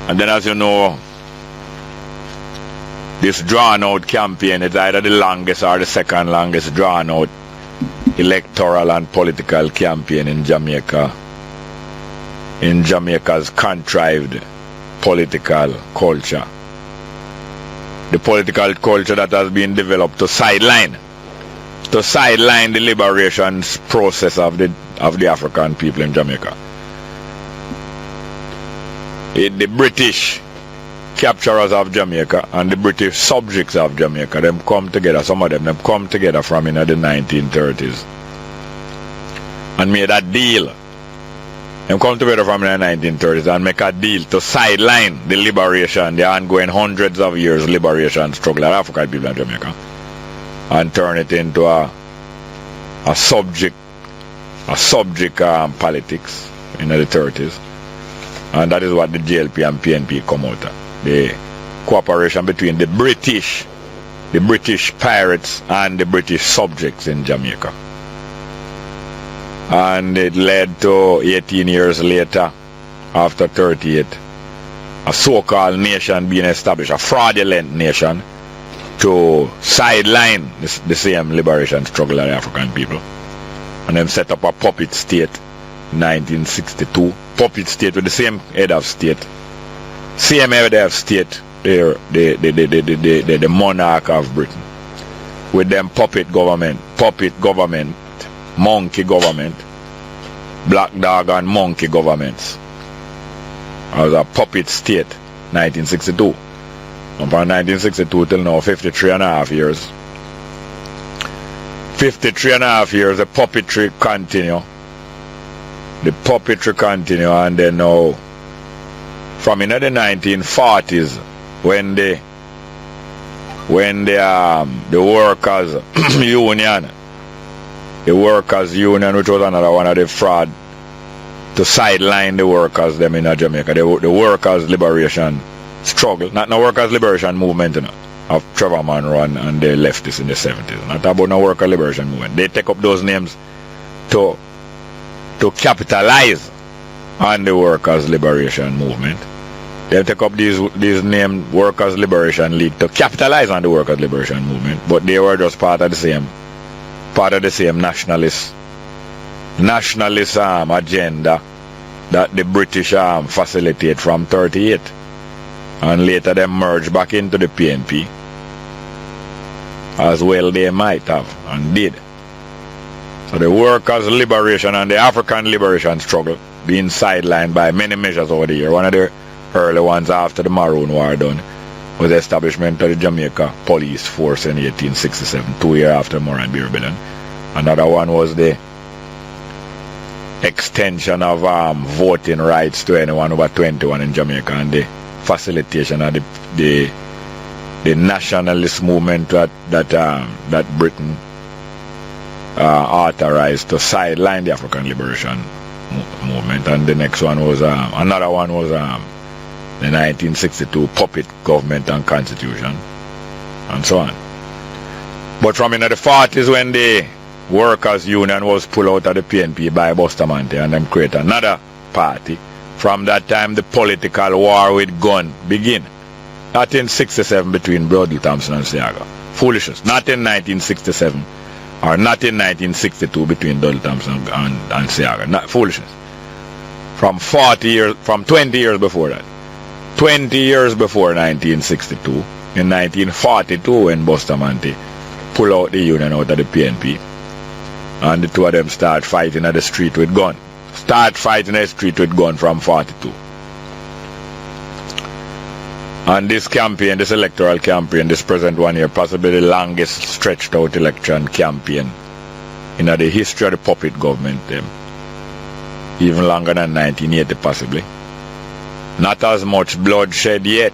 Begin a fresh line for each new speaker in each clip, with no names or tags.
And then, as you know, this drawn-out campaign is either the longest or the second longest drawn-out electoral and political campaign in Jamaica, in Jamaica's contrived political culture. The political culture that has been developed to sideline the liberation process of the African people in Jamaica. The British capturers of Jamaica and the British subjects of Jamaica, them come together, some of them come together from in the 1930s and made a deal. Them come together from in the 1930s and make a deal to sideline the liberation, the ongoing hundreds of years liberation struggle of African people in Jamaica, and turn it into a subject politics in the 30s. And that is what the JLP and PNP come out of. The cooperation between the British pirates and the British subjects in Jamaica. And it led to 18 years later, after 38, a so-called nation being established, a fraudulent nation, to sideline the same liberation struggle of the African people. And then set up a puppet state in 1962. Puppet state with the same head of state. Same head of state, the monarch of Britain. With them puppet government, monkey government, black dog and monkey governments. As a puppet state, 1962. And from 1962 till now, 53 and a half years. 53 and a half years, the puppetry continue. And then now, from in the 1940s, when the workers union, which was another one of the fraud to sideline the workers them in Jamaica, the workers liberation struggle, not no workers liberation movement, of Trevor Monroe and the leftists in the 70s. Not about no worker liberation movement. They take up those names to capitalize on the workers liberation movement. They take up these named Workers Liberation League to capitalize on the workers liberation movement, but they were just part of the same nationalist agenda that the British facilitate from 38, and later they merged back into the PNP, as well they might have and did. So the workers' liberation and the African liberation struggle being sidelined by many measures over the year. One of the early ones after the Maroon War done was the establishment of the Jamaica Police Force in 1867, 2 years after the Morant Rebellion. Another one was the extension of voting rights to anyone over 21 in Jamaica, and the facilitation of the nationalist movement that Britain authorized to sideline the African liberation movement. And the next one was another one was the 1962 puppet government and constitution, and so on. But from in the 40s, when the workers union was pulled out of the PNP by Bustamante and them create another party, from that time the political war with gun begin. Not in 67 between Brodel Thompson and Seaga. Foolishness. Not in 1967 or not in 1962 between Brodel Thompson and Seaga. Not foolishness. From 20 years before that. 20 years before 1962, in 1942, when Bustamante pulled out the union out of the PNP, and the two of them start fighting at the street with gun. Start fighting at the street with gun from 42. And this campaign, this electoral campaign, this present one here, possibly the longest stretched out election campaign in the history of the puppet government, even longer than 1980 possibly. Not as much bloodshed yet,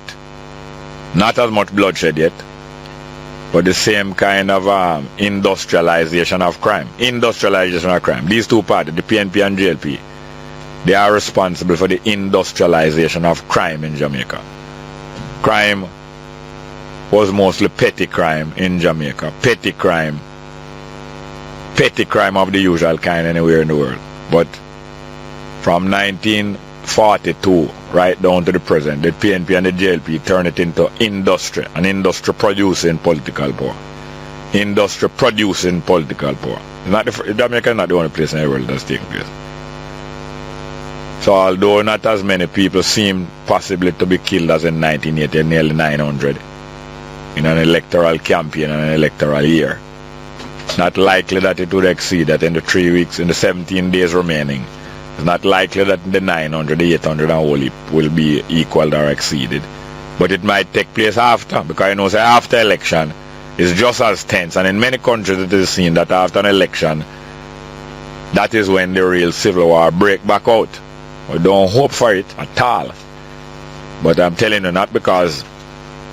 but the same kind of industrialization of crime. These two parties, the PNP and JLP, they are responsible for the industrialization of crime in Jamaica. Crime was mostly petty crime in Jamaica. Petty crime of the usual kind anywhere in the world. But from 1942 right down to the present, the PNP and the JLP turn it into industry, an industry producing political power. Industry producing political power. Jamaica is not the only place in the world that's taking place. So although not as many people seem possibly to be killed as in 1980, nearly 900 in an electoral campaign and an electoral year, not likely that it would exceed that in the 3 weeks, in the 17 days remaining. It's not likely that the 900, the 800 and whole heap will be equaled or exceeded. But it might take place after, because you know, say after election is just as tense, and in many countries it is seen that after an election, that is when the real civil war break back out. We don't hope for it at all. But I'm telling you, not because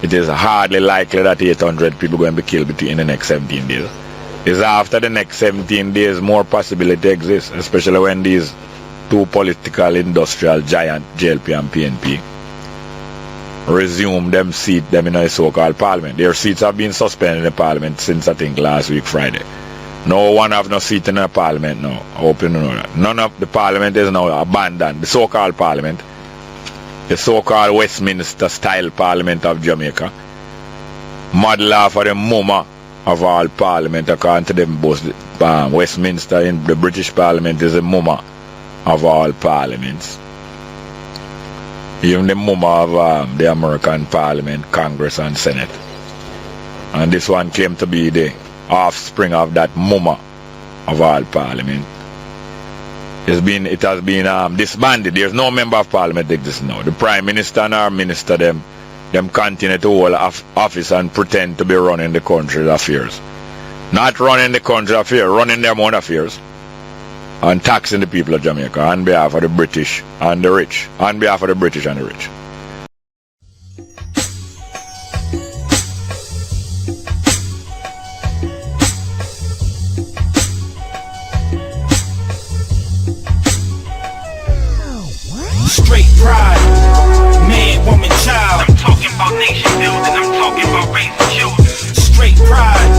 it is hardly likely that 800 people are going to be killed in the next 17 days. It's after the next 17 days more possibility exists, especially when these two political industrial giant, JLP and PNP, resume them seat them in a so-called parliament. Their seats have been suspended in the parliament since I think last week Friday. No one have no seat in the parliament now. I hope you know that. None of the parliament is now abandoned. The so-called parliament, the so-called Westminster style parliament of Jamaica, model after the mumma of all parliament, according to them both. Westminster in the British parliament is the mumma of all parliaments. Even the mumma of the American parliament, Congress and Senate. And this one came to be the offspring of that mumma of all parliament. It has been disbanded. There's no member of parliament exists now. The prime minister and our minister, them continue to hold office and pretend to be running the country's affairs. Not running the country's affairs, running their own affairs. And taxing the people of Jamaica on behalf of the British and the rich. On behalf of the British and the rich.
Straight pride, man, woman, child. I'm talking about nation building, I'm talking about raising children. Straight pride,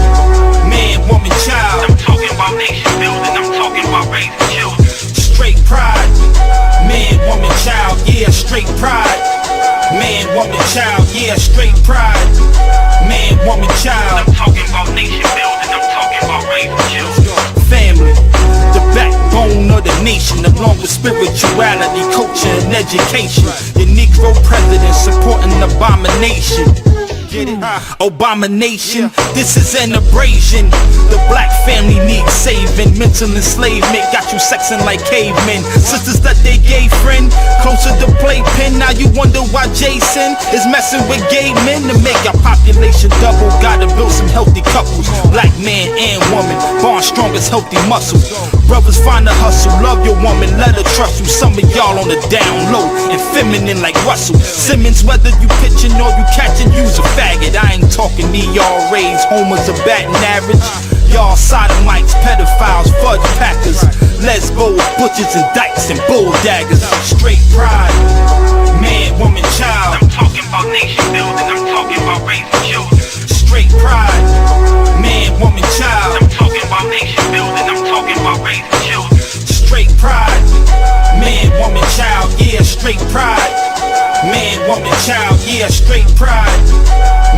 man, woman, child. I'm talking about nation building, I'm talking about raising children. Straight pride, man, woman, child, yeah, straight pride. Man, woman, child, yeah, straight pride. Man, woman, child. I'm talking about nation building, I'm talking about raising children. Family, the backbone of the nation, along with spirituality, culture, and education. The Negro president supporting abomination. Get it? Abomination, this is an abrasion. The black family needs saving. Mental enslavement got you sexing like cavemen. Sisters that they gay friend, closer to playpen. Now you wonder why Jason is messing with gay men. To make our population double, gotta build some healthy couples. Black man and woman, bond strong as healthy muscles. Brothers find a hustle, love your woman, let her trust you. Some of y'all on the down low and feminine like Russell Simmons. Whether you pitching or you catching, use a faggot. I ain't talking ERAs, homers are batting average. Y'all sodomites, pedophiles, fudge packers, lesbos, butchers and dykes and bull daggers. Straight pride, man, woman, child. I'm talking about nation building, I'm talking about raising children. Straight pride, man, woman, child. I'm talking about nation building, I'm talking about raising children. Straight pride, man, woman, child, yeah, straight pride. Man, woman, child, yeah, straight pride.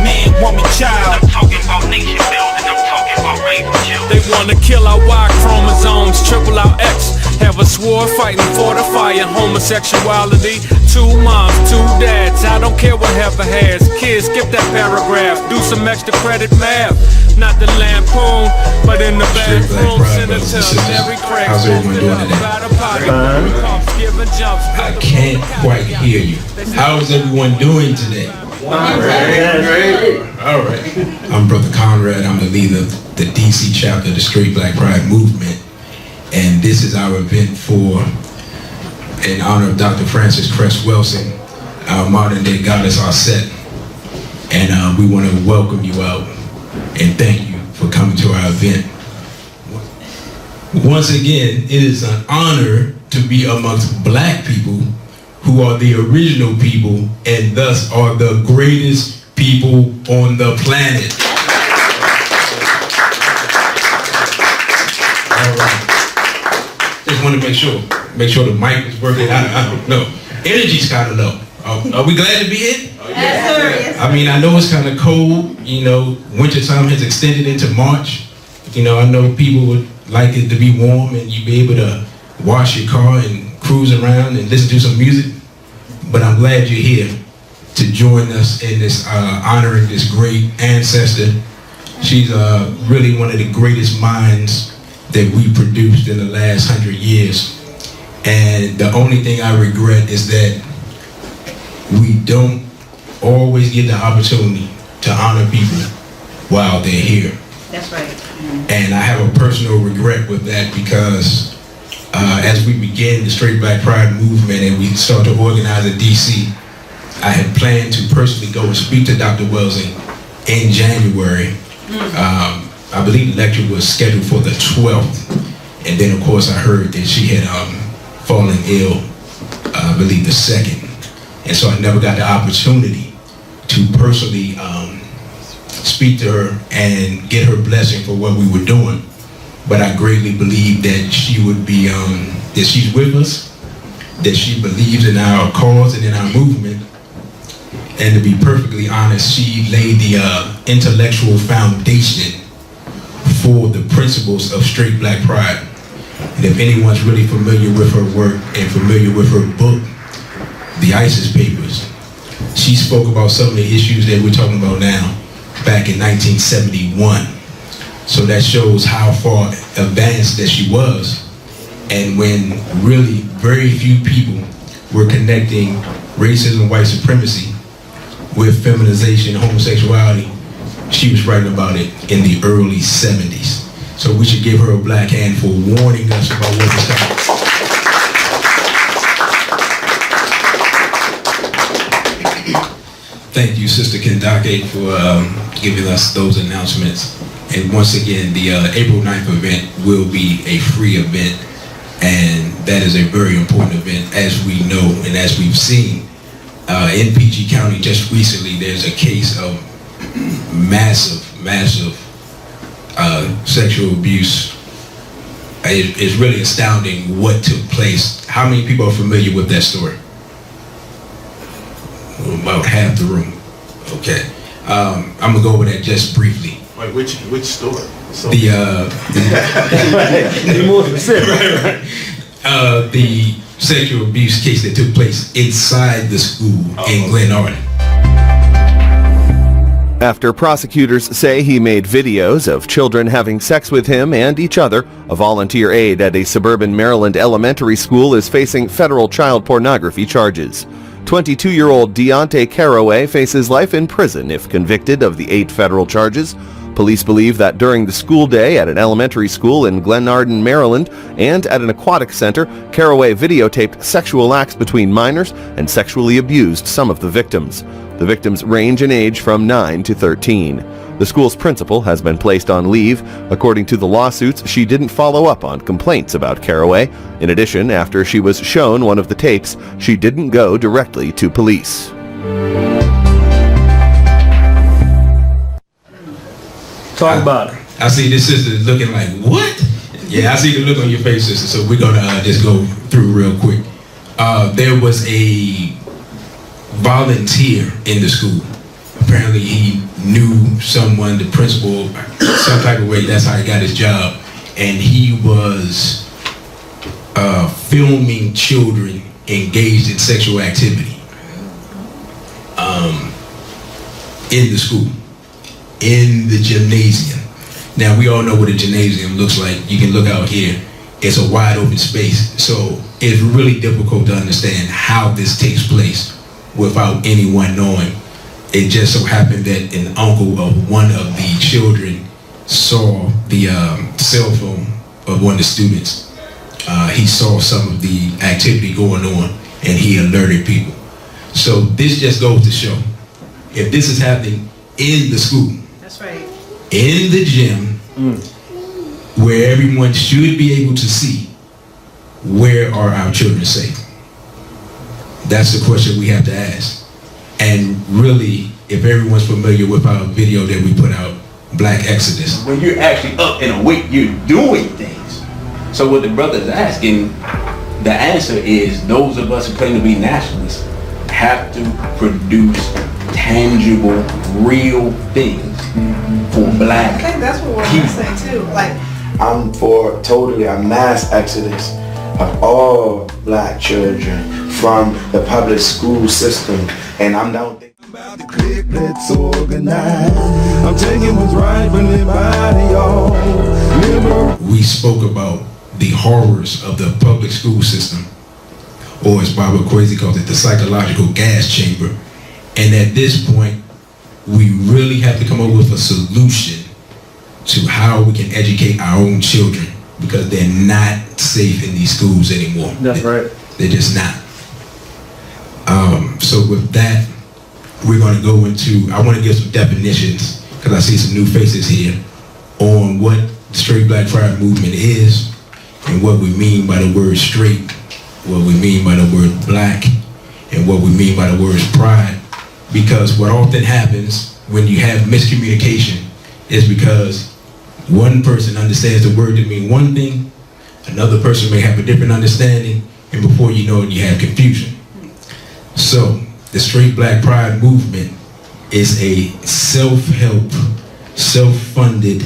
Man, woman, child. I'm talking about nation building, I'm talking about raising children.
They wanna kill our Y chromosomes, triple our X. Have a sword fighting for the fire, homosexuality. 2 moms, 2 dads, I don't care what Heifer has. Kids, skip that paragraph, do some extra credit math. Not the lampoon, but in the bathroom, Senator Mary Craig.
How's everyone doing today? I can't quite hear you. How is everyone doing today? Alright. I'm Brother Conrad. I'm the leader of the DC chapter of the Straight Black Pride movement. And this is our event in honor of Dr. Frances Cress Welsing, our modern day goddess Aset. And we want to welcome you out and thank you for coming to our event. Once again, it is an honor to be amongst black people who are the original people and thus are the greatest people on the planet. All right. Just want to make sure. make sure the mic is working. I don't know. Energy's kind of low. Are we glad to be in?
Yes, sir. Yes, sir.
I mean, I know it's kind of cold. You know, wintertime has extended into March. You know, I know people would like it to be warm and you be able to wash your car and cruise around and listen to some music. But I'm glad you're here to join us in this honoring this great ancestor. She's really one of the greatest minds that we produced in the last 100 years. And the only thing I regret is that we don't always get the opportunity to honor people while they're here.
That's right.
And I have a personal regret with that because as we began the Straight Black Pride movement and we started to organize in DC, I had planned to personally go and speak to Dr. Welsing in January. I believe the lecture was scheduled for the 12th. And then of course I heard that she had fallen ill, I believe the 2nd. And so I never got the opportunity to personally speak to her and get her blessing for what we were doing. But I greatly believe that she would be, that she's with us, that she believes in our cause and in our movement. And to be perfectly honest, she laid the intellectual foundation for the principles of Straight Black Pride. And if anyone's really familiar with her work and familiar with her book, The ISIS Papers, she spoke about some of the issues that we're talking about now back in 1971. So that shows how far advanced that she was. And when really very few people were connecting racism, white supremacy with feminization, homosexuality, she was writing about it in the early 70s. So we should give her a black hand for warning us about what was coming. Thank you, Sister Kendake, for giving us those announcements. And once again, the April 9th event will be a free event, and that is a very important event, as we know and as we've seen. In PG County just recently, there's a case of massive sexual abuse. It's really astounding what took place. How many people are familiar with that story? About half the room. Okay. I'm gonna go over that just briefly.
Wait, which story? So
The sexual abuse case that took place inside the school in Glen Arden.
After prosecutors say he made videos of children having sex with him and each other, a volunteer aide at a suburban Maryland elementary school is facing federal child pornography charges. 22-year-old Deontay Caraway faces life in prison if convicted of the 8 federal charges. Police believe that during the school day at an elementary school in Glen Arden, Maryland, and at an aquatic center, Caraway videotaped sexual acts between minors and sexually abused some of the victims. The victims range in age from 9 to 13. The school's principal has been placed on leave. According to the lawsuits, she didn't follow up on complaints about Caraway. In addition, after she was shown one of the tapes, she didn't go directly to police.
Talk about it.
I see this sister looking like, what? Yeah, I see the look on your face, sister, so we're going to just go through real quick. There was a volunteer in the school. Apparently he knew someone, the principal, some type of way, that's how he got his job. And he was filming children engaged in sexual activity in the school, in the gymnasium. Now we all know what a gymnasium looks like. You can look out here. It's a wide open space. So it's really difficult to understand how this takes place without anyone knowing. It just so happened that an uncle of one of the children saw the cell phone of one of the students. He saw some of the activity going on and he alerted people. So this just goes to show, if this is happening in the school,
That's right.
in the gym, where everyone should be able to see, where are our children safe? That's the question we have to ask. And really, if everyone's familiar with our video that we put out, Black Exodus.
when you're actually up and awake, you're doing things. So what the brother's asking,
the answer is those of us who claim to be nationalists have to produce tangible, real things for black
I think that's what we're
people.
saying too. Like,
I'm for totally a mass exodus of all black children from the public school system, and I'm down with
about the click, let's organize. I'm taking what's right from everybody, y'all.
We spoke about the horrors of the public school system, or as Barbara Crazy calls it, the psychological gas chamber. And at this point, we really have to come up with a solution to how we can educate our own children, because they're not safe in these schools anymore.
That's right.
They're just not. So with that, we're going to go into, I want to give some definitions, because I see some new faces here, on what the Straight Black Pride movement is, and what we mean by the word straight, what we mean by the word black, and what we mean by the word pride. Because what often happens when you have miscommunication is because one person understands the word to mean one thing, another person may have a different understanding, and before you know it, you have confusion. So the Straight Black Pride movement is a self-help, self-funded,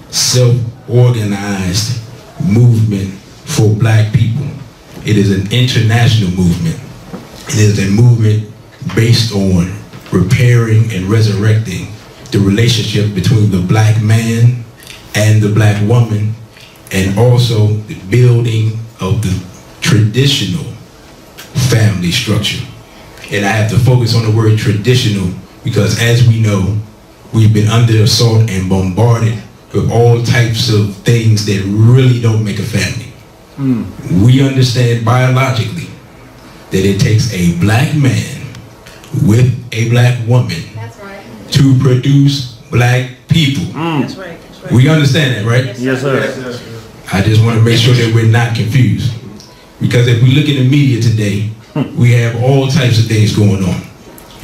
self-organized movement for black people. It is an international movement. It is a movement based on repairing and resurrecting the relationship between the black man and the black woman, and also the building of the traditional family structure. And I have to focus on the word traditional because, as we know, we've been under assault and bombarded with all types of things that really don't make a family. We understand biologically that it takes a black man with a black woman to produce black people.
that's right. That's right.
We understand that, right?
Yes, sir.
I just want to make sure that we're not confused. Because if we look in the media today, we have all types of things going on.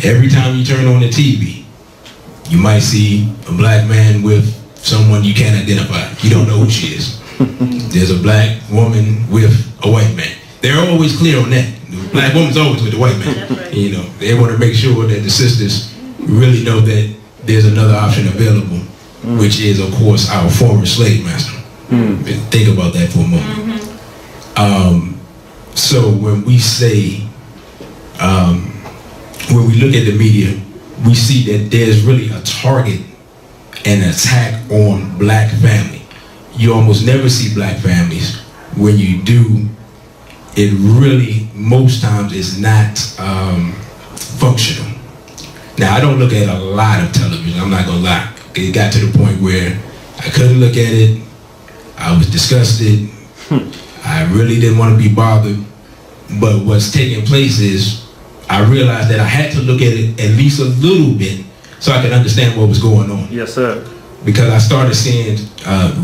Every time you turn on the TV, you might see a black man with someone you can't identify. You don't know who she is. There's a black woman with a white man. They're always clear on that. The black woman's always with the white man.
Right.
You know, they want to make sure that the sisters really know that there's another option available, which is, of course, our former slave master. Think about that for a moment. So when we say, when we look at the media, we see that there's really a target and attack on black family. You almost never see black families. When you do, it really, most times, is not functional. Now, I don't look at a lot of television, I'm not gonna lie. It got to the point where I couldn't look at it, I was disgusted, I really didn't want to be bothered. But what's taking place is, I realized that I had to look at it at least a little bit so I could understand what was going on.
Yes, sir.
Because I started seeing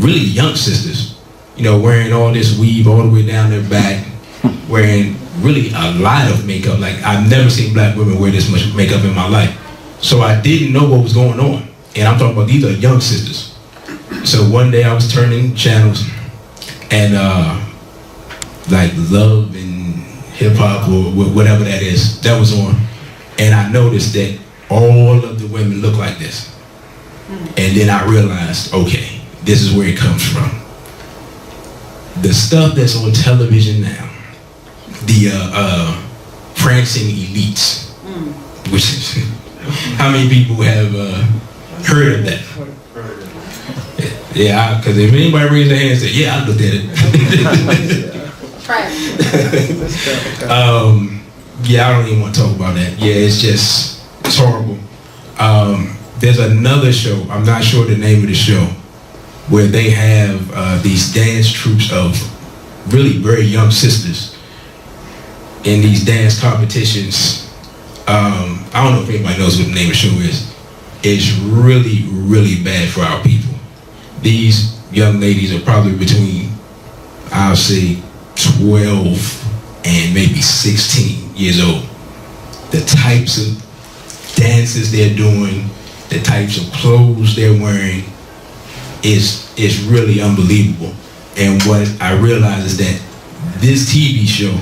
really young sisters, you know, wearing all this weave all the way down their back, wearing really a lot of makeup. Like, I've never seen black women wear this much makeup in my life. So I didn't know what was going on. And I'm talking about, these are young sisters. So one day I was turning channels and like Love and Hip Hop or whatever that is, that was on. And I noticed that all of the women look like this. And then I realized, okay, this is where it comes from. The stuff that's on television now, the prancing elites, which is, how many people have heard of that? Yeah, because if anybody raised their hand and said, yeah, I looked at it. Yeah, I don't even want to talk about that. Yeah, it's horrible. There's another show, I'm not sure the name of the show, where they have these dance troupes of really very young sisters in these dance competitions. I don't know if anybody knows what the name of the show is. It's really, really bad for our people. These young ladies are probably between, I'll say, 12 and maybe 16 years old. The types of dances they're doing, the types of clothes they're wearing is really unbelievable. And what I realize is that this TV show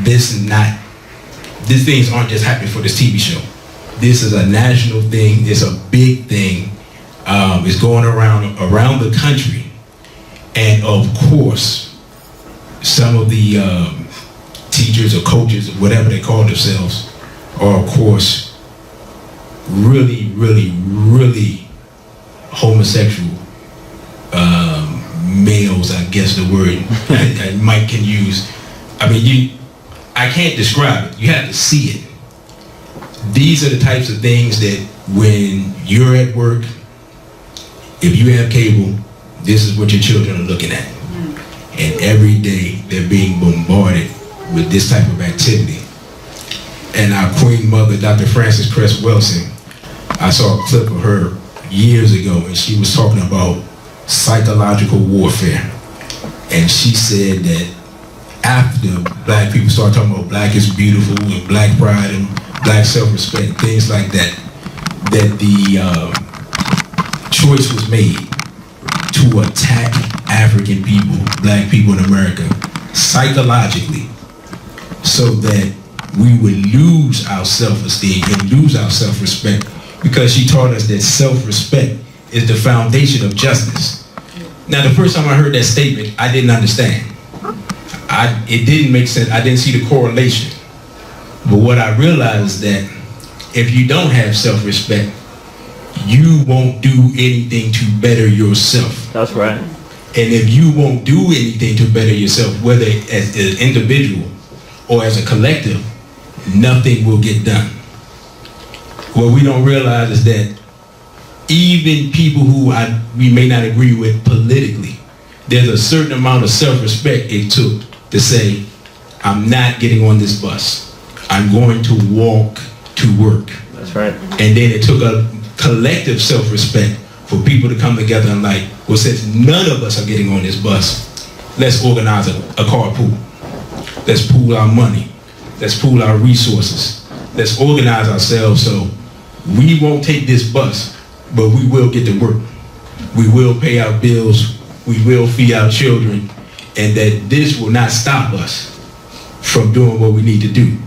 these things aren't just happening for this TV show. This is a national thing. It's a big thing. It's going around the country. And of course, some of the teachers or coaches or whatever they call themselves are, of course, really, really, really homosexual males, I guess the word Mike can use. I mean, I can't describe it. You have to see it. These are the types of things that when you're at work, if you have cable, this is what your children are looking at. And every day they're being bombarded with this type of activity. And our Queen Mother, Dr. Frances Cress Welsing, I saw a clip of her years ago, and she was talking about psychological warfare. And she said that after black people started talking about black is beautiful and black pride and black self-respect and things like that, that the choice was made to attack African people, black people in America, psychologically, so that we would lose our self-esteem and lose our self-respect, because she taught us that self-respect is the foundation of justice. Now, the first time I heard that statement, I didn't understand. It didn't make sense. I didn't see the correlation. But what I realized is that if you don't have self-respect, you won't do anything to better yourself.
That's right.
And if you won't do anything to better yourself, whether as an individual or as a collective, nothing will get done. What we don't realize is that even people who we may not agree with politically, there's a certain amount of self-respect it took to say, I'm not getting on this bus. I'm going to walk to work.
That's right.
And then it took a collective self-respect for people to come together and like, well, since none of us are getting on this bus, let's organize a carpool. Let's pool our money. Let's pool our resources. Let's organize ourselves so we won't take this bus, but we will get to work. We will pay our bills. We will feed our children. And that this will not stop us from doing what we need to do.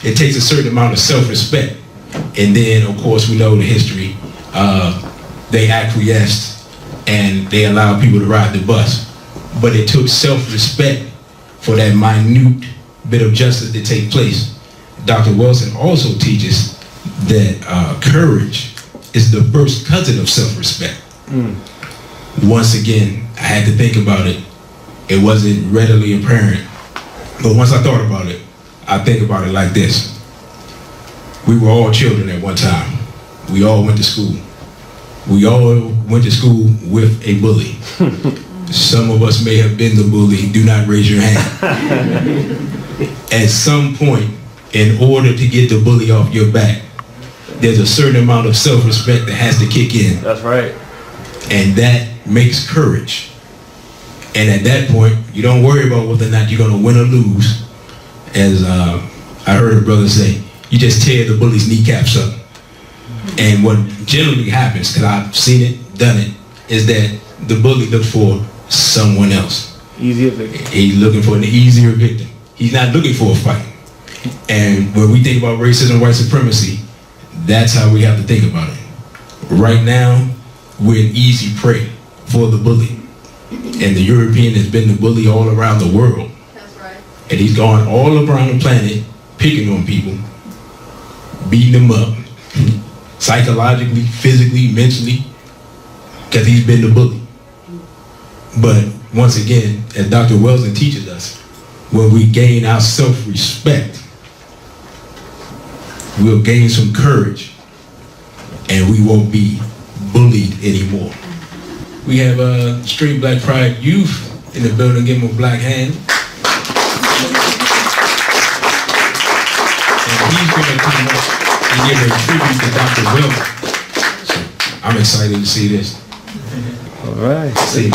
It takes a certain amount of self-respect. And then, of course, we know the history. They acquiesced and they allowed people to ride the bus. But it took self-respect for that minute bit of justice to take place. Dr. Wilson also teaches that courage is the first cousin of self-respect. Once again, I had to think about it. It wasn't readily apparent. But once I thought about it, I think about it like this. We were all children at one time. We all went to school. We all went to school with a bully. Some of us may have been the bully. Do not raise your hand. At some point, in order to get the bully off your back, there's a certain amount of self-respect that has to kick in.
That's right.
And that makes courage. And at that point, you don't worry about whether or not you're going to win or lose. As I heard a brother say, you just tear the bully's kneecaps up. And what generally happens, because I've seen it, done it, is that the bully looks for someone else.
Easier victim.
He's looking for an easier victim. He's not looking for a fight. And when we think about racism and white supremacy, that's how we have to think about it. Right now, we're an easy prey for the bully. And the European has been the bully all around the world.
That's right.
And he's gone all around the planet, picking on people, beating them up, psychologically, physically, mentally, because he's been the bully. But once again, as Dr. Welsing teaches us, when we gain our self-respect, we'll gain some courage, and we won't be bullied anymore. We have Straight Black Pride Youth in the building. Give them a black hand. And he's going to come up and give a tribute to Dr. Welsing. So I'm excited to see this.
All right.
See.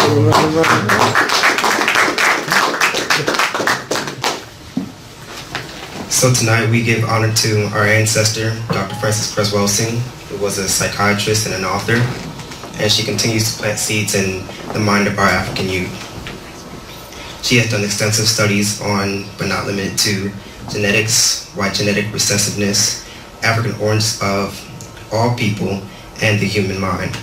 So tonight we give honor to our ancestor, Dr. Frances Cress Welsing, who was a psychiatrist and an author, and she continues to plant seeds in the mind of our African youth. She has done extensive studies on, but not limited to, genetics, white genetic recessiveness, African origins of all people, and the human mind.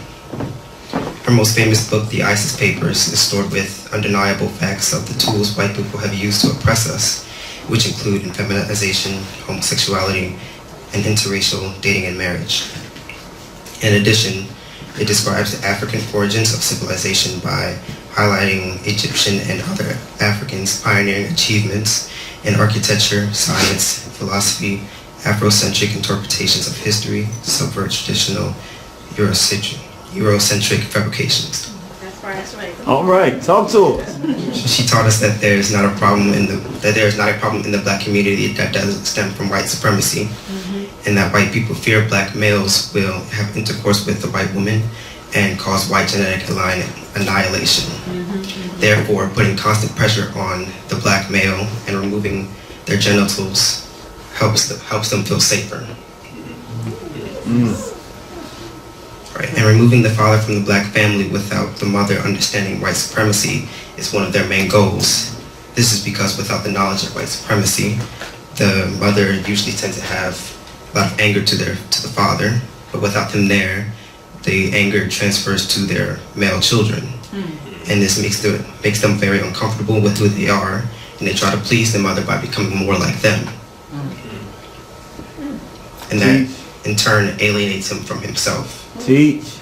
Her most famous book, The ISIS Papers, is stored with undeniable facts of the tools white people have used to oppress us, which include feminization, homosexuality, and interracial dating and marriage. In addition, it describes the African origins of civilization by highlighting Egyptian and other Africans' pioneering achievements in architecture, science, philosophy, Afrocentric interpretations of history, subvert traditional Eurocentric fabrications.
That's right. That's right.
All right, talk to us.
She taught us that there is not a problem in the black community that doesn't stem from white supremacy, and that white people fear black males will have intercourse with the white woman and cause white genetic annihilation. Therefore, putting constant pressure on the black male and removing their genitals helps them feel safer. Right. And removing the father from the black family without the mother understanding white supremacy is one of their main goals. This is because without the knowledge of white supremacy, the mother usually tends to have a lot of anger to the father, but without them there, the anger transfers to their male children. And this makes them very uncomfortable with who they are, and they try to please the mother by becoming more like them. And that in turn alienates him from himself.
Teach.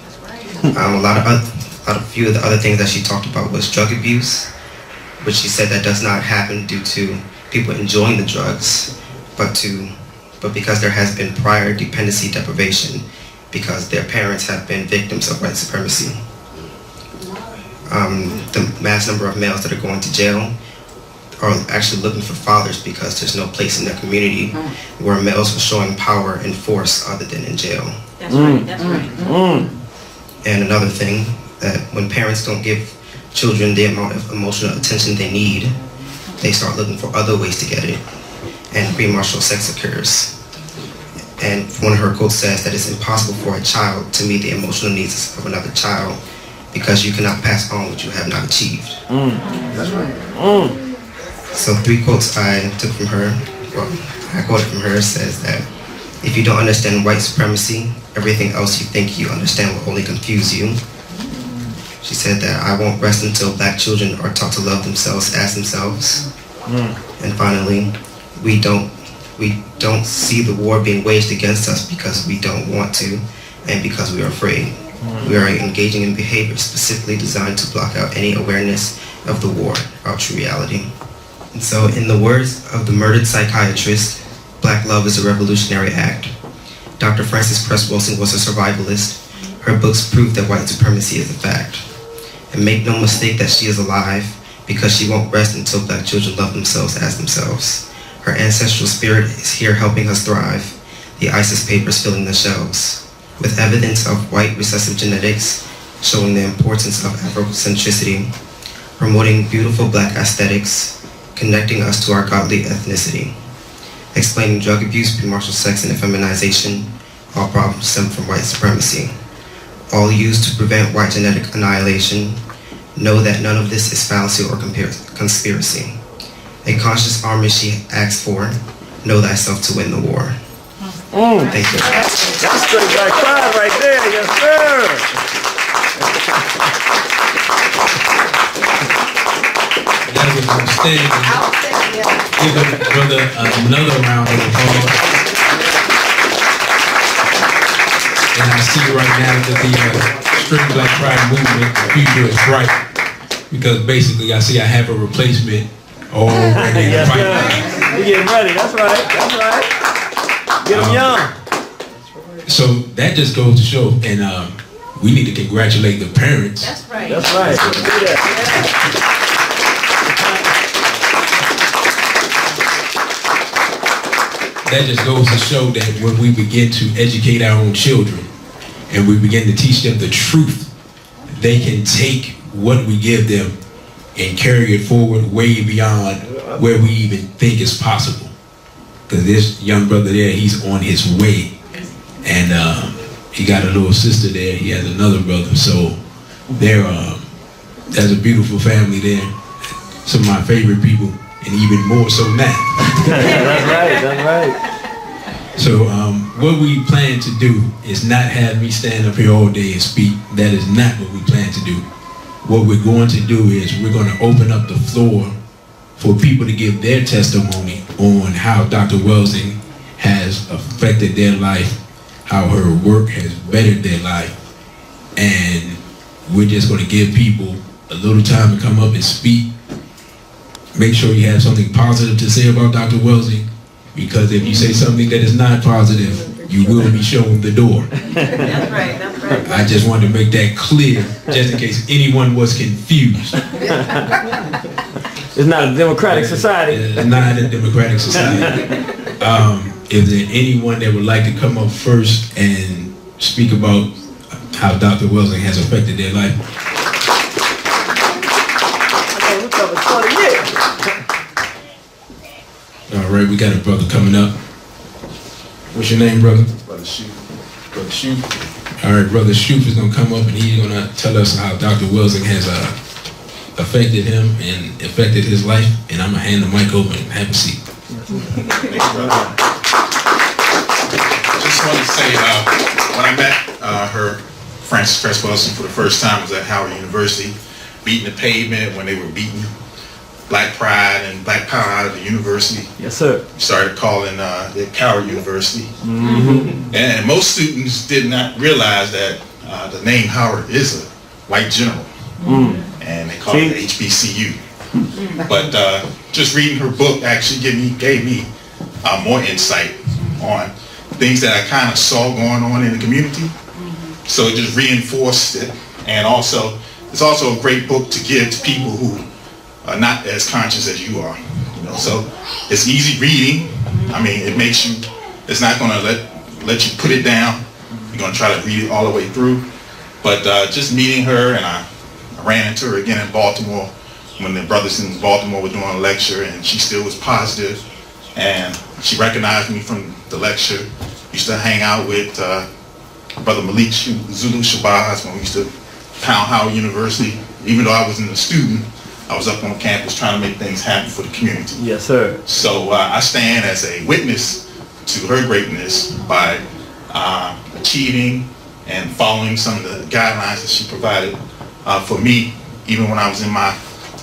A few of the other things that she talked about was drug abuse, which she said that does not happen due to people enjoying the drugs, but because there has been prior dependency deprivation, because their parents have been victims of white supremacy. The mass number of males that are going to jail are actually looking for fathers because there's no place in their community where males are showing power and force other than in jail.
That's right. That's right.
And another thing, that when parents don't give children the amount of emotional attention they need, they start looking for other ways to get it, and premarital sex occurs. And one of her quotes says that it's impossible for a child to meet the emotional needs of another child because you cannot pass on what you have not achieved.
That's right.
So 3 quotes I took from her, I quoted from her, says that if you don't understand white supremacy, everything else you think you understand will only confuse you. She said that I won't rest until black children are taught to love themselves as themselves. And finally, we don't see the war being waged against us because we don't want to and because we are afraid. We are engaging in behavior specifically designed to block out any awareness of the war, our true reality. And so in the words of the murdered psychiatrist, black love is a revolutionary act. Dr. Frances Cress Welsing was a survivalist. Her books prove that white supremacy is a fact. And make no mistake that she is alive because she won't rest until black children love themselves as themselves. Her ancestral spirit is here helping us thrive, the ISIS papers filling the shelves, with evidence of white recessive genetics showing the importance of Afrocentricity, promoting beautiful black aesthetics, connecting us to our godly ethnicity, explaining drug abuse, premarital sex, and effeminization, all problems stem from white supremacy, all used to prevent white genetic annihilation. Know that none of this is fallacy or conspiracy. A conscious army she asks for, know thyself to win the war. Thank you.
That's straight black pride right there, yes sir.
That was outstanding. Give a brother another round of applause. And I see right now that the Straight Black Pride movement, the future is bright. Because basically I see I have a replacement already in the pipeline.
We're getting ready, that's right, that's right. Get them young.
So that just goes to show, and we need to congratulate the parents.
That's right.
That's right. Let's do that.
That just goes to show that when we begin to educate our own children and we begin to teach them the truth, they can take what we give them and carry it forward way beyond where we even think is possible. Because this young brother there, he's on his way. And he got a little sister there. He has another brother. So there's a beautiful family there. Some of my favorite people and even more so math.
That's right, that's right.
So what we plan to do is not have me stand up here all day and speak. That is not what we plan to do. What we're going to do is we're going to open up the floor for people to give their testimony on how Dr. Welsing has affected their life, how her work has bettered their life, and we're just going to give people a little time to come up and speak. Make sure you have something positive to say about Dr. Welsing, because if you say something that is not positive, you will be shown the door.
That's right, that's right.
I just wanted to make that clear, just in case anyone was confused.
It's not a democratic society.
It's not a democratic society. Is there anyone that would like to come up first and speak about how Dr. Welsing has affected their life? All right, we got a brother coming up. What's your name, brother?
Brother Shoot. Brother Shoot.
All right, Brother Shoop is going to come up and he's going to tell us how Dr. Welsing has affected him and affected his life. And I'm going to hand the mic over and have a seat.
Just want to say, when I met her, Frances Cress Welsing, for the first time was at Howard University, beating the pavement when they were beating Black Pride and Black Power out of the university.
Yes, sir.
We started calling it Howard University.
Mm-hmm.
And most students did not realize that the name Howard is a white general.
Mm.
And they call it HBCU. But just reading her book actually gave me more insight on things that I kind of saw going on in the community. So it just reinforced it. And also, it's also a great book to give to people who are not as conscious as you are. You know, so it's easy reading. I mean, it makes you, it's not going to let you put it down. You're going to try to read it all the way through. But just meeting her, and I ran into her again in Baltimore when the brothers in Baltimore were doing a lecture, and she still was positive, and she recognized me from the lecture. Used to hang out with Brother Malik Zulu Shabazz when we used to pound Howard University. Even though I wasn't a student, I was up on campus trying to make things happen for the community.
Yes, sir.
So I stand as a witness to her greatness by achieving and following some of the guidelines that she provided for me, even when I was in my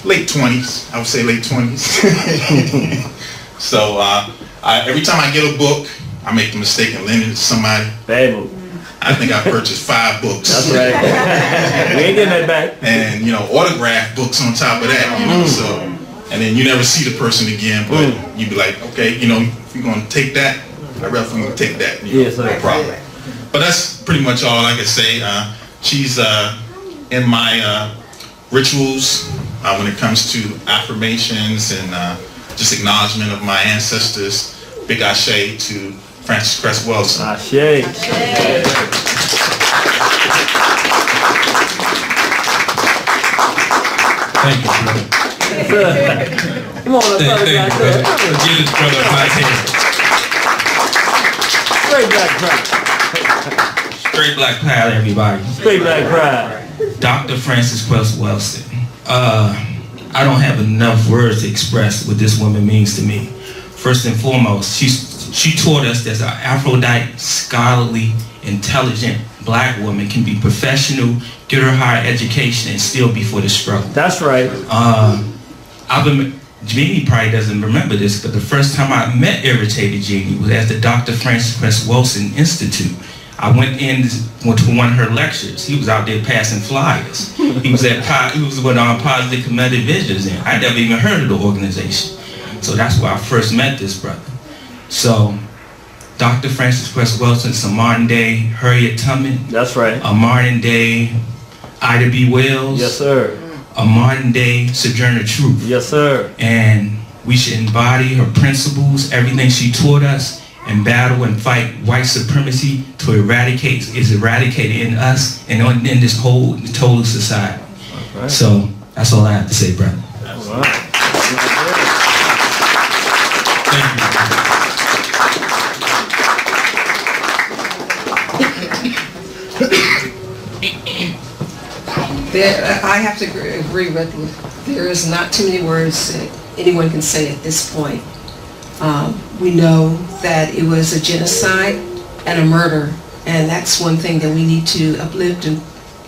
late 20s. I would say late 20s. So every time I get a book, I make the mistake of lending it to somebody.
Baby.
I think I purchased 5 books.
That's right. We ain't getting that back.
And, you know, autographed books on top of that, you know, so, and then you never see the person again, but you be like, okay, you know, if you're going to take that, I'd rather for you to take that, you know,
yes,
no problem. But that's pretty much all I can say. She's in my rituals when it comes to affirmations and just acknowledgement of my ancestors. Big ashe to Frances Cress Welsing.
Ashe.
Thank you, brother.
Come on,
Thank you, brother. Give this brother a high hand.
Straight Black Pride.
Straight Black Pride, everybody.
Straight Black Pride.
Dr. Frances Cress Welsing. I don't have enough words to express what this woman means to me. First and foremost, she taught us that an Aphrodite, scholarly, intelligent black woman can be professional, get her higher education, and still be for the struggle.
That's right.
Jeannie probably doesn't remember this, but the first time I met Irritated Jeannie was at the Dr. Frances Cress Welsing Institute. I went to one of her lectures. He was out there passing flyers. He was with Positive Comedic Visions, and I never even heard of the organization. So that's where I first met this brother. So Dr. Frances Cress Welsing is a modern day Harriet Tubman.
That's right.
A modern day Ida B. Wells.
Yes, sir.
A modern day Sojourner Truth.
Yes, sir.
And we should embody her principles, everything she taught us, and battle and fight white supremacy to eradicate in us and in this whole total society.
Right.
So that's all I have to say, brother.
That's right.
I have to agree with you. There is not too many words
anyone can say at this point. We know that it was a genocide and a murder, and that's one thing that we need to uplift and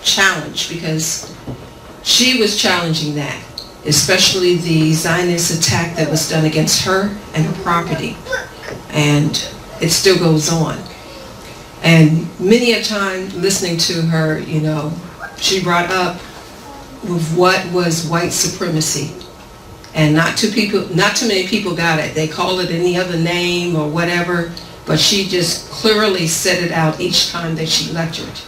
challenge, because she was challenging that, especially the Zionist attack that was done against her and her property, and it still goes on. And many a time listening to her, you know, she brought up with what was white supremacy, and not too many people got it. They call it any other name or whatever, but she just clearly said it out each time that she lectured.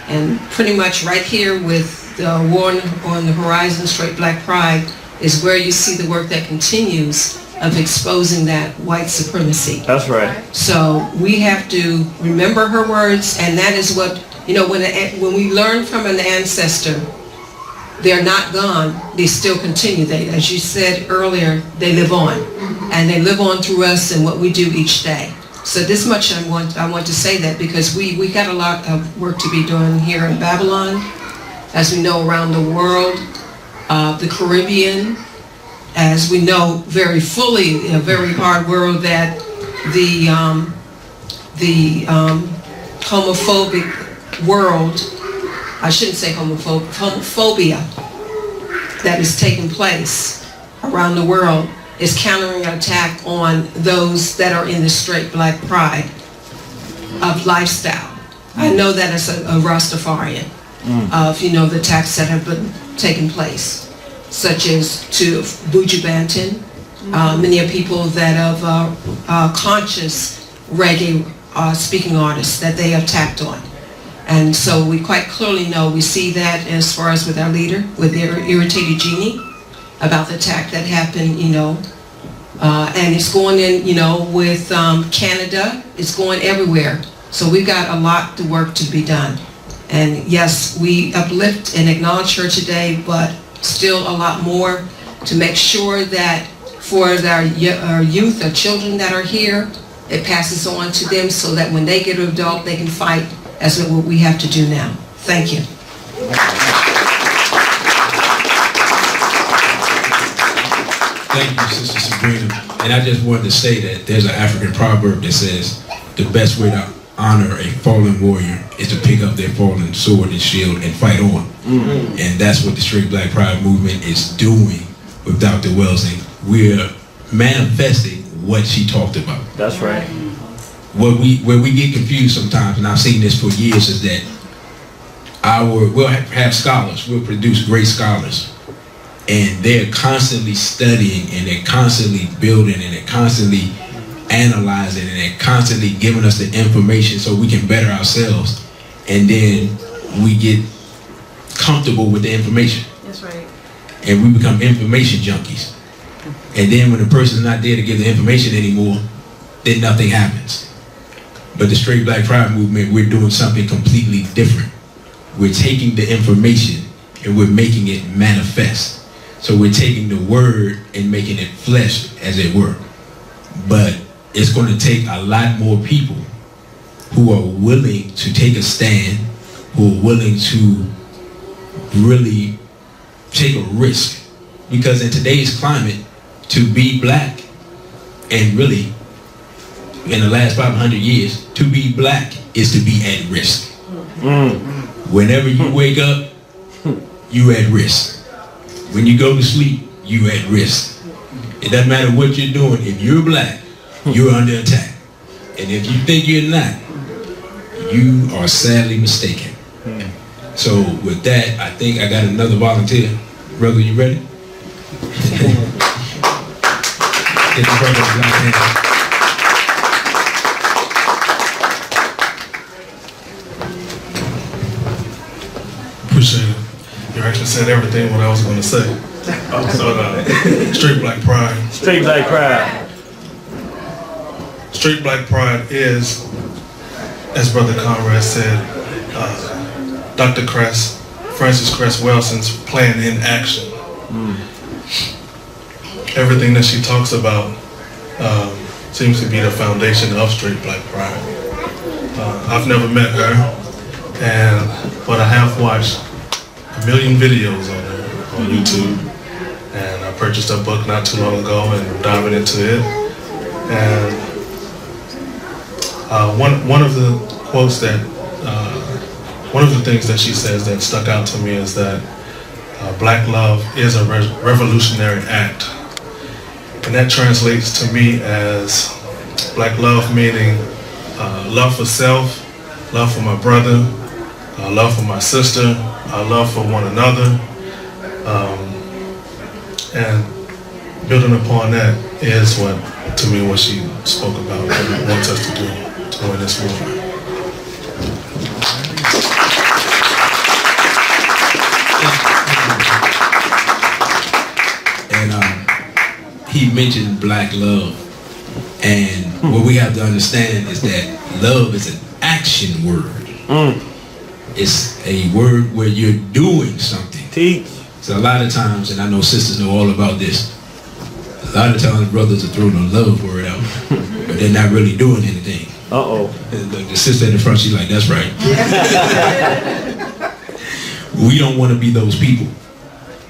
And pretty much right here with the War on the Horizon, Straight Black Pride, is where you see the work that continues of exposing that white supremacy.
That's right.
So we have to remember her words, and that is what, you know, when we learn from an ancestor, they're not gone, they still continue. They, as you said earlier, they live on, and they live on through us and what we do each day. So this much I want to say that, because we got a lot of work to be doing here in Babylon, as we know, around the world, the Caribbean, as we know very fully in a very hard world, that the homophobic world, I shouldn't say homophobia that is taking place around the world is countering an attack on those that are in the straight black pride of lifestyle. I know that as a Rastafarian, of, you know, the attacks that have been taking place, such as to Buju Banton, many of people that have conscious reggae speaking artists that they attacked on. And so we quite clearly know, we see that as far as with our leader, with their irritated genie, about the attack that happened, you know, and it's going in, you know, with Canada, it's going everywhere. So we've got a lot of work to be done. And yes, we uplift and acknowledge her today, but still a lot more to make sure that for our youth, our children that are here, it passes on to them so that when they get an adult, they can fight as what we have to do now. Thank you.
Thank you, Sister Sabrina. And I just wanted to say that there's an African proverb that says the best way to honor a fallen warrior is to pick up their fallen sword and shield and fight on. And that's what the Straight Black Pride movement is doing with Dr. Welsing. We're manifesting what she talked about.
That's right.
Where we get confused sometimes, and I've seen this for years, is that we'll have scholars, we'll produce great scholars, and they're constantly studying, and they're constantly building, and they're constantly analyzing, and they're constantly giving us the information so we can better ourselves, and then we get comfortable with the information.
That's right.
And we become information junkies. And then when the person's not there to give the information anymore, then nothing happens. But the Straight Black Pride movement, we're doing something completely different. We're taking the information and we're making it manifest. So we're taking the word and making it flesh, as it were. But it's going to take a lot more people who are willing to take a stand, who are willing to really take a risk. Because in today's climate, to be black, and really, in the last 500 years, to be black is to be at risk. Whenever you wake up, you at risk. When you go to sleep, you at risk. It doesn't matter what you're doing. If you're black, you're under attack. And if you think you're not, you are sadly mistaken. So with that, I think I got another volunteer. Brother, you ready? Get the brother a black hand.
Appreciate it. You actually said everything what I was going to say. So, Straight Black Pride.
Straight Black Pride.
Straight Black Pride is, as Brother Conrad said, Dr. Frances Cress Welsing's plan in action. Everything that she talks about seems to be the foundation of Straight Black Pride. I've never met her, but I have watched a million videos on her on YouTube, and I purchased her book not too long ago and diving into it. And one of the quotes that, one of the things that she says that stuck out to me is that black love is a revolutionary act. And that translates to me as black love meaning love for self, love for my brother, love for my sister, love for one another. And building upon that is what she spoke about and wants us to do to win this war.
And he mentioned black love. And what we have to understand is that love is an action word. It's a word where you're doing something. So a lot of times, and I know sisters know all about this, a lot of times brothers are throwing a love word out, but they're not really doing anything. The sister in the front, she's like, that's right. We don't want to be those people.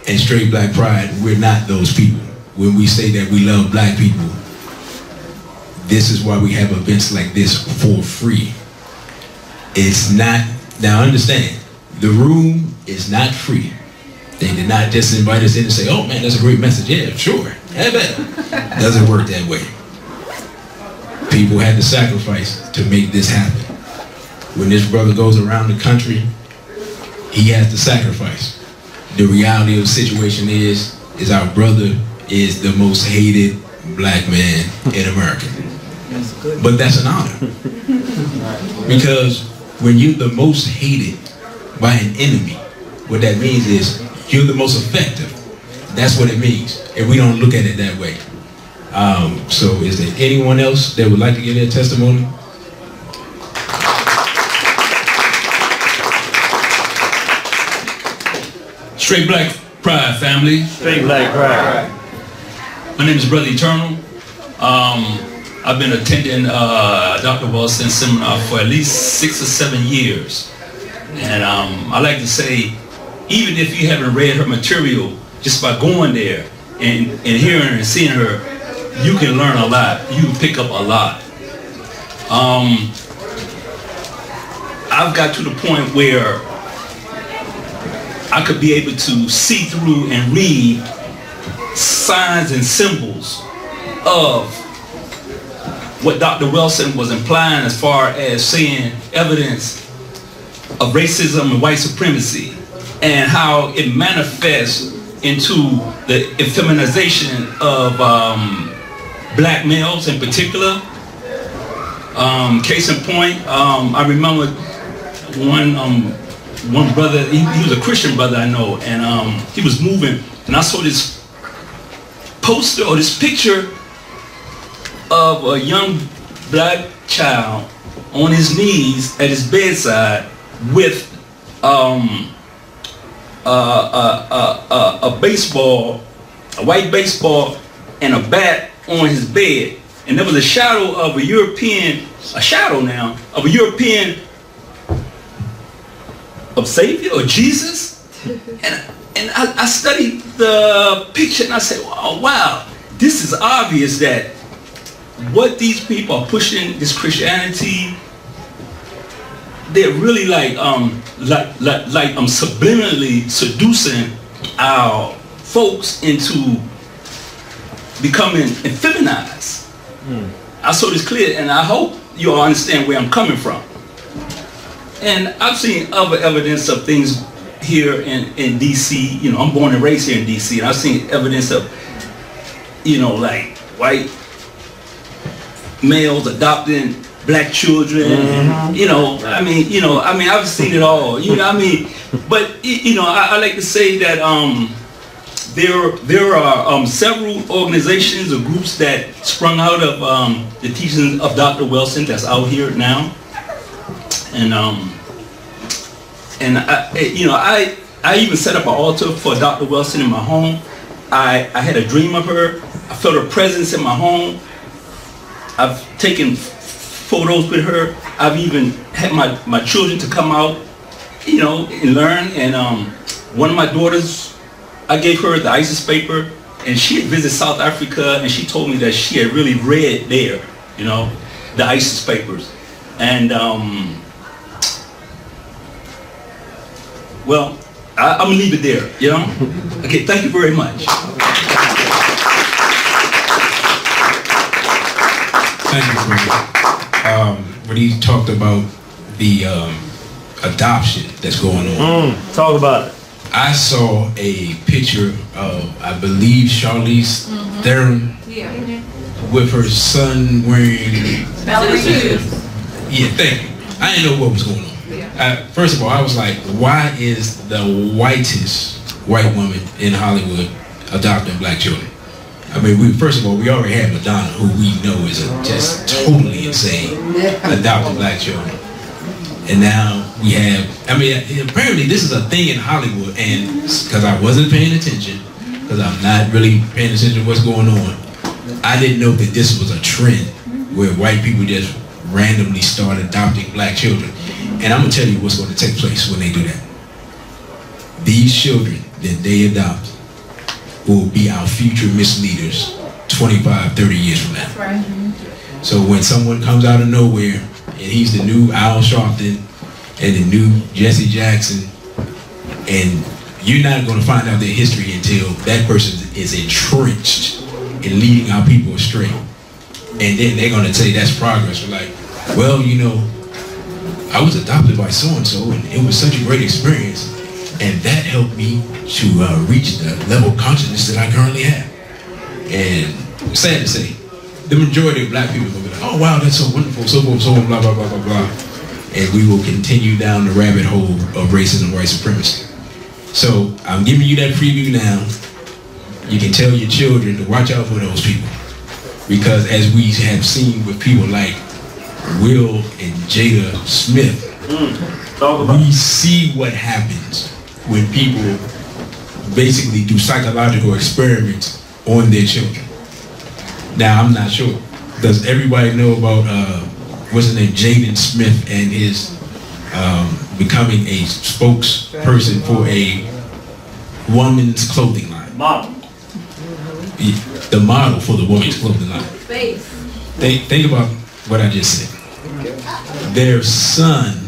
And Straight Black Pride, we're not those people. When we say that we love black people, this is why we have events like this for free. It's not, now understand, the room is not free. They did not just invite us in and say, oh man, that's a great message. Yeah, sure, have it. Doesn't work that way. People had to sacrifice to make this happen. When this brother goes around the country, he has to sacrifice. The reality of the situation is our brother is the most hated black man in America. But that's an honor. Because when you're the most hated by an enemy, what that means is you're the most effective. That's what it means. And we don't look at it that way. So is there anyone else that would like to give their testimony?
Straight Black Pride family.
Straight Black Pride.
My name is Brother Eternal. I've been attending Dr. Wilson's seminar for at least 6 or 7 years. And I like to say, even if you haven't read her material, just by going there and hearing her and seeing her, you can learn a lot. You can pick up a lot. I've got to the point where I could be able to see through and read signs and symbols of what Dr. Wilson was implying as far as seeing evidence of racism and white supremacy and how it manifests into the effeminization of black males in particular. Case in point, I remember one brother, he was a Christian brother I know, and he was moving, and I saw this poster or this picture of a young black child on his knees at his bedside with a baseball, a white baseball, and a bat on his bed, and there was a shadow of a European, of Savior or Jesus, and I studied the picture and I said, oh wow, this is obvious that what these people are pushing, this Christianity, they're really like subliminally seducing our folks into becoming effeminized. I saw this clear, and I hope you all understand where I'm coming from. And I've seen other evidence of things here in DC. You know, I'm born and raised here in DC, and I've seen evidence of, you know, like white males adopting black children. I've seen it all. You know, but I like to say that there are several organizations or groups that sprung out of the teachings of Dr. Wilson that's out here now, and I even set up an altar for Dr. Wilson in my home. I had a dream of her. I felt her presence in my home. I've taken photos with her. I've even had my children to come out, and learn. And one of my daughters, I gave her the ISIS paper, And she had visited South Africa, and she told me that she had really read there, you know, the ISIS papers. And, well, I'm gonna leave it there, you know? Okay, thank you very much.
Thank you, Brandon. When he talked about the adoption that's going on.
Talk about it.
I saw a picture of, I believe, Charlize Theron with her son wearing... Yeah, thank you. I didn't know what was going on. First of all, I was like, why is the whitest white woman in Hollywood adopting black children? I mean, first of all, we already have Madonna, who we know is just totally insane, adopting black children. And now we have, I mean, apparently this is a thing in Hollywood, and because I wasn't paying attention, because I'm not really paying attention to what's going on, I didn't know that this was a trend where white people just randomly start adopting black children. And I'm going to tell you what's going to take place when they do that. These children that they adopt will be our future misleaders 25, 30 years from now.
Right.
So when someone comes out of nowhere and he's the new Al Sharpton and the new Jesse Jackson, and you're not going to find out their history until that person is entrenched in leading our people astray. And then they're going to say that's progress. We're like, well, you know, I was adopted by so-and-so and it was such a great experience, and that helped me to reach the level of consciousness that I currently have. And sad to say, the majority of black people will be like, oh wow, that's so wonderful, so forth, so on, blah, blah, blah, blah, blah. And we will continue down the rabbit hole of racism and white supremacy. So I'm giving you that preview now. You can tell your children to watch out for those people. Because as we have seen with people like Will and Jada Smith, we see what happens when people basically do psychological experiments on their children. Now, I'm not sure. Does everybody know about, what's his name, Jaden Smith and his becoming a spokesperson for a woman's clothing line?
Model.
The model for the women's clothing line. Think about what I just said. Their son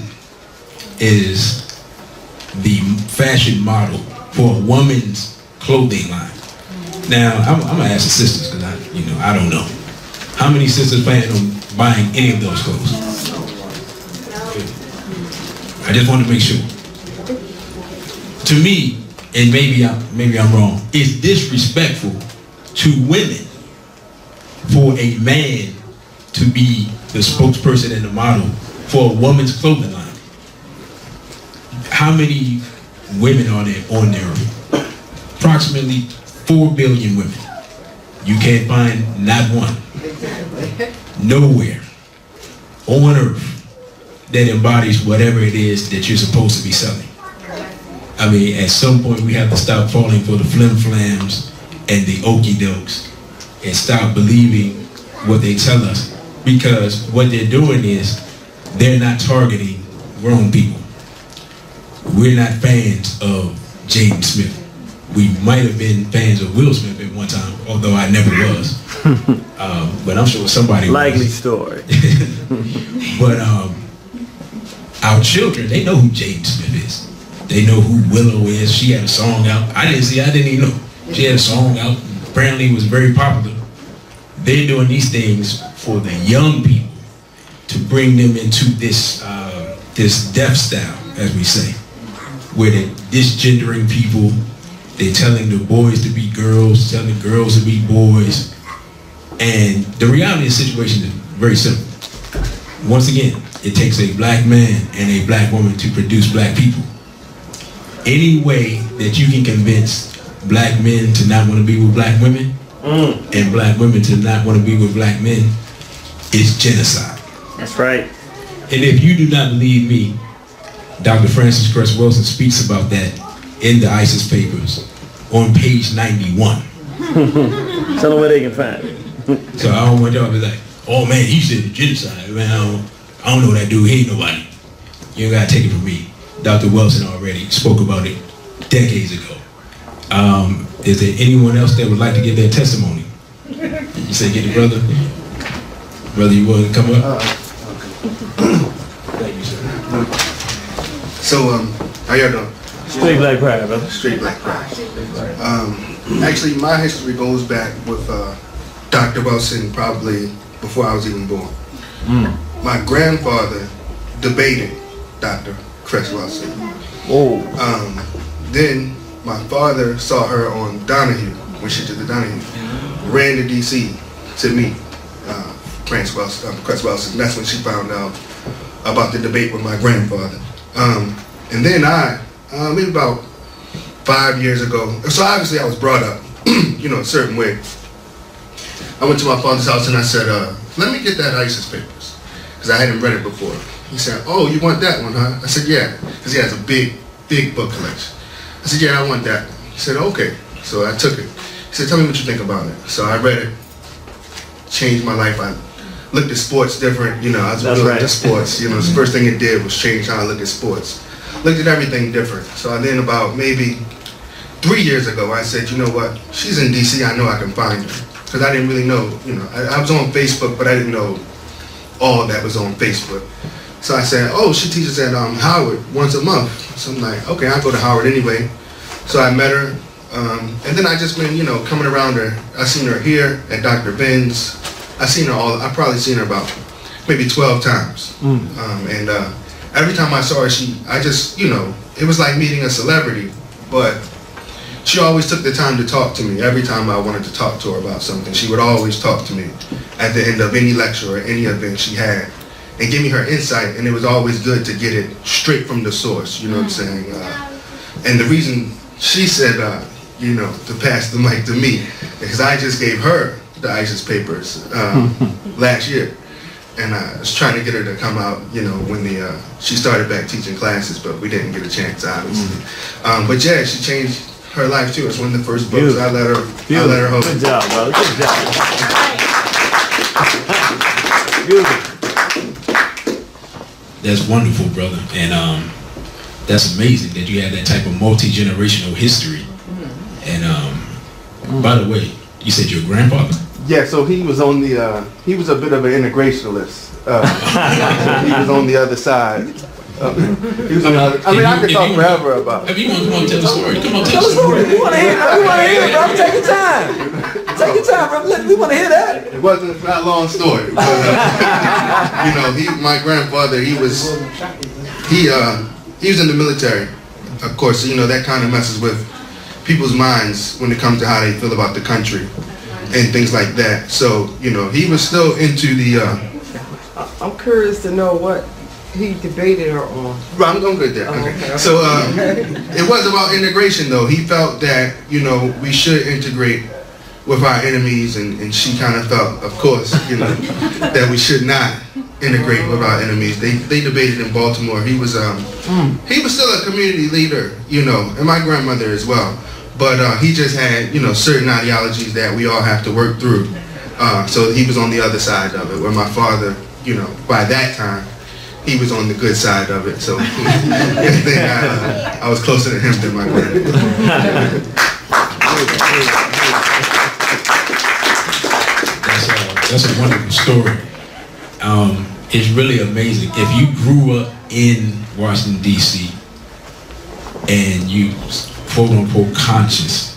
is the fashion model for a woman's clothing line. Now, I'm gonna ask the sisters because I don't know. How many sisters plan on buying any of those clothes? I just want to make sure. To me, and maybe I'm wrong, it's disrespectful to women for a man to be the spokesperson and the model for a woman's clothing line. How many women are there on there? Approximately 4 billion women. You can't find not one, nowhere on earth that embodies whatever it is that you're supposed to be selling. I mean, at some point we have to stop falling for the flim-flams and the okey-dokes and stop believing what they tell us, because what they're doing is they're not targeting grown people. We're not fans of Jaden Smith. We might have been fans of Will Smith at one time, although I never was. But I'm sure somebody
Likely
was.
story.
But our children, they know who Jaden Smith is. They know who Willow is. She had a song out. I didn't even know. She had a song out. Apparently it was very popular. They're doing these things for the young people to bring them into this this death style, as we say, where they're disgendering people. They're telling the boys to be girls, telling girls to be boys. And the reality of the situation is very simple. Once again, it takes a black man and a black woman to produce black people. Any way that you can convince black men to not want to be with black women and black women to not want to be with black men is genocide.
That's right.
And if you do not believe me, Dr. Frances Cress Welsing speaks about that in the ISIS papers on page 91.
Tell them where they can find it.
So I don't want y'all to be like, oh man, he said genocide. Man, I don't know that dude. He ain't nobody. You ain't gotta take it from me. Dr. Welsing already spoke about it decades ago. Is there anyone else that would like to give their testimony? You say get the brother. Brother, you want to come up? Thank you, sir.
So, how y'all doing?
Straight Black Pride, brother.
Straight Black Pride. Actually, my history goes back with Dr. Wilson probably before I was even born. My grandfather debated Dr. Cress Wilson. Then my father saw her on Donahue, when she did the Donahue, ran to D.C. to meet Cress Wilson. That's when she found out about the debate with my grandfather. And then maybe about 5 years ago, so obviously I was brought up, a certain way. I went to my father's house and I said, let me get that ISIS papers, because I hadn't read it before. He said, oh, you want that one, huh? I said, yeah, because he has a big book collection. I said, yeah, I want that. He said, okay. So I took it. He said, tell me what you think about it. So I read it, changed my life. I looked at sports different, I was really into sports. The first thing it did was change how I look at sports. Looked at everything different. So then about maybe 3 years ago, I said, you know what, she's in DC, I know I can find her. Because I didn't really know, I was on Facebook, but I didn't know all that was on Facebook. So I said, oh, she teaches at Howard once a month. So I'm like, okay, I'll go to Howard anyway. So I met her, and then I just been, coming around her. I seen her here at Dr. Ben's. I probably seen her about maybe 12 times. And every time I saw her, it was like meeting a celebrity, but she always took the time to talk to me. Every time I wanted to talk to her about something, she would always talk to me at the end of any lecture or any event she had and give me her insight, and it was always good to get it straight from the source, you know what I'm saying? And the reason she said, to pass the mic to me, because I just gave her the ISIS papers last year. And I was trying to get her to come out, when she started back teaching classes, but we didn't get a chance, obviously. But yeah, she changed her life too. It's one of the first books I let her hold.
Good job, brother. Good job. Beautiful.
That's wonderful, brother. And that's amazing that you have that type of multi-generational history. And by the way, you said your grandfather?
Yeah, so he was on the, he was a bit of an integrationalist. He was on the other side. He was on the other, I could talk forever about it.
If you want to come on, tell the story. Come on,
Tell the story. We want to hear it, bro. Take your time. Take your time, bro. We want to hear that.
It's not a long story. But, my grandfather, he was in the military. Of course, that kind of messes with people's minds when it comes to how they feel about the country and things like that. So, he was still into the...
I'm curious to know what he debated her on.
Right, I'm going good there.
Oh, okay.
So, it was about integration, though. He felt that, we should integrate with our enemies, and she kind of felt, of course, that we should not integrate with our enemies. They debated in Baltimore. He was still a community leader, and my grandmother as well. But he just had, certain ideologies that we all have to work through. So he was on the other side of it, where my father, by that time, he was on the good side of it. So I think I was closer to him than my grandmother.
That's a wonderful story. It's really amazing. If you grew up in Washington, D.C., and you quote-unquote conscious,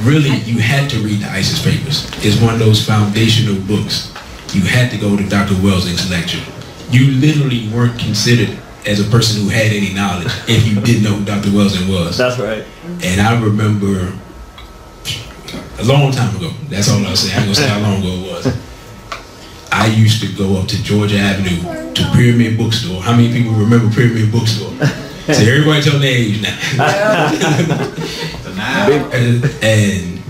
really you had to read the ISIS papers. It's one of those foundational books. You had to go to Dr. Welsing's lecture. You literally weren't considered as a person who had any knowledge if you didn't know who Dr. Welsing was.
That's right.
And I remember a long time ago, that's all I'll say, I ain't gonna say how long ago it was. I used to go up to Georgia Avenue to Pyramid Bookstore. How many people remember Pyramid Bookstore? So everybody tell their age now. And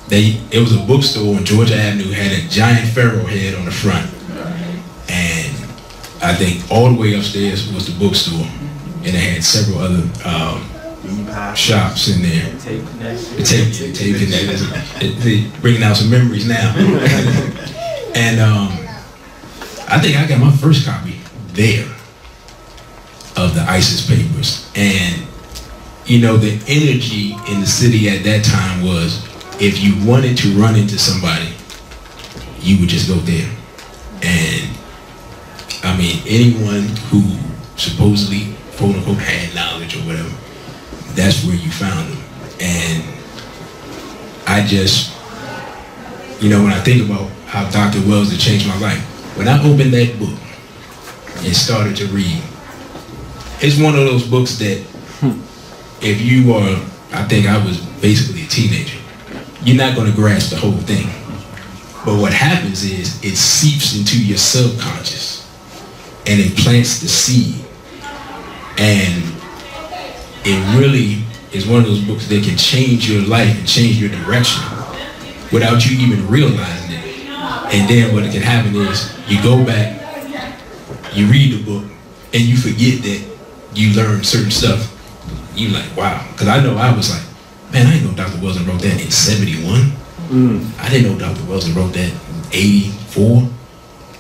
it was a bookstore on Georgia Avenue, had a giant pharaoh head on the front. And I think all the way upstairs was the bookstore. And it had several other shops in there. The tape connectors. They're bringing out some memories now. And I think I got my first copy there of the ISIS papers. And you know, the energy in the city at that time was, if you wanted to run into somebody, you would just go there. And I mean, anyone who supposedly, quote unquote, had knowledge or whatever, that's where you found them. And I just, you know, when I think about how Dr. Wells had changed my life, when I opened that book and started to read, it's one of those books that if you are, I think I was basically a teenager, you're not going to grasp the whole thing. But what happens is it seeps into your subconscious and it plants the seed. And it really is one of those books that can change your life and change your direction without you even realizing it. And then what can happen is you go back, you read the book, and you forget that you learned certain stuff. You like, wow. Because I know I was like, man, I didn't know Dr. Wells wrote that in 71. I didn't know Dr. Wells wrote that in 84.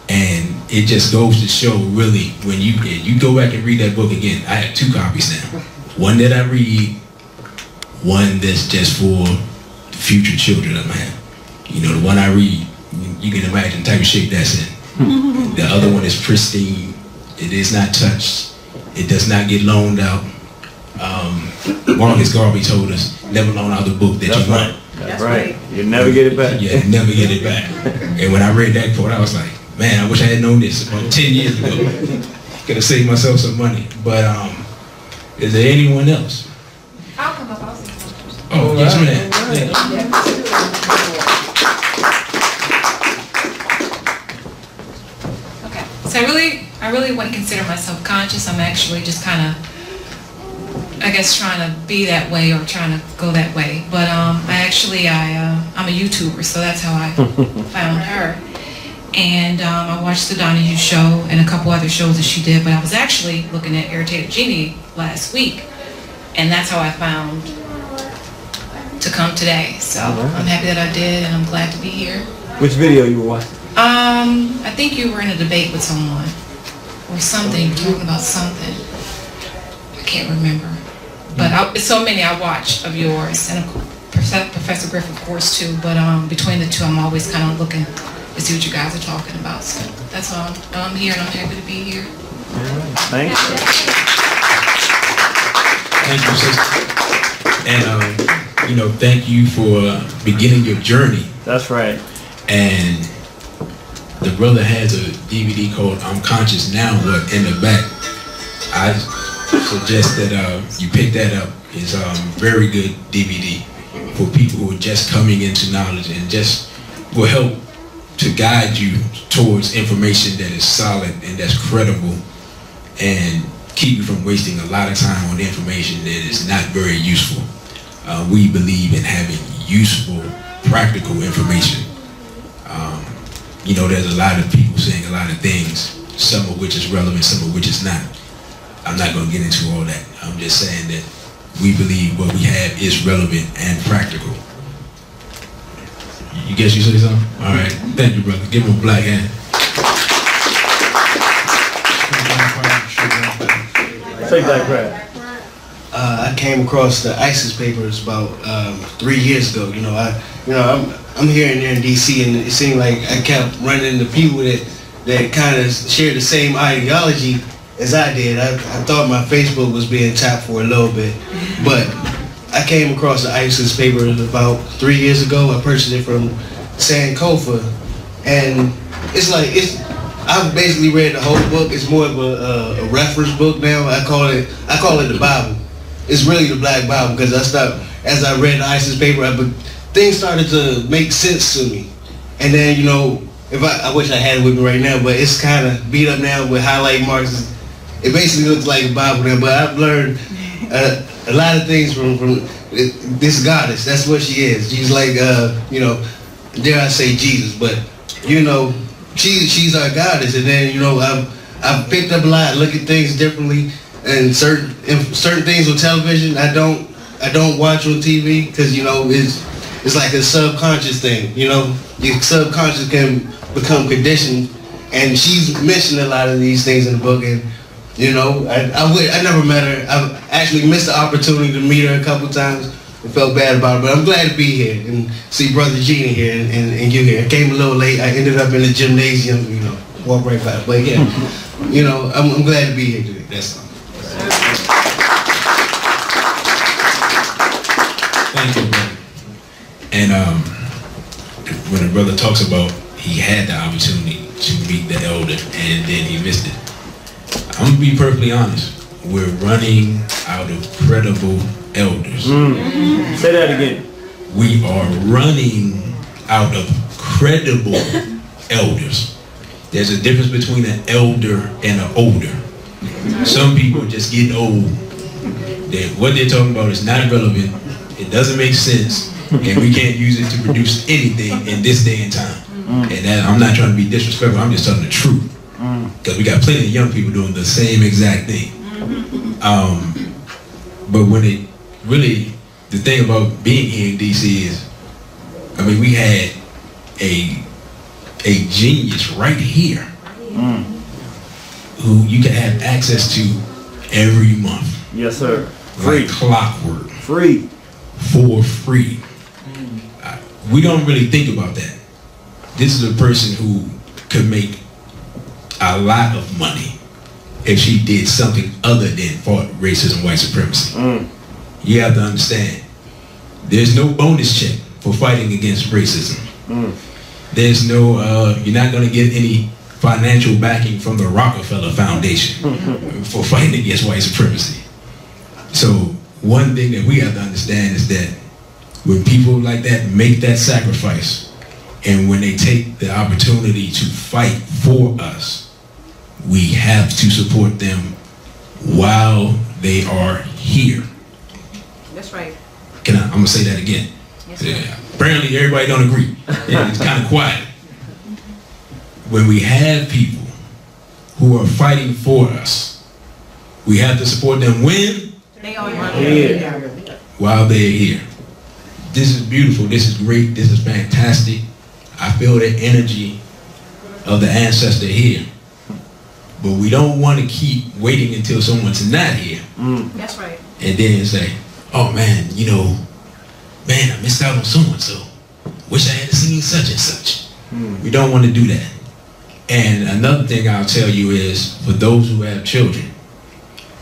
And it just goes to show, really, when you go back and read that book again. I have 2 copies now. One that I read, one that's just for the future children of mine. You know, the one I read, you can imagine the type of shape that's in. The other one is pristine. It is not touched. It does not get loaned out. Marcus Garvey told us, never loan out the book that you want.
That's right. You never get it back.
Yeah, never get it back. And when I read that quote, I was like, man, I wish I had known this about 10 years ago. Could have saved myself some money. But is there anyone else?
I'll come up. I'll say something.
Oh, yes, ma'am.
Okay. So I really wouldn't consider myself conscious. I'm actually just kind of, I guess, trying to be that way or trying to go that way. But I'm a YouTuber, so that's how I found her. And I watched the Donahue show and a couple other shows that she did, but I was actually looking at Irritated Genie last week, and that's how I found to come today. So I'm happy that I did, and I'm glad to be here.
Which video you were watching?
I think you were in a debate with someone or something, talking about something. I can't remember. But so many I watch of yours, and Professor Griff, of course, too. But between the two, I'm always kind of looking to see what you guys are talking about. So that's all. I'm here, and I'm happy to be here.
Thank you.
Thank you, sister. And, you know, thank you for beginning your journey.
That's right.
And the brother has a DVD called I'm Conscious Now, but in the back, I suggest that you pick that up. It's a very good DVD for people who are just coming into knowledge and just will help to guide you towards information that is solid and that's credible and keep you from wasting a lot of time on information that is not very useful. We believe in having useful, practical information. You know, there's a lot of people saying a lot of things, some of which is relevant, some of which is not. I'm not going to get into all that. I'm just saying that we believe what we have is relevant and practical. You guess you say something? All right. Thank you, brother. Give him a black hand.
Say Black Brad.
I came across the ISIS papers about 3 years ago. I'm here and there in DC, and it seemed like I kept running into people that kind of shared the same ideology as I did. I thought my Facebook was being tapped for a little bit, but I came across the ISIS papers about 3 years ago. I purchased it from Sankofa, and I've basically read the whole book. It's more of a reference book now. I call it the Bible. It's really the Black Bible, because as I read the ISIS paper, things started to make sense to me. And then, I wish I had it with me right now, but it's kind of beat up now with highlight marks. It basically looks like a Bible now, but I've learned a lot of things from this goddess. That's what she is. She's like, dare I say Jesus, but she's our goddess. And then I've picked up a lot, look at things differently, and certain things on television I don't watch on TV, because it's like a subconscious thing. Your subconscious can become conditioned, and she's mentioned a lot of these things in the book. And You know, I never met her. I've actually missed the opportunity to meet her a couple times. I felt bad about it, but I'm glad to be here and see Brother Genie here and you here. I came a little late. I ended up in the gymnasium, you know, walk right by. But yeah, you know, I'm glad to be here today. That's all.
Thank you, brother. And when the brother talks about he had the opportunity to meet the elder and then he missed it, I'm gonna be perfectly honest. We're running out of credible elders.
Say that again.
We are running out of credible elders. There's a difference between an elder and an older. Some people just getting old. What they're talking about is not relevant. It doesn't make sense, and we can't use it to produce anything in this day and time. And that, I'm not trying to be disrespectful. I'm just telling the truth. Because we got plenty of young people doing the same exact thing. But when it really, the thing about being here in DC is, I mean, we had a genius right here who you can have access to every month.
Yes, sir.
Free. Like clockwork.
Free.
For free. We don't really think about that. This is a person who could make a lot of money if she did something other than fought racism, white supremacy. You have to understand, there's no bonus check for fighting against racism. There's no, you're not going to get any financial backing from the Rockefeller Foundation for fighting against white supremacy. So one thing that we have to understand is that when people like that make that sacrifice, and when they take the opportunity to fight for us, we have to support them while they are here.
That's right.
I'm gonna say that again. Yes, apparently everybody don't agree. It's kind of quiet. When we have people who are fighting for us, we have to support them when
they are here.
While they're here. This is beautiful. This is great. This is fantastic. I feel the energy of the ancestor here. But we don't want to keep waiting until someone's not here.
That's right.
And then say, oh man, you know, man, I missed out on so-and-so. Wish I had seen such and such. We don't want to do that. And another thing I'll tell you is, for those who have children,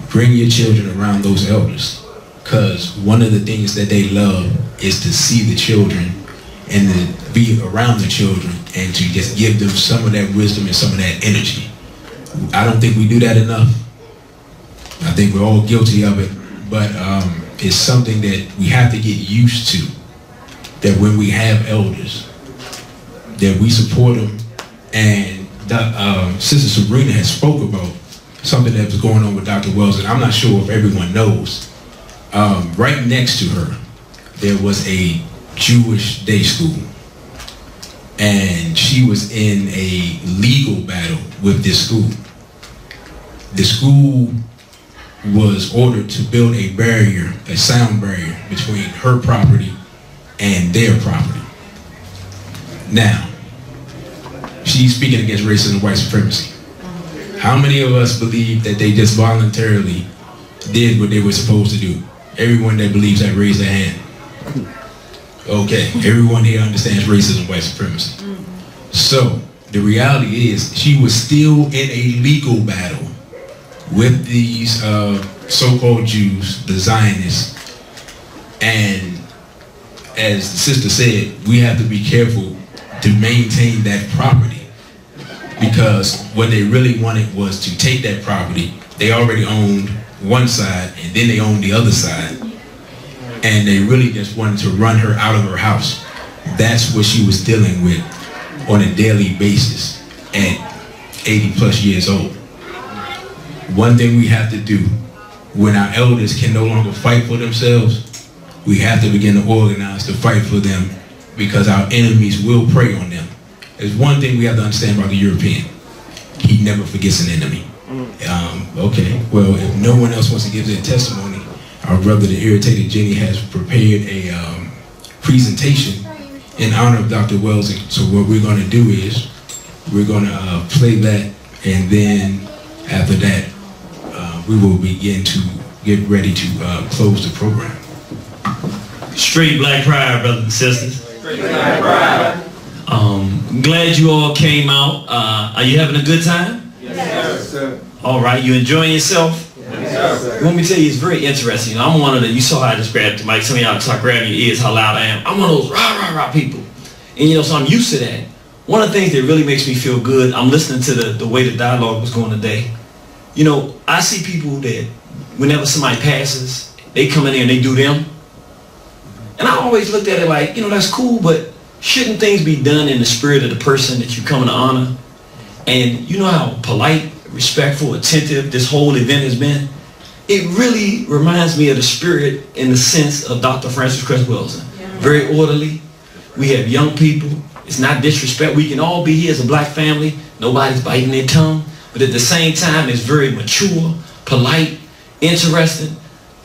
bring your children around those elders. Because one of the things that they love is to see the children and to be around the children and to just give them some of that wisdom and some of that energy. I don't think we do that enough. I think we're all guilty of it, but it's something that we have to get used to, that when we have elders, that we support them. And Sister Sabrina has spoke about something that was going on with Dr. Wells, and I'm not sure if everyone knows. Right next to her, there was a Jewish day school, and she was in a legal battle with this school. The school was ordered to build a barrier, a sound barrier, between her property and their property. Now, she's speaking against racism and white supremacy. How many of us believe that they just voluntarily did what they were supposed to do? Everyone that believes that, raise their hand. Okay, everyone here understands racism and white supremacy. So, the reality is, she was still in a legal battle with these so-called Jews, the Zionists. And as the sister said, we have to be careful to maintain that property, because what they really wanted was to take that property. They already owned one side, and then they owned the other side, and they really just wanted to run her out of her house. That's what she was dealing with on a daily basis at 80 plus years old. One thing we have to do, when our elders can no longer fight for themselves, we have to begin to organize to fight for them, because our enemies will prey on them. There's one thing we have to understand about the European. He never forgets an enemy. Okay, well, if no one else wants to give their testimony, our brother, the Irritated Jenny, has prepared a presentation in honor of Dr. Wells. So what we're going to do is, we're going to play that, and then after that, we will begin to get ready to close the program.
Straight Black Pride, brothers and sisters.
Straight Black Pride.
Glad you all came out. Are you having a good time?
Yes, sir.
All right, you enjoying yourself?
Yes, sir.
Let me tell you, it's very interesting. I'm one of the, you saw how I just grabbed the mic. Some of y'all start grabbing your ears, how loud I am. I'm one of those rah, rah, rah people. And so I'm used to that. One of the things that really makes me feel good, I'm listening to the way the dialogue was going today. I see people that whenever somebody passes, they come in there and they do them. And I always looked at it like, that's cool, but shouldn't things be done in the spirit of the person that you come to honor? And you know how polite, respectful, attentive this whole event has been? It really reminds me of the spirit in the sense of Dr. Frances Cress Welsing. Very orderly. We have young people. It's not disrespect. We can all be here as a black family. Nobody's biting their tongue. But at the same time, it's very mature, polite, interesting.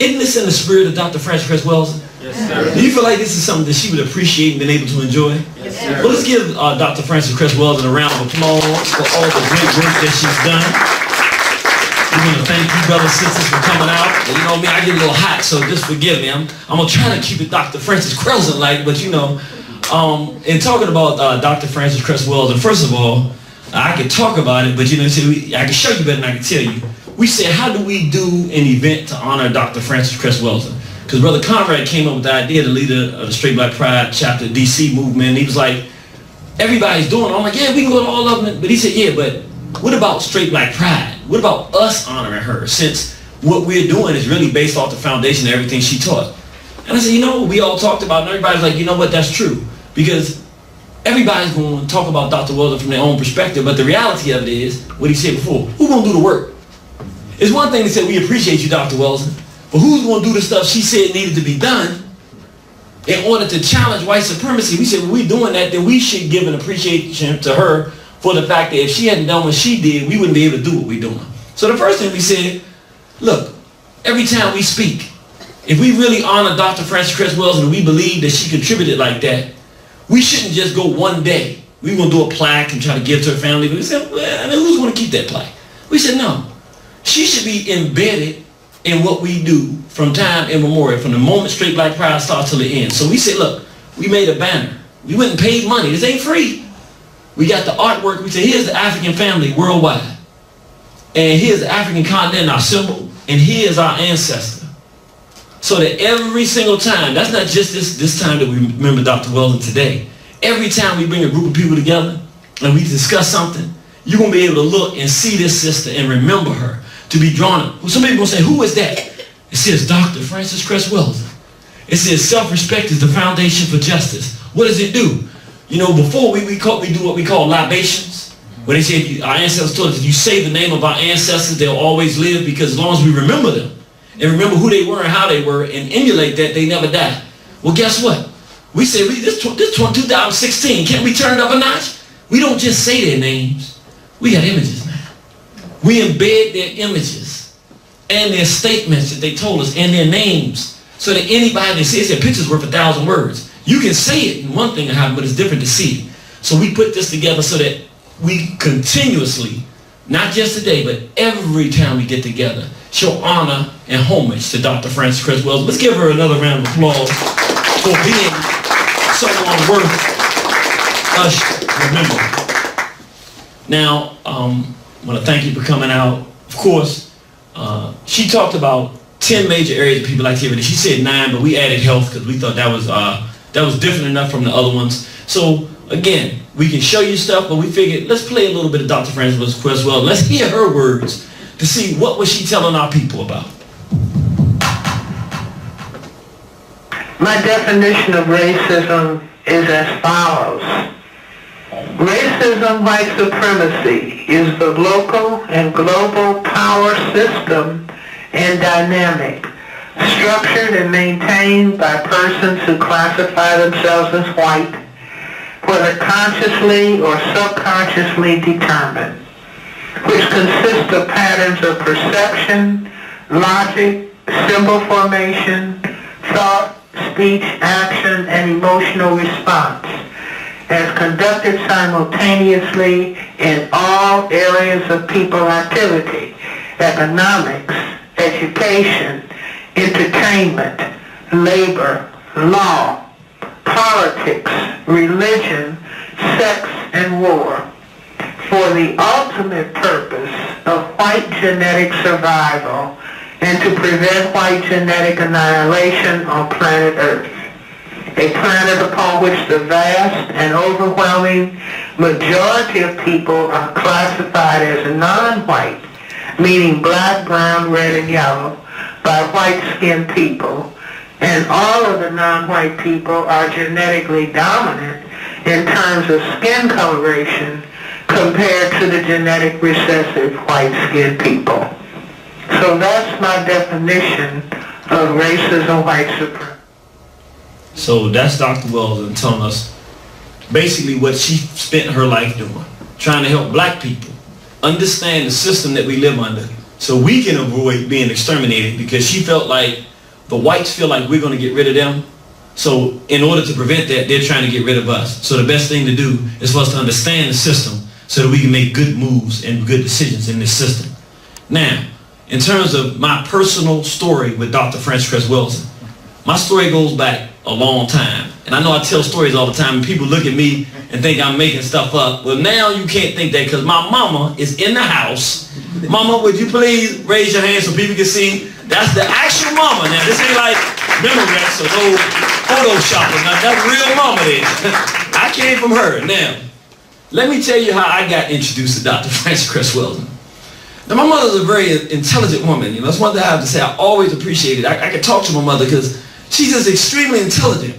Isn't this in the spirit of Dr. Frances Cress Welsing?
Yes, sir.
Do you feel like this is something that she would appreciate and been able to enjoy?
Yes, sir.
Well, let's give Dr. Frances Cress Welsing a round of applause for all the great work that she's done. We want to thank you, brothers and sisters, for coming out. And you know me, I get a little hot, so just forgive me. I'm going to try to keep it Dr. Frances Welsing-like, but in talking about Dr. Frances Cress Welsing, first of all, I could talk about it, but I can show you better than I can tell you. We said, how do we do an event to honor Dr. Frances Cress Welsing? Because Brother Conrad came up with the idea, the leader of the Straight Black Pride chapter DC movement, and he was like, everybody's doing it. I'm like, yeah, we can go to all of them. But he said, yeah, but what about Straight Black Pride? What about us honoring her, since what we're doing is really based off the foundation of everything she taught? And I said, we all talked about it, and everybody's like, you know what, that's true. Because everybody's going to talk about Dr. Welsing from their own perspective, but the reality of it is, what he said before, who's going to do the work? It's one thing to say, we appreciate you, Dr. Welsing, but who's going to do the stuff she said needed to be done in order to challenge white supremacy? We said, when we're doing that, then we should give an appreciation to her for the fact that if she hadn't done what she did, we wouldn't be able to do what we're doing. So the first thing we said, look, every time we speak, if we really honor Dr. Frances Cress Welsing and we believe that she contributed like that, we shouldn't just go one day. We're going to do a plaque and try to give to her family. But we said, well, who's going to keep that plaque? We said, no. She should be embedded in what we do from time immemorial, from the moment Straight Black Pride starts till the end. So we said, look, we made a banner. We went and paid money. This ain't free. We got the artwork. We said, here's the African family worldwide. And here's the African continent, our symbol. And here's our ancestor. So that every single time, that's not just this time that we remember Dr. Welsing today. Every time we bring a group of people together and we discuss something, you're going to be able to look and see this sister and remember her, to be drawn up. Some people will say, who is that? It says Dr. Frances Cress Welsing. It says self-respect is the foundation for justice. What does it do? Before we do what we call libations, where they say our ancestors told us, if you say the name of our ancestors, they'll always live, because as long as we remember them, and remember who they were and how they were, and emulate that, they never die. Well, guess what? We say, this 2016, can't we turn it up a notch? We don't just say their names. We got images now. We embed their images and their statements that they told us and their names, so that anybody that sees their picture's worth 1,000 words. You can say it in one thing, but it's different to see it. So we put this together so that we continuously, not just today, but every time we get together, show honor and homage to Dr. Frances Cress Welsing. Let's give her another round of applause for being someone worth us remembering. Now, I want to thank you for coming out. Of course, she talked about 10 major areas that people like to hear. She said 9, but we added health because we thought that was different enough from the other ones. So again, we can show you stuff, but we figured let's play a little bit of Dr. Frances Cress Welsing. Let's hear her words to see what was she telling our people about.
My definition of racism is as follows. Racism, white supremacy, is the local and global power system and dynamic, structured and maintained by persons who classify themselves as white, whether consciously or subconsciously determined, which consists of patterns of perception, logic, symbol formation, thought, speech, action, and emotional response, as conducted simultaneously in all areas of people activity, economics, education, entertainment, labor, law, politics, religion, sex, and war, for the ultimate purpose of white genetic survival and to prevent white genetic annihilation on planet Earth, a planet upon which the vast and overwhelming majority of people are classified as non-white, meaning black, brown, red, and yellow, by white-skinned people, and all of the non-white people are genetically dominant in terms of skin coloration compared to the genetic recessive white-skinned people. So that's my definition of racism, white supremacy.
So that's Dr. Weldon telling us basically what she spent her life doing, trying to help black people understand the system that we live under so we can avoid being exterminated, because she felt like the whites feel like we're going to get rid of them. So in order to prevent that, they're trying to get rid of us. So the best thing to do is for us to understand the system so that we can make good moves and good decisions in this system. Now, in terms of my personal story with Dr. Frances Cress Welsing, my story goes back a long time. And I know I tell stories all the time, and people look at me and think I'm making stuff up. Well, now you can't think that, because my mama is in the house. Mama, would you please raise your hand so people can see? That's the actual mama. Now, this ain't like Memorex or no Photoshopping. Now, that's real mama there. I came from her. Now, let me tell you how I got introduced to Dr. Frances Cress Welsing. Now, my mother's a very intelligent woman. You know, that's one thing I have to say. I always appreciate it. I can talk to my mother because she's just extremely intelligent.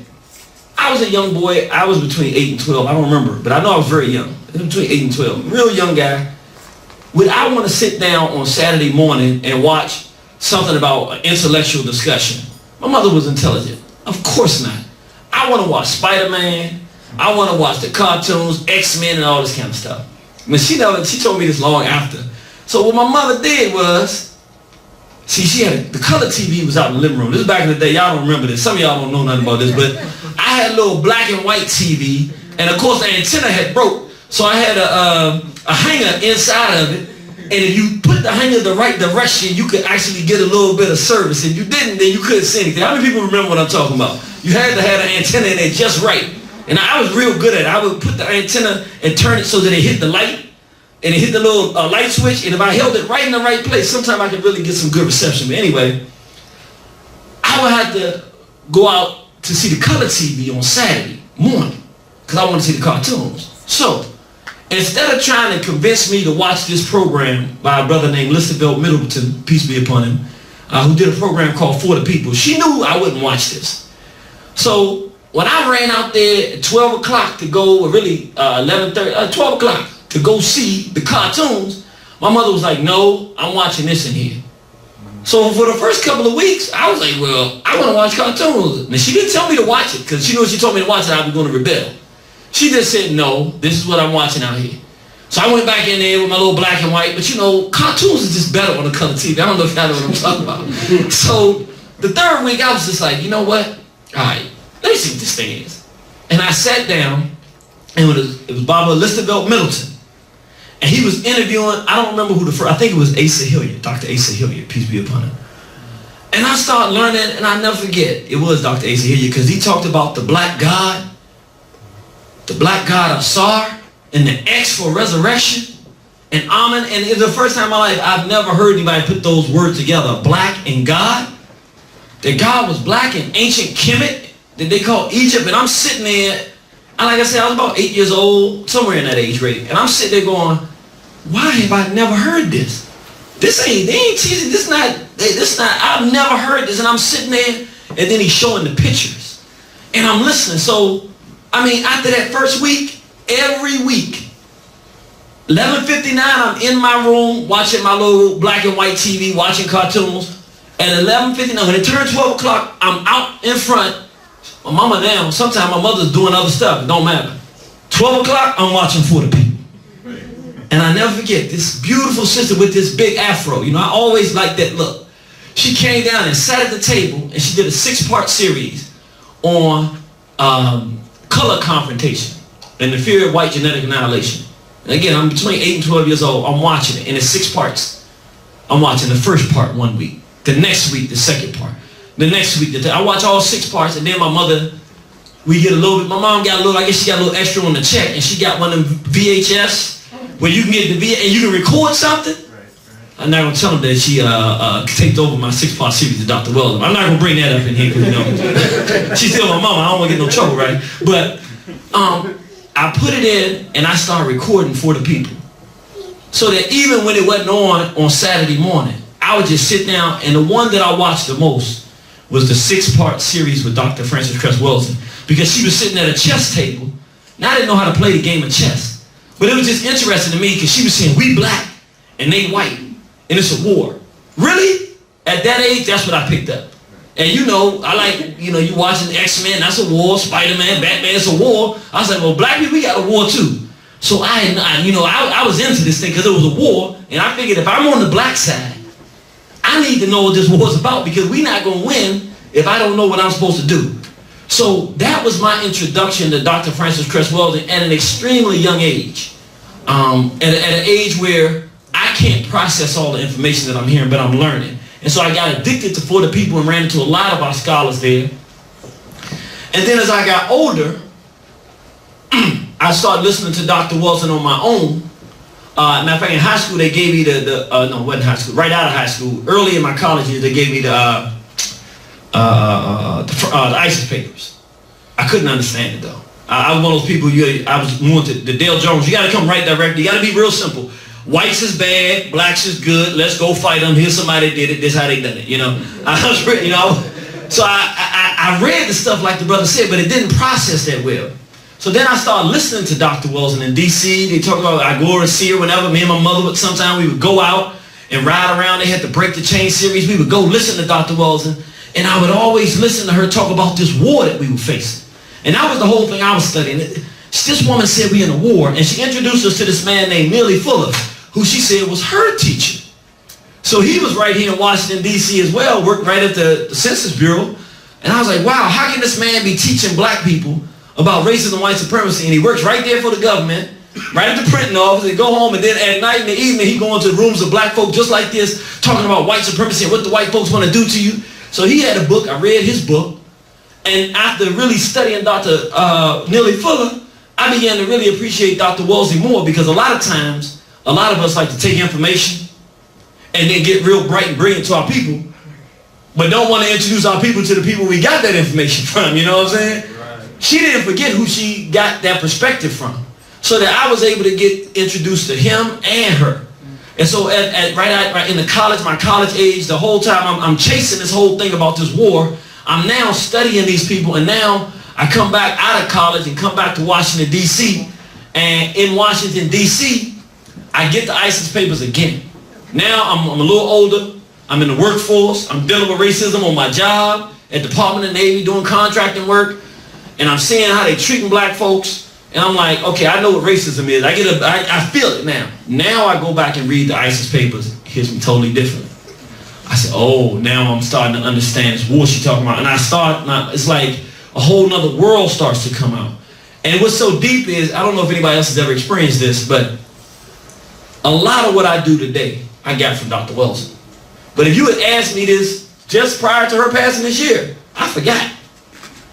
I was a young boy. I was between 8 and 12. I don't remember, but I know I was very young. Between 8 and 12. Real young guy. Would I want to sit down on Saturday morning and watch something about an intellectual discussion? My mother was intelligent. Of course not. I want to watch Spider-Man. I want to watch the cartoons, X-Men, and all this kind of stuff. I mean, she told me this long after. So what my mother did was, see, she had the color TV was out in the living room. This is back in the day. Y'all don't remember this. Some of y'all don't know nothing about this, but I had a little black and white TV, and of course the antenna had broke, so I had a hanger inside of it, and if you put the hanger the right direction, you could actually get a little bit of service. If you didn't, then you couldn't see anything. How many people remember what I'm talking about? You had to have the antenna in there just right, and I was real good at it. I would put the antenna and turn it so that it hit the light, and it hit the little light switch, and if I held it right in the right place, sometimes I could really get some good reception. But anyway, I would have to go out to see the color TV on Saturday morning because I want to see the cartoons. So instead of trying to convince me to watch this program by a brother named Listerville Middleton, peace be upon him, who did a program called For the People, she knew I wouldn't watch this. So when I ran out there at 12 o'clock to go, or really 12 o'clock, to go see the cartoons, my mother was like, no, I'm watching this in here. So for the first couple of weeks, I was like, well, I want to watch cartoons. Now, she didn't tell me to watch it, because she knew if she told me to watch it, I was going to rebel. She just said, no, this is what I'm watching out here. So I went back in there with my little black and white, but you know, cartoons is just better on the color TV. I don't know if y'all know what I'm talking about. So the third week, I was just like, you know what? All right, let me see what this thing is. And I sat down, and it was Barbara Listerville Middleton. And he was interviewing, I don't remember who the first, I think it was Asa Hilliard, Dr. Asa Hilliard, peace be upon him. And I started learning, and I never forget, it was Dr. Asa Hilliard, because he talked about the black God of Sar, and the X for resurrection, and Amen. And it was the first time in my life I've never heard anybody put those words together, black and God. That God was black in ancient Kemet, that they called Egypt, and I'm sitting there, and like I said, I was about 8 years old, somewhere in that age rate. And I'm sitting there going, why have I never heard this? They ain't teasing, this not, I've never heard this. And I'm sitting there, and then he's showing the pictures. And I'm listening. So, I mean, after that first week, every week, 11:59, I'm in my room watching my little black and white TV, watching cartoons. At 11:59, when it turned 12 o'clock, I'm out in front. My mama now, sometimes my mother's doing other stuff, it don't matter. 12 o'clock, I'm watching For the People. And I never forget, this beautiful sister with this big afro, you know, I always liked that look. She came down and sat at the table, and she did a 6-part series on color confrontation and the fear of white genetic annihilation. And again, I'm between 8 and 12 years old, I'm watching it, and it's 6 parts. I'm watching the first part one week, The next week, the second part. The next week, I watch all 6 parts, and then my mother, we get a little bit, my mom got a little, I guess she got a little extra on the check, and she got one of them VHS, where you can get the VHS, and you can record something. I'm not going to tell them that she taped over my 6-part series of Dr. Weldon. I'm not going to bring that up in here, because, you know, she's still my mama. I don't want to get no trouble, right? But I put it in, and I started recording for the people. So that even when it wasn't on Saturday morning, I would just sit down, and the one that I watched the most was the 6-part series with Dr. Frances Cress Welsing, because she was sitting at a chess table, and I didn't know how to play the game of chess. But it was just interesting to me, because she was saying, we black, and they white, and it's a war. Really? At that age, that's what I picked up. And you know, I like, you know, you watching X-Men, that's a war, Spider-Man, Batman, it's a war. I was like, well, black people, we got a war too. So I was into this thing because it was a war, and I figured if I'm on the black side, I need to know what this war is about, because we're not going to win if I don't know what I'm supposed to do. So that was my introduction to Dr. Frances Cress Welsing at an extremely young age. At an age where I can't process all the information that I'm hearing, but I'm learning. And so I got addicted to For the People and ran into a lot of our scholars there. And then as I got older, I started listening to Dr. Welsing on my own. Matter of fact, in high school, they gave me no, it wasn't high school, right out of high school. Early in my college years, they gave me the ISIS papers. I couldn't understand it, though. I was one of those people, I was more to the Dale Jones. You got to come right directly. You got to be real simple. Whites is bad, blacks is good. Let's go fight them. Here's somebody that did it. This is how they done it. You know, so I read the stuff like the brother said, but it didn't process that well. So then I started listening to Dr. Welsing in D.C. They talk about, I go and see her whenever. Me and my mother, sometimes we would go out and ride around. They had the Break the Chain series. We would go listen to Dr. Welsing, and I would always listen to her talk about this war that we were facing. And that was the whole thing I was studying. This woman said we in a war, and she introduced us to this man named Neely Fuller, who she said was her teacher. So he was right here in Washington, D.C. as well, worked right at the Census Bureau. And I was like, wow, how can this man be teaching black people about racism and white supremacy? And he works right there for the government, right at the printing office, and go home, and then at night in the evening, he go into the rooms of black folk just like this, talking about white supremacy and what the white folks want to do to you. So he had a book. I read his book. And after really studying Dr. Neely Fuller, I began to really appreciate Dr. Welsing more, because a lot of times, a lot of us like to take information and then get real bright and brilliant to our people, but don't want to introduce our people to the people we got that information from, you know what I'm saying? Right. She didn't forget who she got that perspective from, so that I was able to get introduced to him and her. And so right in the college, my college age, the whole time I'm chasing this whole thing about this war. I'm now studying these people, and now I come back out of college and come back to Washington, D.C. And in Washington, D.C., I get the ISIS papers again. Now I'm a little older. I'm in the workforce. I'm dealing with racism on my job at the Department of the Navy, doing contracting work. And I'm seeing how they treating black folks. And I'm like, okay, I know what racism is. I feel it now. Now I go back and read the ISIS papers. It hits me totally different. I said, oh, now I'm starting to understand this war she's talking about. And it's like a whole nother world starts to come out. And what's so deep is, I don't know if anybody else has ever experienced this, but a lot of what I do today, I got from Dr. Welsing. But if you had asked me this just prior to her passing this year, I forgot.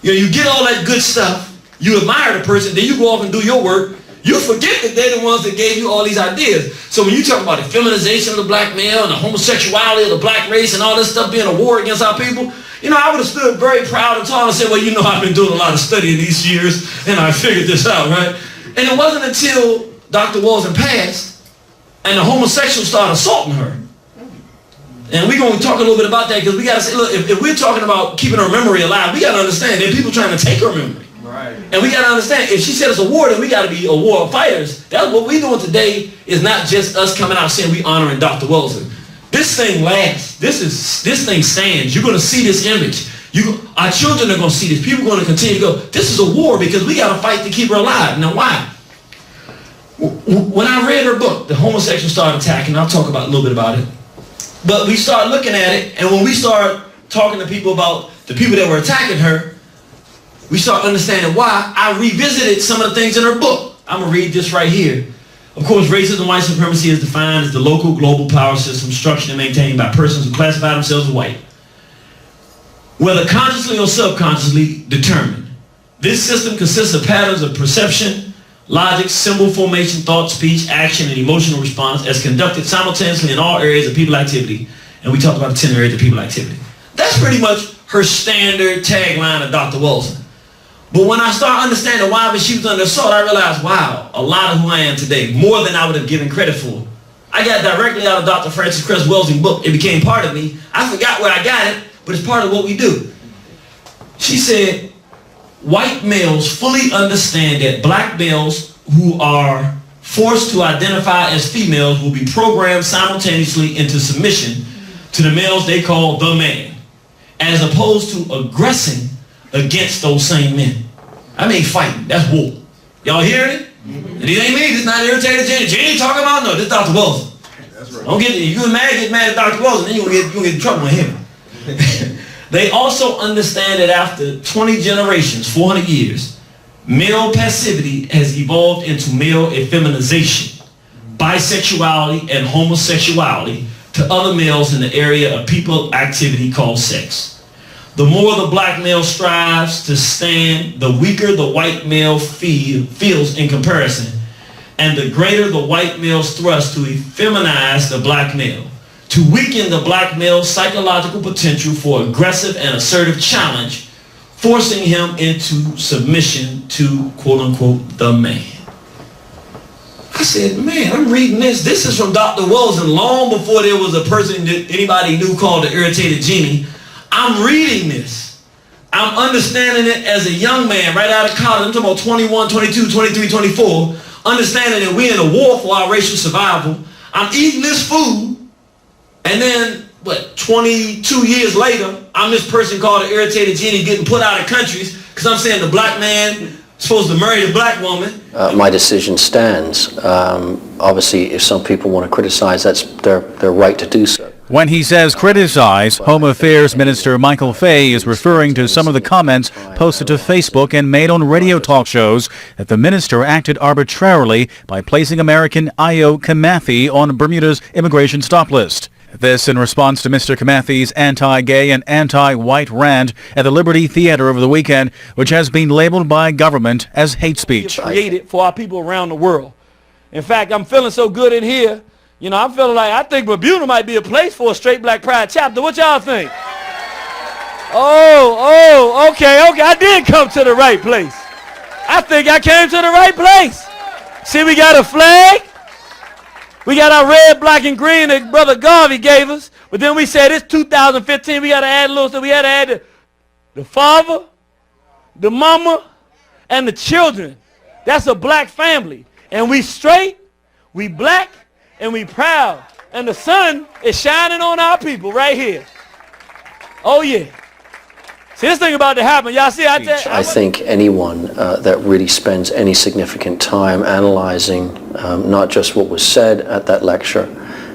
You know, you get all that good stuff, you admire the person, then you go off and do your work, you forget that they're the ones that gave you all these ideas. So when you talk about the feminization of the black male and the homosexuality of the black race and all this stuff being a war against our people, you know, I would have stood very proud and tall and said, well, you know, I've been doing a lot of studying these years and I figured this out, right? And it wasn't until Dr. Welsing passed and the homosexuals started assaulting her. And we're going to talk a little bit about that, because we got to say, look, if we're talking about keeping her memory alive, we got to understand there are people trying to take her memory. Right. And we got to understand, if she said it's a war, then we got to be a war of fighters. That's what we're doing today, is not just us coming out saying we honoring Dr. Welsing. This thing lasts. This thing stands. You're going to see this image. Our children are going to see this. People are going to continue to go, this is a war because we got to fight to keep her alive. Now, why? When I read her book, the homosexuals started attacking. I'll talk about a little bit about it. But we start looking at it, and when we start talking to people about the people that were attacking her, we start understanding why. I revisited some of the things in her book. I'm going to read this right here. Of course, racism and white supremacy is defined as the local global power system structured and maintained by persons who classify themselves as white, whether consciously or subconsciously determined. This system consists of patterns of perception, logic, symbol formation, thought, speech, action, and emotional response as conducted simultaneously in all areas of people activity. And we talked about the 10 areas of people activity. That's pretty much her standard tagline of Dr. Wilson. But when I started understanding why she was under assault, I realized, wow, a lot of who I am today, more than I would have given credit for. I got directly out of Dr. Frances Cress Welsing's book. It became part of me. I forgot where I got it, but it's part of what we do. She said, white males fully understand that black males who are forced to identify as females will be programmed simultaneously into submission to the males they call the man, as opposed to aggressing against those same men. I mean fighting. That's war. Y'all hearing it? And it ain't me. This is not irritated Jenny. Jenny talking about? No, this is Dr. Wilson. That's right. Don't get you get mad at Dr. Wilson, then you're gonna get in trouble with him. They also understand that after 20 generations, 400 years, male passivity has evolved into male effeminization, bisexuality, and homosexuality to other males in the area of people activity called sex. The more the black male strives to stand, the weaker the white male feels in comparison, and the greater the white male's thrust to effeminize the black male, to weaken the black male's psychological potential for aggressive and assertive challenge, forcing him into submission to, quote-unquote, the man. I said, man, I'm reading this. This is from Dr. Wilson long before there was a person that anybody knew called the irritated genie. I'm reading this. I'm understanding it as a young man right out of college. I'm talking about 21, 22, 23, 24. Understanding that we're in a war for our racial survival. I'm eating this food. And then, 22 years later, I'm this person called the irritated genie getting put out of countries because I'm saying the black man supposed to marry the black woman.
My decision stands. Obviously, if some people want to criticize, that's their right to do so.
When he says criticize, Home Affairs Minister Michael Fay is referring to some of the comments posted to Facebook and made on radio talk shows that the minister acted arbitrarily by placing American Io Kamathi on Bermuda's immigration stop list. This in response to Mr. Kamathi's anti-gay and anti-white rant at the Liberty Theater over the weekend, which has been labeled by government as hate speech.
Created for our people around the world. In fact, I'm feeling so good in here. You know, I'm feeling like I think Bermuda might be a place for a straight black pride chapter. What y'all think? Okay. I did come to the right place. I think I came to the right place. See, we got a flag. We got our red, black, and green that Brother Garvey gave us. But then we said it's 2015. We got to add a little stuff. We had to add the father, the mama, and the children. That's a black family. And we straight, we black, and we proud. And the sun is shining on our people right here. Oh, yeah. See, this thing about to happen. Y'all see,
I think anyone that really spends any significant time analyzing not just what was said at that lecture,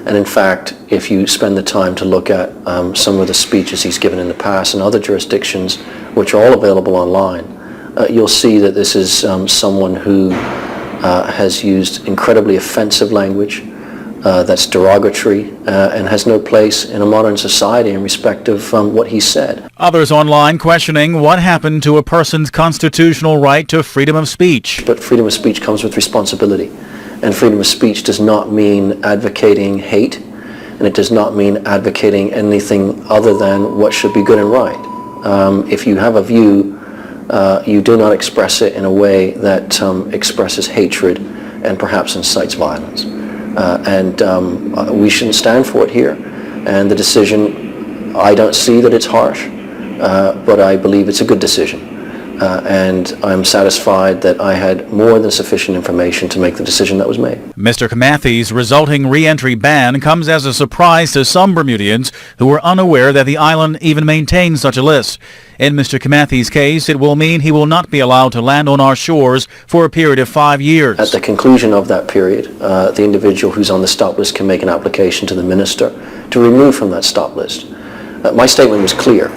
and in fact, if you spend the time to look at some of the speeches he's given in the past in other jurisdictions, which are all available online, you'll see that this is someone who has used incredibly offensive language, that's derogatory and has no place in a modern society in respect of what he said.
Others online questioning what happened to a person's constitutional right to freedom of speech.
But freedom of speech comes with responsibility. And freedom of speech does not mean advocating hate, and it does not mean advocating anything other than what should be good and right. If you have a view, you do not express it in a way that expresses hatred and perhaps incites violence. We shouldn't stand for it here. And the decision, I don't see that it's harsh, but I believe it's a good decision. And I'm satisfied that I had more than sufficient information to make the decision that was made.
Mr. Kamathi's resulting re-entry ban comes as a surprise to some Bermudians who were unaware that the island even maintains such a list. In Mr. Kamathi's case, it will mean he will not be allowed to land on our shores for a period of 5 years.
At the conclusion of that period, the individual who's on the stop list can make an application to the minister to remove from that stop list. My statement was clear.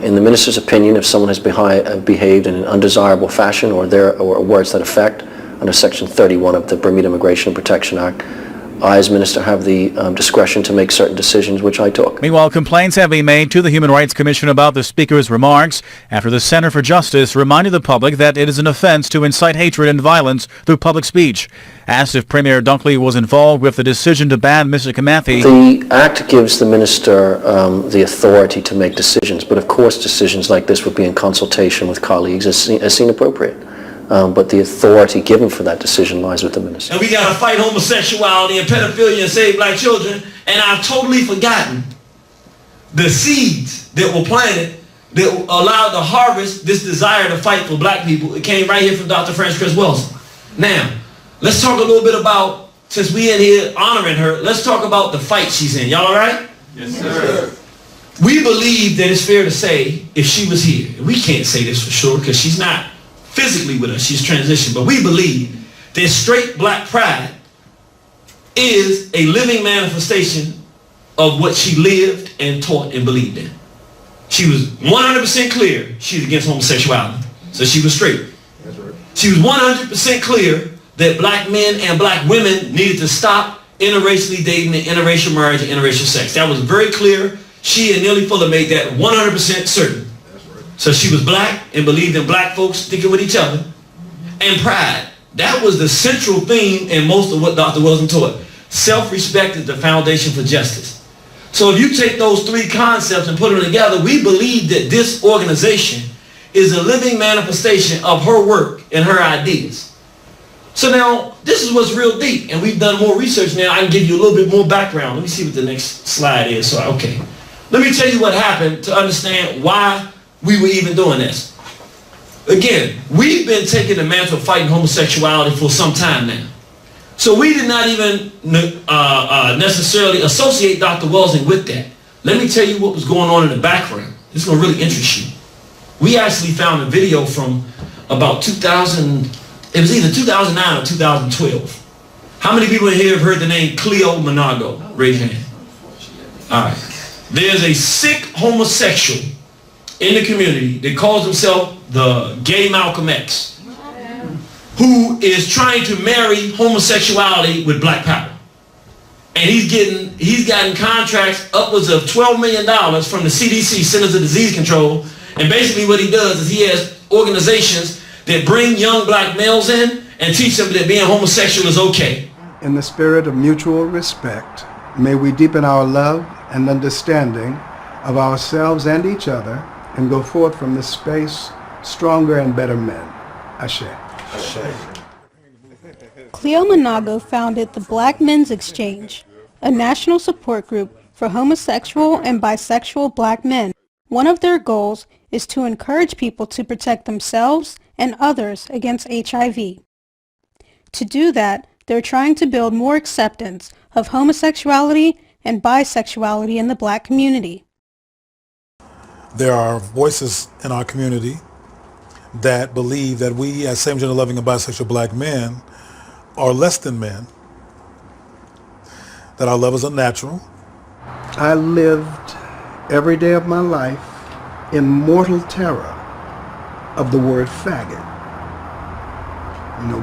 In the minister's opinion, if someone has behaved in an undesirable fashion or words that affect under Section 31 of the Bermuda Immigration and Protection Act, I, as minister, have the discretion to make certain decisions, which I took.
Meanwhile, complaints have been made to the Human Rights Commission about the Speaker's remarks after the Center for Justice reminded the public that it is an offense to incite hatred and violence through public speech. Asked if Premier Dunkley was involved with the decision to ban Mr. Kamathi.
The Act gives the minister the authority to make decisions, but of course decisions like this would be in consultation with colleagues as seen appropriate. But the authority given for that decision lies with the minister.
And we got to fight homosexuality and pedophilia and save black children. And I've totally forgotten the seeds that were planted that allowed to harvest this desire to fight for black people. It came right here from Dr. Frances Cress Welsing. Now, let's talk a little bit about, since we in here honoring her, let's talk about the fight she's in. Y'all all right?
Yes, sir.
We believe that it's fair to say, if she was here, we can't say this for sure because she's not physically with us, she's transitioned, but we believe that straight black pride is a living manifestation of what she lived and taught and believed in. She was 100% clear she's against homosexuality, so she was straight.
That's right.
She was 100% clear that black men and black women needed to stop interracially dating and interracial marriage and interracial sex. That was very clear. She and Neely Fuller made that 100% certain. So she was black and believed in black folks sticking with each other. And pride. That was the central theme in most of what Dr. Welsing taught. Self-respect is the foundation for justice. So if you take those three concepts and put them together, we believe that this organization is a living manifestation of her work and her ideas. So now, this is what's real deep. And we've done more research now. I can give you a little bit more background. Let me see what the next slide is. So, okay. Let me tell you what happened to understand why we were even doing this. Again, we've been taking the mantle of fighting homosexuality for some time now. So we did not even necessarily associate Dr. Welsing with that. Let me tell you what was going on in the background. This is going to really interest you. We actually found a video from about 2000, it was either 2009 or 2012. How many people in here have heard the name Cleo Monago? Raise your hand. All right. There's a sick homosexual in the community that calls himself the gay Malcolm X, who is trying to marry homosexuality with black power. And he's gotten contracts upwards of $12 million from the CDC, Centers of Disease Control. And basically what he does is he has organizations that bring young black males in and teach them that being homosexual is okay.
In the spirit of mutual respect, may we deepen our love and understanding of ourselves and each other and go forth from this space stronger and better men. Ashe. Ashe.
Cleo Monago founded the Black Men's Exchange, a national support group for homosexual and bisexual black men. One of their goals is to encourage people to protect themselves and others against HIV. To do that, they're trying to build more acceptance of homosexuality and bisexuality in the black community.
There are voices in our community that believe that we as same-gender loving and bisexual black men are less than men, that our love is unnatural.
I lived every day of my life in mortal terror of the word faggot. You know,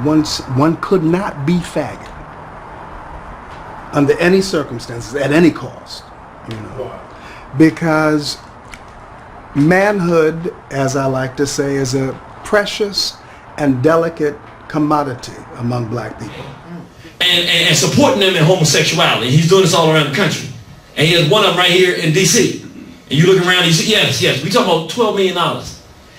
one could not be faggot under any circumstances, at any cost, you know, because manhood, as I like to say, is a precious and delicate commodity among black people.
And supporting them in homosexuality. He's doing this all around the country. And he has one of them right here in D.C. And you look around and you see, yes, we talking about $12 million.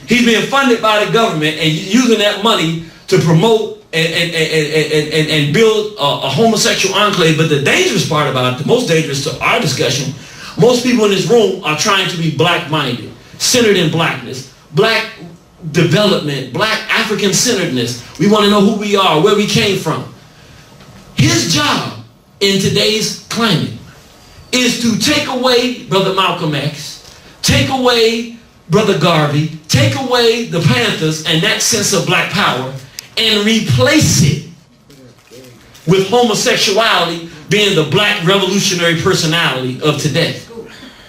He's being funded by the government and using that money to promote and build a homosexual enclave. But the dangerous part about it, the most dangerous to our discussion, most people in this room are trying to be black-minded, centered in blackness, black development, black African-centeredness. We want to know who we are, where we came from. His job in today's climate is to take away Brother Malcolm X, take away Brother Garvey, take away the Panthers and that sense of black power and replace it with homosexuality being the black revolutionary personality of today.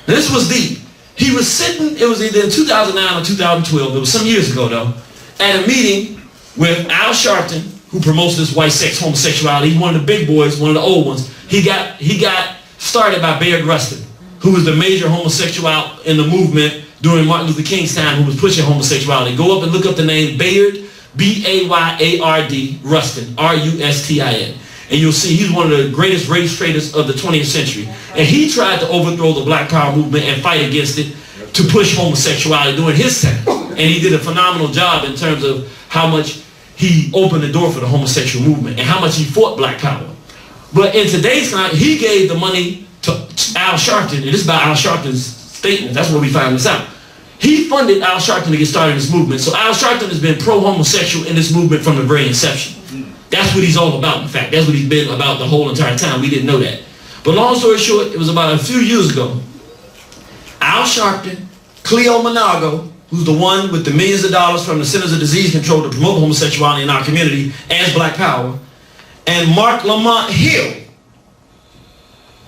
This was deep. He was sitting, it was either in 2009 or 2012, it was some years ago though, at a meeting with Al Sharpton who promotes this white sex homosexuality. He's one of the big boys, one of the old ones. He got started by Bayard Rustin, who was the major homosexual in the movement during Martin Luther King's time, who was pushing homosexuality. Go up and look up the name Bayard, B-A-Y-A-R-D, Rustin, R-U-S-T-I-N. And you'll see he's one of the greatest race traders of the 20th century. And he tried to overthrow the Black Power movement and fight against it to push homosexuality during his time. And he did a phenomenal job in terms of how much he opened the door for the homosexual movement and how much he fought Black Power. But in today's time, he gave the money to Al Sharpton, and this is about Al Sharpton's statement. That's where we found this out. He funded Al Sharpton to get started in this movement. So Al Sharpton has been pro-homosexual in this movement from the very inception. That's what he's all about, in fact. That's what he's been about the whole entire time. We didn't know that. But long story short, it was about a few years ago. Al Sharpton, Cleo Monago, who's the one with the millions of dollars from the Centers of Disease Control to promote homosexuality in our community as Black Power, and Mark Lamont Hill,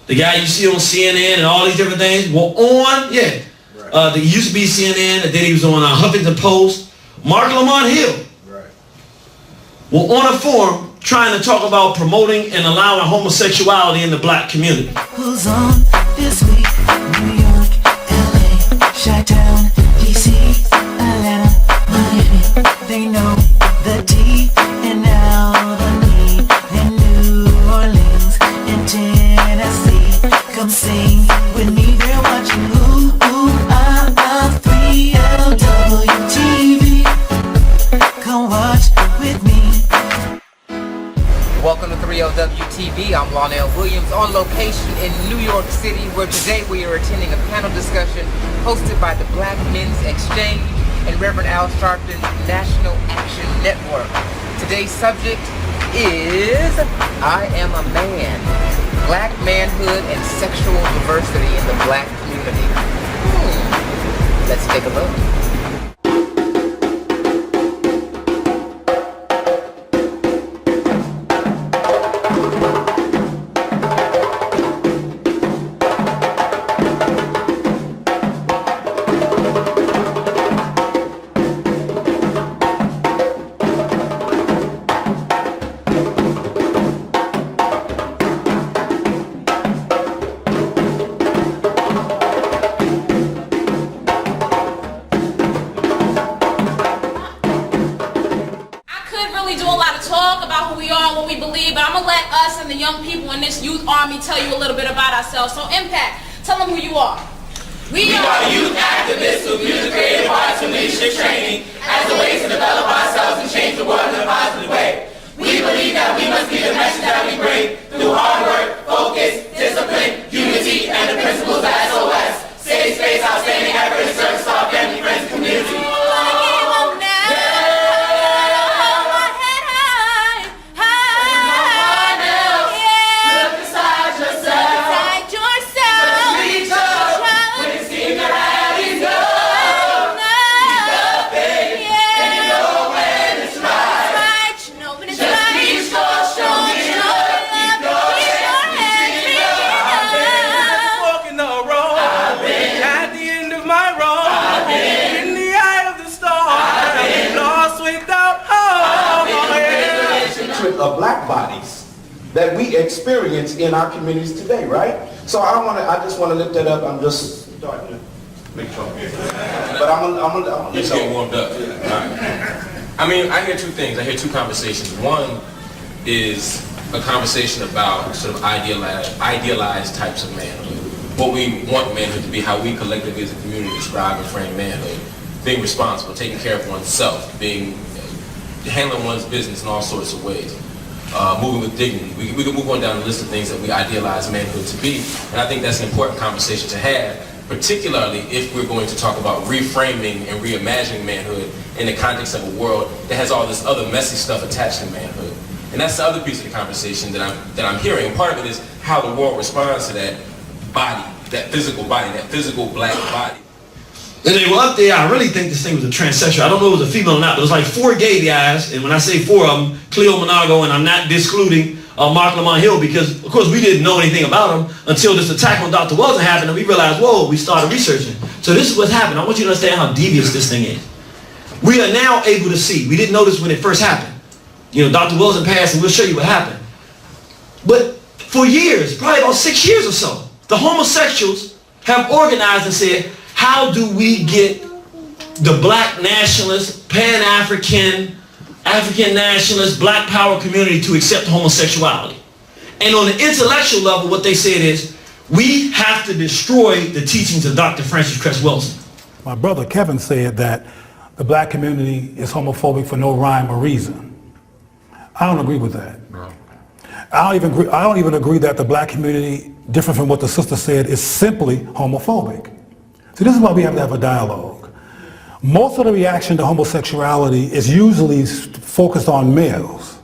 the guy you see on CNN and all these different things, were on, he used to be CNN, and then he was on Huffington Post. Mark Lamont Hill were on a forum trying to talk about promoting and allowing homosexuality in the Black community.
Who's on this week? New York, LA, Chi-Town, DC, Atlanta, Miami. They know the T and now the me in New Orleans and Tennessee. Come sing with me. They're watching 3LW TV. Come watch with me.
Welcome to 3LW TV. I'm Lonell Williams on location in New York City, where today we are attending a panel discussion hosted by the Black Men's Exchange and Reverend Al Sharpton's National Action Network. Today's subject is I Am a Man, Black Manhood and Sexual Diversity in the Black Community. Let's take a look.
The young people in this youth army tell you a little bit about ourselves. So Impact, tell them who you are.
We are youth activists who view the creative arts and leadership training as a way to develop ourselves and change the world in a positive way. We believe that we must be the message that we bring through hard work, focus, discipline, unity, and the principles of SOS. Safe space, outstanding effort, and service to our family, friends, and community.
Of black bodies that we experience in our communities today, right? So I just want to lift that up. I'm just starting to make trouble here, but I'm gonna
Let's get warmed up. All right. I mean, I hear two things. I hear two conversations. One is a conversation about sort of idealized types of manhood, what we want manhood to be, how we collectively as a community describe and frame manhood, being responsible, taking care of oneself, handling one's business in all sorts of ways. Moving with dignity. We can move on down the list of things that we idealize manhood to be, and I think that's an important conversation to have, particularly if we're going to talk about reframing and reimagining manhood in the context of a world that has all this other messy stuff attached to manhood. And that's the other piece of the conversation that I'm hearing. And part of it is how the world responds to that body, that physical black body.
And they were up there. I really think this thing was a transsexual. I don't know if it was a female or not, but it was like 4 gay guys. And when I say 4 of them, Cleo Monago, and I'm not discluding Mark Lamont Hill, because of course we didn't know anything about him until this attack on Dr. Wilson happened, and we realized, whoa, we started researching. So this is what's happened. I want you to understand how devious this thing is. We are now able to see. We didn't know this when it first happened. You know, Dr. Wilson passed, and we'll show you what happened. But for years, probably about 6 years or so, the homosexuals have organized and said, how do we get the black nationalist, Pan-African, African nationalist, black power community to accept homosexuality? And on the intellectual level, what they said is, we have to destroy the teachings of Dr. Francis Cress Welsing.
My brother Kevin said that the black community is homophobic for no rhyme or reason. I don't agree with that. I don't even agree that the black community, different from what the sister said, is simply homophobic. See, this is why we have to have a dialogue. Most of the reaction to homosexuality is usually focused on males.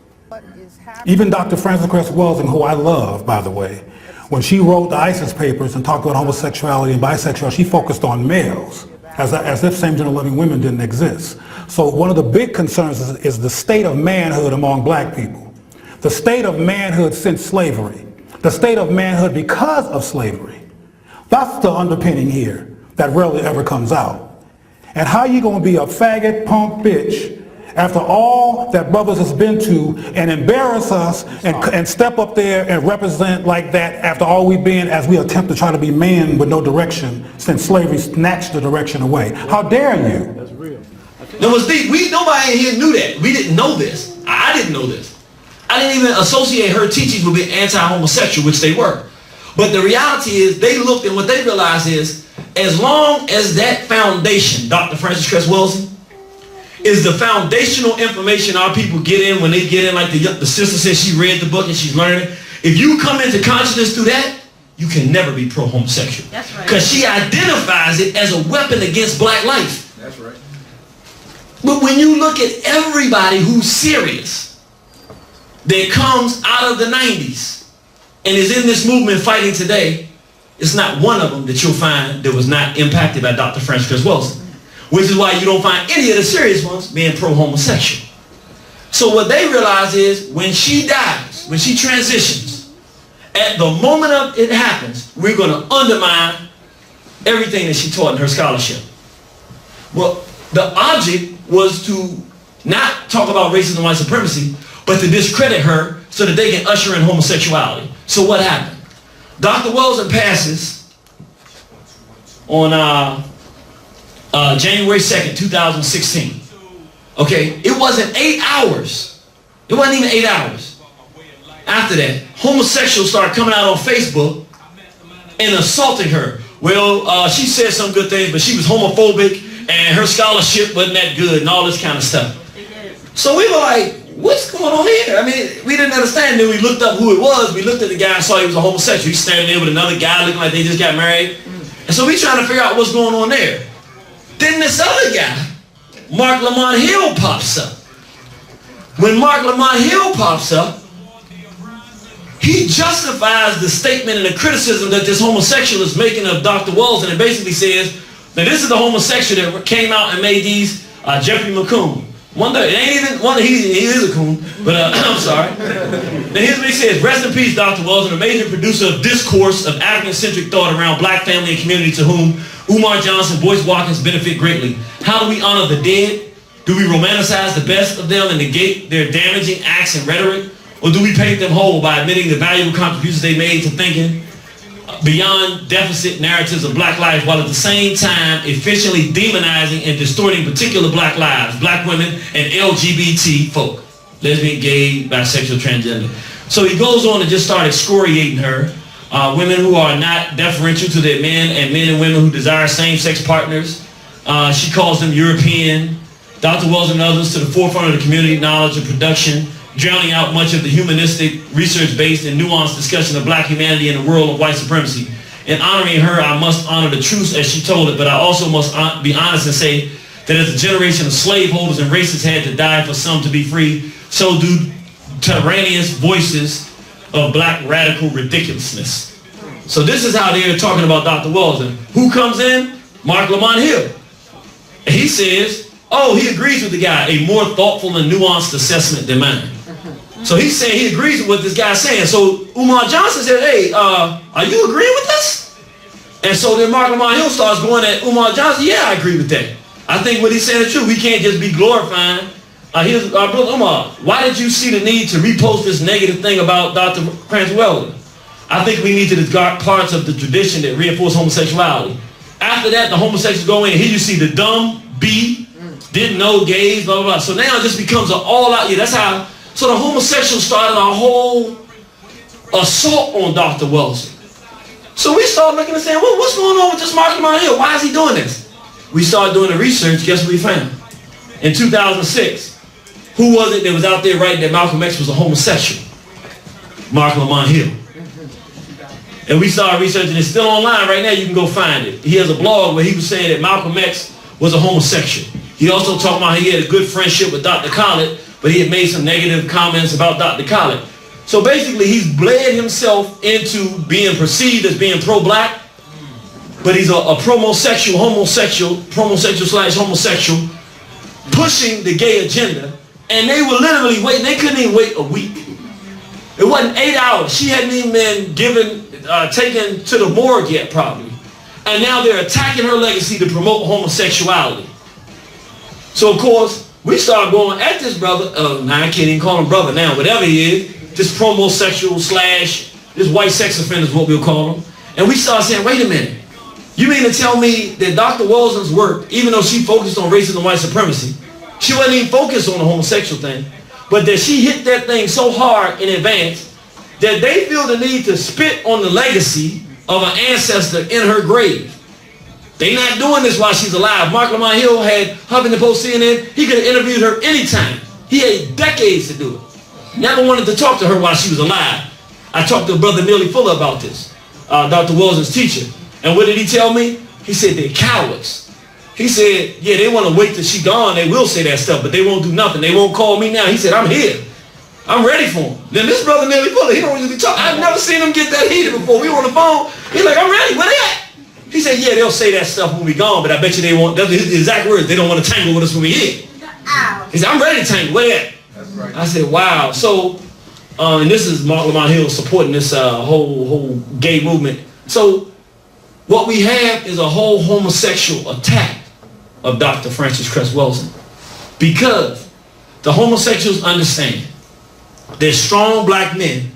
Even Dr. Francis Cress Welsing, who I love, by the way, when she wrote the ISIS papers and talked about homosexuality and bisexuality, she focused on males, as if same-gender loving women didn't exist. So one of the big concerns is the state of manhood among black people. The state of manhood since slavery. The state of manhood because of slavery. That's the underpinning here that rarely ever comes out. And how you gonna be a faggot, punk bitch after all that brothers has been to and embarrass us and step up there and represent like that after all we've been as we attempt to try to be men with no direction since slavery snatched the direction away. How dare you?
That's real. Nobody in here knew that. We didn't know this. I didn't know this. I didn't even associate her teachings with being anti-homosexual, which they were. But the reality is they looked and what they realized is as long as that foundation, Dr. Francis Cress Welsing, is the foundational information our people get in when they get in, like the sister said she read the book and she's learning. If you come into consciousness through that, you can never be pro-homosexual.
That's right.
Because she identifies it as a weapon against black life.
That's right.
But when you look at everybody who's serious, that comes out of the 90s and is in this movement fighting today, it's not one of them that you'll find that was not impacted by Dr. Francis Cress Welsing. Which is why you don't find any of the serious ones being pro-homosexual. So what they realize is when she dies, when she transitions, at the moment of it happens, we're going to undermine everything that she taught in her scholarship. Well, the object was to not talk about racism and white supremacy, but to discredit her so that they can usher in homosexuality. So what happened? Dr. Welsing passes on January 2nd, 2016. Okay, it wasn't 8 hours. It wasn't even 8 hours. After that, homosexuals started coming out on Facebook and assaulting her. Well, she said some good things, but she was homophobic and her scholarship wasn't that good and all this kind of stuff. So we were like, what's going on here? I mean, we didn't understand. Then we looked up who it was. We looked at the guy and saw he was a homosexual. He's standing there with another guy looking like they just got married. And so we trying to figure out what's going on there. Then this other guy, Mark Lamont Hill, pops up. When Mark Lamont Hill pops up, he justifies the statement and the criticism that this homosexual is making of Dr. Welsing, and basically says that this is the homosexual that came out and made these Jeffrey McCoon. Wonder, it ain't even one. He is a coon, but I'm sorry. Then here's what he says: rest in peace, Dr. Welsing, a major producer of discourse of African-centric thought around black family and community, to whom Umar Johnson, Boyce Watkins benefit greatly. How do we honor the dead? Do we romanticize the best of them and negate their damaging acts and rhetoric? Or do we paint them whole by admitting the valuable contributions they made to thinking beyond deficit narratives of black life, while at the same time efficiently demonizing and distorting particular black lives, black women, and LGBT folk, lesbian, gay, bisexual, transgender? So he goes on to just start excoriating her. Women who are not deferential to their men, and men and women who desire same-sex partners. She calls them European. Dr. Welsing and others to the forefront of the community knowledge and production, drowning out much of the humanistic, research-based, and nuanced discussion of black humanity in the world of white supremacy. In honoring her, I must honor the truth as she told it, but I also must be honest and say that as a generation of slaveholders and racists had to die for some to be free, so do tyrannous voices of black radical ridiculousness. So this is how they're talking about Dr. Welsing. Who comes in? Mark Lamont Hill. And he says, oh, he agrees with the guy, a more thoughtful and nuanced assessment than mine. So he's saying he agrees with what this guy's saying. So Umar Johnson said, hey, are you agreeing with this? And so then Mark Lamont Hill starts going at Umar Johnson, yeah, I agree with that. I think what he's saying is true. We can't just be glorifying Here's Brother Omar. Why did you see the need to repost this negative thing about Dr. Francis Weldon? I think we need to discard parts of the tradition that reinforce homosexuality. After that, the homosexuals go in, and here you see the dumb B, didn't know gays, blah, blah, blah. So now it just becomes an all-out, that's how, so the homosexuals started a whole assault on Dr. Wilson. So we started looking and saying, well, what's going on with this Markham out here? Why is he doing this? We started doing the research, guess what we found? In 2006, who was it that was out there writing that Malcolm X was a homosexual? Mark Lamont Hill. And we started researching, it's still online right now, you can go find it. He has a blog where he was saying that Malcolm X was a homosexual. He also talked about how he had a good friendship with Dr. Collett, but he had made some negative comments about Dr. Collett. So basically he's bled himself into being perceived as being pro-black, but he's a promosexual, homosexual pushing the gay agenda. And they were literally waiting, they couldn't even wait a week. It wasn't 8 hours. She hadn't even been taken to the morgue yet, probably. And now they're attacking her legacy to promote homosexuality. So, of course, we started going at this brother. Now I can't even call him brother now, whatever he is. This promosexual / this white sex offender is what we'll call him. And we started saying, wait a minute. You mean to tell me that Dr. Wilson's work, even though she focused on racism and white supremacy, she wasn't even focused on the homosexual thing, but that she hit that thing so hard in advance that they feel the need to spit on the legacy of an ancestor in her grave. They not doing this while she's alive. Mark Lamont Hill had Huffington Post CNN. He could have interviewed her anytime. He had decades to do it. Never wanted to talk to her while she was alive. I talked to Brother Neely Fuller about this, Dr. Wilson's teacher. And what did he tell me? He said they're cowards. He said, yeah, they want to wait till she gone. They will say that stuff, but they won't do nothing. They won't call me now. He said, I'm here. I'm ready for him. Then this brother Nelly Fuller, he don't usually talk. I've never seen him get that heated before. We were on the phone. He's like, I'm ready. Where they at? He said, yeah, they'll say that stuff when we gone, but I bet you they won't. That's his exact words. They don't want to tangle with us when we here. He said, I'm ready to tangle. Where they at? That's right. I said, wow. So, and this is Mark Lamont Hill supporting this whole gay movement. So, what we have is a whole homosexual attack of Dr. Francis Cress Welsing, because the homosexuals understand that strong black men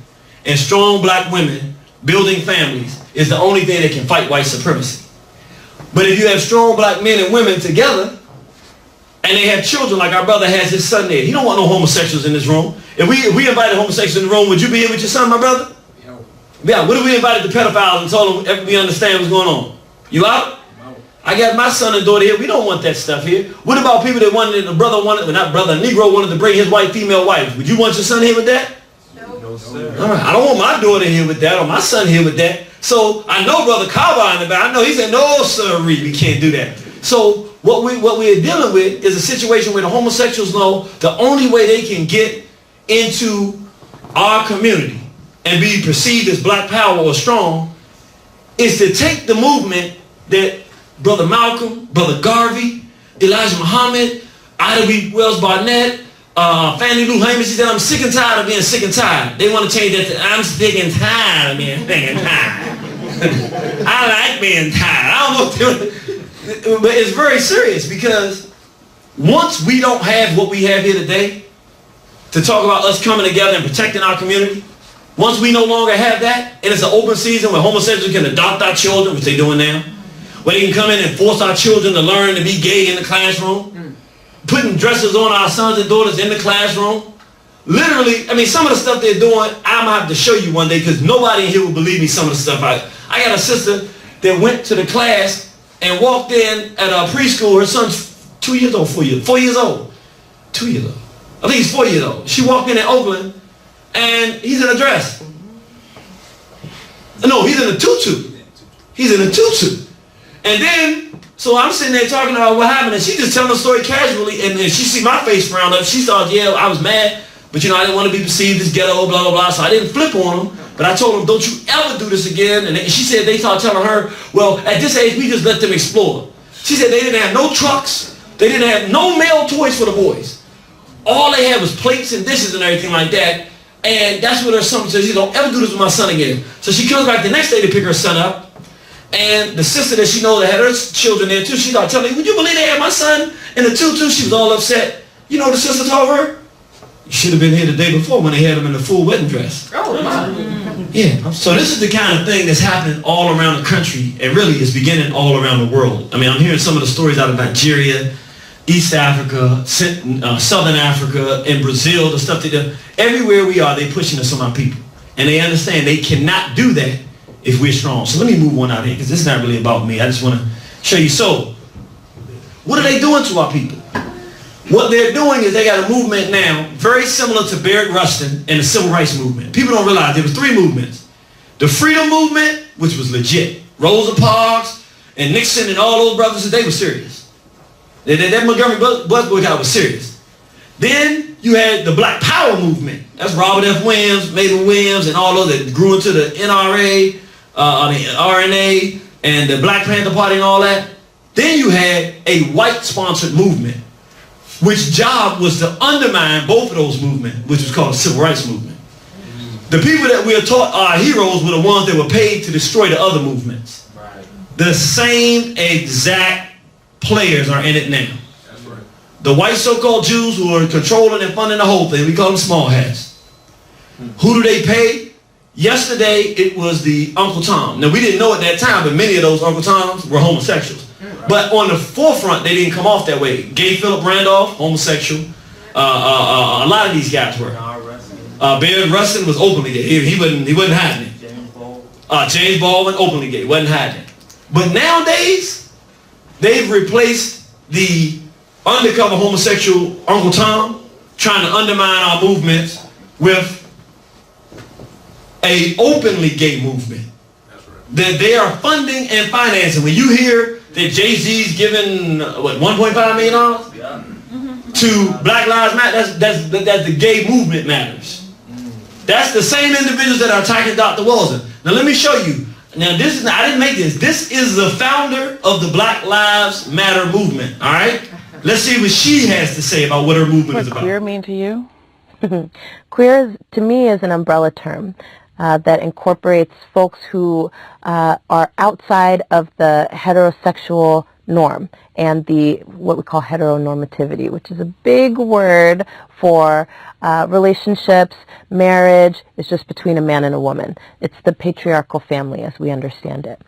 and strong black women building families is the only thing that can fight white supremacy. But if you have strong black men and women together and they have children, like our brother has his son there, he don't want no homosexuals in this room. If we invited homosexuals in the room, would you be here with your son, my brother? Yeah. What if we invited the pedophiles and told them we understand what's going on? You out? I got my son and daughter here. We don't want that stuff here. What about people that wanted, a Negro wanted to bring his white female wife? Would you want your son here with that? No, sir. All right. I don't want my daughter here with that or my son here with that. So I know Brother Kava in the back. I know he said, no, sir, we can't do that. So what we're dealing with is a situation where the homosexuals know the only way they can get into our community and be perceived as black power or strong is to take the movement that Brother Malcolm, Brother Garvey, Elijah Muhammad, Ida B. Wells Barnett, Fannie Lou Hamer, she said, I'm sick and tired of being sick and tired. They want to change that to, I'm sick and tired of being sick and tired. I like being tired. I don't know, but it's very serious, because once we don't have what we have here today to talk about us coming together and protecting our community, once we no longer have that, and it's an open season where homosexuals can adopt our children, which they're doing now, where they can come in and force our children to learn to be gay in the classroom, putting dresses on our sons and daughters in the classroom. Literally, I mean, some of the stuff they're doing, I'm going to have to show you one day, because nobody in here will believe me some of the stuff. I got a sister that went to the class and walked in at a preschool. Her son's 2 years old, 4 years, 4 years old, 2 years old. I think he's 4 years old. She walked in Oakland, and he's in a dress. No, he's in a tutu. He's in a tutu. And then, so I'm sitting there talking about what happened, and she just telling the story casually, and then she see my face frown up. She thought, yeah, I was mad, but I didn't want to be perceived as ghetto, blah, blah, blah, so I didn't flip on them. But I told them, don't you ever do this again. And she said they started telling her, well, at this age, we just let them explore. She said they didn't have no trucks. They didn't have no male toys for the boys. All they had was plates and dishes and everything like that. And that's what her son said. She don't ever do this with my son again. So she comes back the next day to pick her son up. And the sister that she knows that had her children there too, she started telling me, would you believe they had my son in the tutu? She was all upset. You know what the sister told her? You should have been here the day before when they had him in the full wedding dress.
Oh, my.
Yeah. So this is the kind of thing that's happening all around the country, and really is beginning all around the world. I mean, I'm hearing some of the stories out of Nigeria, East Africa, Southern Africa, and Brazil, the stuff they do. Everywhere we are, they're pushing this on our people. And they understand they cannot do that if we're strong. So let me move one out here, because this is not really about me. I just want to show you. So, what are they doing to our people? What they're doing is they got a movement now very similar to Barrett Rustin and the Civil Rights Movement. People don't realize there was three movements. The Freedom Movement, which was legit. Rosa Parks and Nixon and all those brothers, they were serious. That Montgomery Bus boycott was serious. Then you had the Black Power Movement. That's Robert F. Williams, Mabel Williams, and all those that grew into the NRA, the RNA, and the Black Panther Party and all that. Then you had a white-sponsored movement, which job was to undermine both of those movements, which was called the Civil Rights Movement. The people that we are taught are heroes were the ones that were paid to destroy the other movements. Right. The same exact players are in it now. That's right. The white so-called Jews who are controlling and funding the whole thing, we call them small hats. Who do they pay? Yesterday, it was the Uncle Tom. Now, we didn't know at that time, but many of those Uncle Toms were homosexuals. But on the forefront, they didn't come off that way. Gay Philip Randolph, homosexual. A lot of these guys were. Barrett Rustin was openly gay. He wasn't hiding it. James Baldwin, openly gay, wasn't hiding it. But nowadays, they've replaced the undercover homosexual Uncle Tom, trying to undermine our movements, with a openly gay movement. That's right. That they are funding and financing. When you hear that Jay-Z's giving, $1.5 million to Black Lives Matter, that's the gay movement matters. That's the same individuals that are attacking Dr. Walton. Now let me show you. Now I didn't make this. This is the founder of the Black Lives Matter movement, all right? Let's see what she has to say about what her movement is about.
What queer mean to you? Queer, to me, is an umbrella term that incorporates folks who are outside of the heterosexual norm and what we call heteronormativity, which is a big word for relationships. Marriage is just between a man and a woman. It's the patriarchal family as we understand it.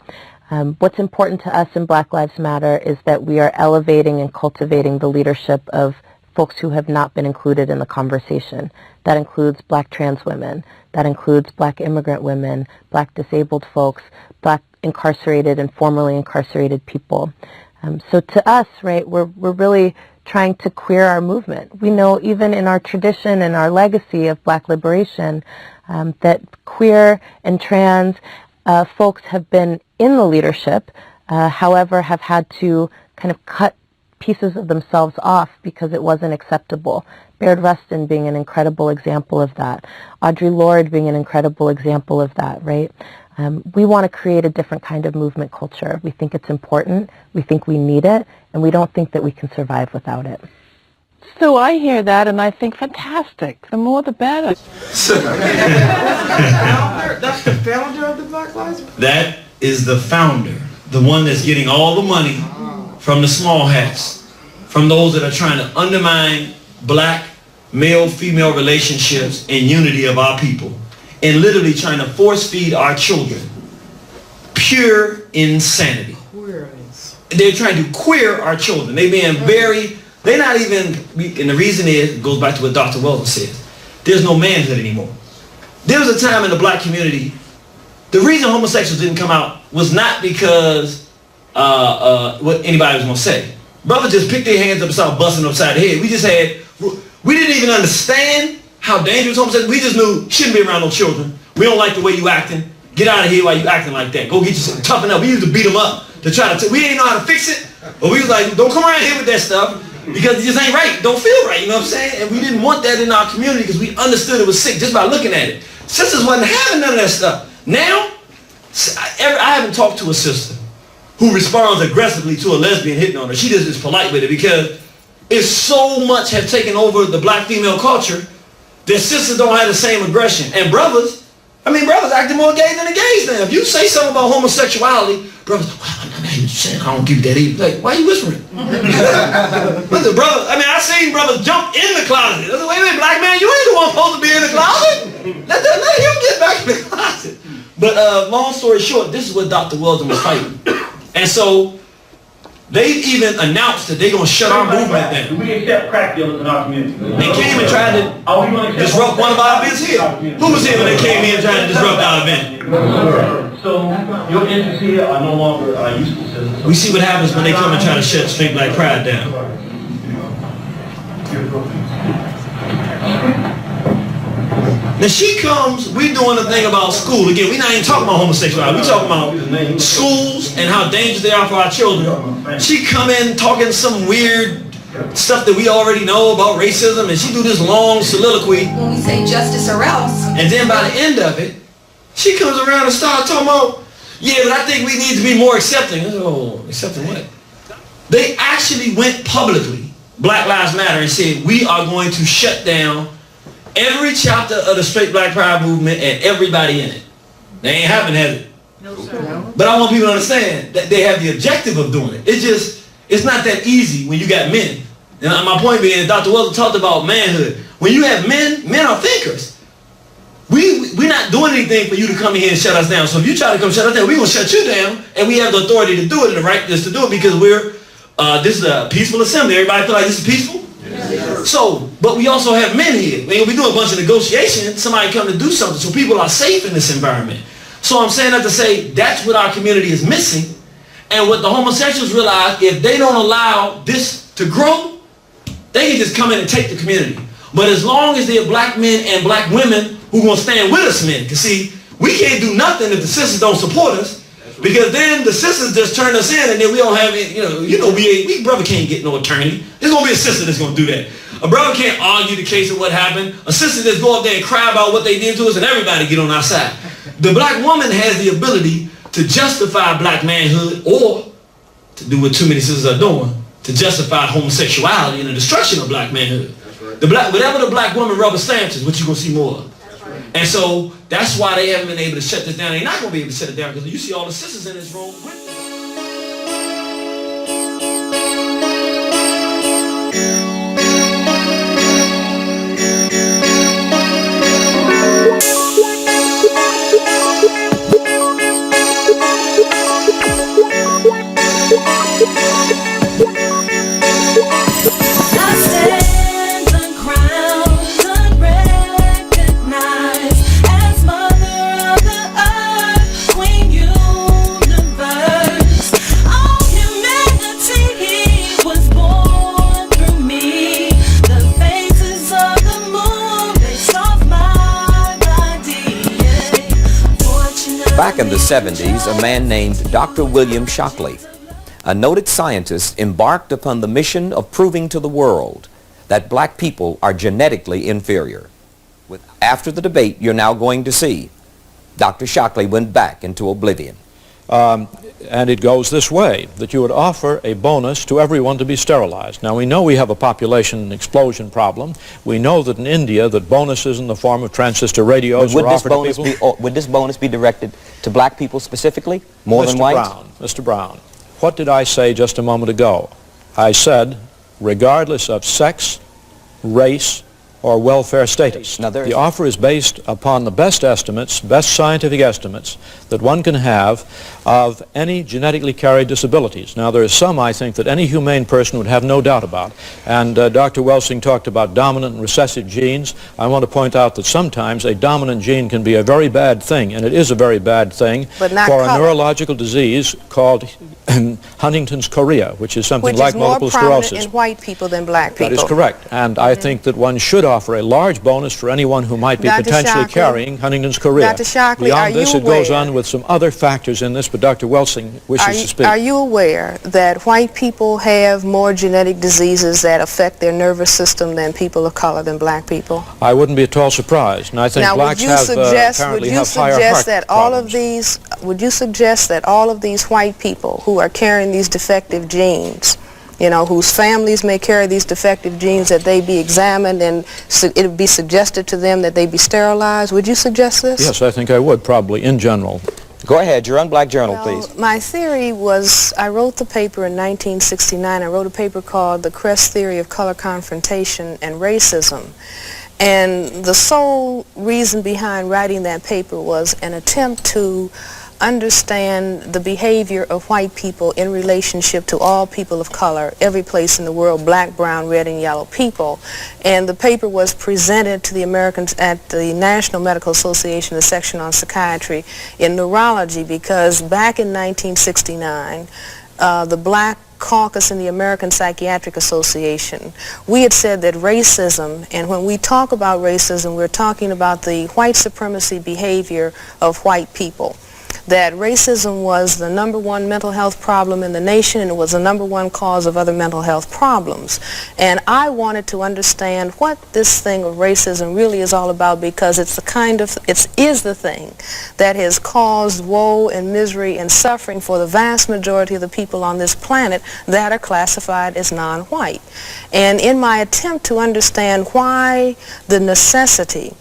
What's important to us in Black Lives Matter is that we are elevating and cultivating the leadership of folks who have not been included in the conversation. That includes Black trans women. That includes Black immigrant women, Black disabled folks, Black incarcerated and formerly incarcerated people. So to us, right, we're really trying to queer our movement. We know even in our tradition and our legacy of Black liberation that queer and trans folks have been in the leadership, however have had to kind of cut pieces of themselves off because it wasn't acceptable. Barrett Rustin being an incredible example of that. Audre Lorde being an incredible example of that, right? We want to create a different kind of movement culture. We think it's important, we think we need it, and we don't think that we can survive without it.
So I hear that and I think, fantastic. The more the better.
That's the founder of the Black Lives Matter?
That is the founder, the one that's getting all the money from the small hats, from those that are trying to undermine Black male-female relationships and unity of our people, and literally trying to force feed our children. Pure insanity. They're trying to queer our children. They're not even, and the reason is, it goes back to what Dr. Weldon says, there's no manhood anymore. There was a time in the Black community, the reason homosexuals didn't come out was not because what anybody was going to say. Brothers just picked their hands up and started busting upside the head. We didn't even understand how dangerous homosexuals. We just knew, shouldn't be around no children. We don't like the way you acting. Get out of here while you acting like that. Go get you toughen up. We used to beat them up to try to, we didn't know how to fix it. But we was like, don't come around here with that stuff because it just ain't right. Don't feel right, you know what I'm saying? And we didn't want that in our community because we understood it was sick just by looking at it. Sisters wasn't having none of that stuff. Now, I haven't talked to a sister who responds aggressively to a lesbian hitting on her. She just is polite with it because it's so much have taken over the Black female culture that sisters don't have the same aggression. And brothers acting more gay than the gays now. If you say something about homosexuality, brothers, well, saying I don't give you that either. Like, why are you whispering? Listen, brother, I mean, I seen brothers jump in the closet. I said, wait a minute, black man, you ain't the one supposed to be in the closet. Let him get back in the closet. But long story short, this is what Dr. Weldon was fighting. And so they even announced that they're going to shut our movement down.
Do we accept crack dealers in our community?
They came and tried to disrupt one of our events here. Who was here when they came here and tried to disrupt our event?
So your interests here are no longer useful citizens.
We see what happens when they come and try to shut Straight Black Pride down. Now she comes, we doing the thing about school. Again, we're not even talking about homosexuality. We talking about schools and how dangerous they are for our children. She come in talking some weird stuff that we already know about racism, and she do this long soliloquy.
When we say justice or else.
And then by the end of it, she comes around and starts talking about, yeah, but I think we need to be more accepting. Oh, accepting what? They actually went publicly, Black Lives Matter, and said, we are going to shut down every chapter of the Straight Black Pride movement and everybody in it. They ain't happened, has it?
No, sir.
But I want people to understand that they have the objective of doing it. It's not that easy when you got men. And my point being, Dr. Weldon talked about manhood. When you have men are thinkers. We're not doing anything for you to come in here and shut us down. So if you try to come shut us down, we're going to shut you down, and we have the authority to do it and the right just to do it because this is a peaceful assembly. Everybody feel like this is peaceful? Yes. So, but we also have men here. When we do a bunch of negotiation, somebody come to do something, so people are safe in this environment. So I'm saying that to say that's what our community is missing, and what the homosexuals realize, if they don't allow this to grow, they can just come in and take the community. But as long as they're black men and black women who are going to stand with us men, because see, we can't do nothing if the sisters don't support us, because then the sisters just turn us in, and then we don't have any, we brother can't get no attorney. There's going to be a sister that's going to do that. A brother can't argue the case of what happened. A sister just go up there and cry about what they did to us, and everybody get on our side. The black woman has the ability to justify black manhood, or to do what too many sisters are doing, to justify homosexuality and the destruction of black manhood. Whatever the black woman rubber stamps is what you're going to see more of. And so that's why they haven't been able to shut this down. They're not going to be able to shut it down because you see all the sisters in this room with them.
Back in the 70s, a man named Dr. William Shockley, a noted scientist, embarked upon the mission of proving to the world that black people are genetically inferior. After the debate you're now going to see, Dr. Shockley went back into oblivion.
And it goes this way, that you would offer a bonus to everyone to be sterilized. Now we know we have a population explosion problem. We know that in India that bonuses in the form of transistor radios are offered to people.
Would this bonus be directed to black people specifically, more than whites?
Mr. Brown, what did I say just a moment ago? I said, regardless of sex, race, or welfare status. The offer is based upon the best estimates, best scientific estimates that one can have of any genetically carried disabilities. Now there is some, I think, that any humane person would have no doubt about. And Dr. Welsing talked about dominant and recessive genes. I want to point out that sometimes a dominant gene can be a very bad thing, and it is a very bad thing for a neurological disease called Huntington's chorea, which is something like multiple sclerosis.
Which is more prominent in white people than black people.
That is correct. And I think that one should offer a large bonus for anyone who might be potentially carrying Huntington's chorea.
Dr. Shockley,
beyond this, it goes on with some other factors in this, but Dr. Welsing wishes to speak.
Are you aware that white people have more genetic diseases that affect their nervous system than people of color, than black people?
I wouldn't be at all surprised. And I think blacks apparently have higher heart problems.
Would you suggest that all of these white people who are carrying these defective genes, whose families may carry these defective genes, that they be examined and it would be suggested to them that they be sterilized? Would you suggest this?
Yes, I think I would, probably, in general.
Go ahead, your Unblack Journal, please.
My theory was, I wrote the paper in 1969. I wrote a paper called The Crest Theory of Color Confrontation and Racism. And the sole reason behind writing that paper was an attempt to understand the behavior of white people in relationship to all people of color, every place in the world, black, brown, red, and yellow people. And the paper was presented to the Americans at the National Medical Association, the section on psychiatry in neurology, because back in 1969, the Black Caucus in the American Psychiatric Association, we had said that racism, and when we talk about racism, we're talking about the white supremacy behavior of white people. That racism was the #1 mental health problem in the nation, and it was the #1 cause of other mental health problems. And I wanted to understand what this thing of racism really is all about, because it's the thing that has caused woe and misery and suffering for the vast majority of the people on this planet that are classified as non-white. And in my attempt to understand why the necessity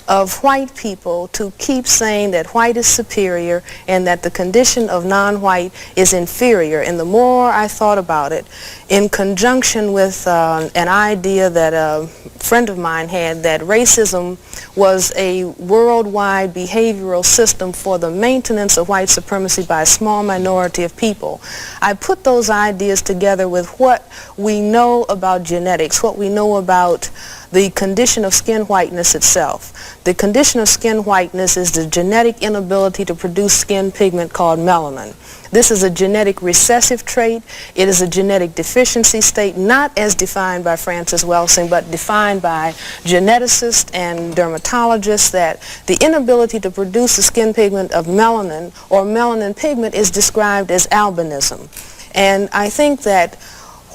of white people to keep saying that white is superior and that the condition of non-white is inferior. And the more I thought about it, in conjunction with an idea that a friend of mine had, that racism was a worldwide behavioral system for the maintenance of white supremacy by a small minority of people, I put those ideas together with what we know about genetics, what we know about the condition of skin whiteness itself. The condition of skin whiteness is the genetic inability to produce skin pigment called melanin. This is a genetic recessive trait. It is a genetic deficiency state, not as defined by Francis Welsing, but defined by geneticists and dermatologists, that the inability to produce the skin pigment of melanin or melanin pigment is described as albinism. And I think that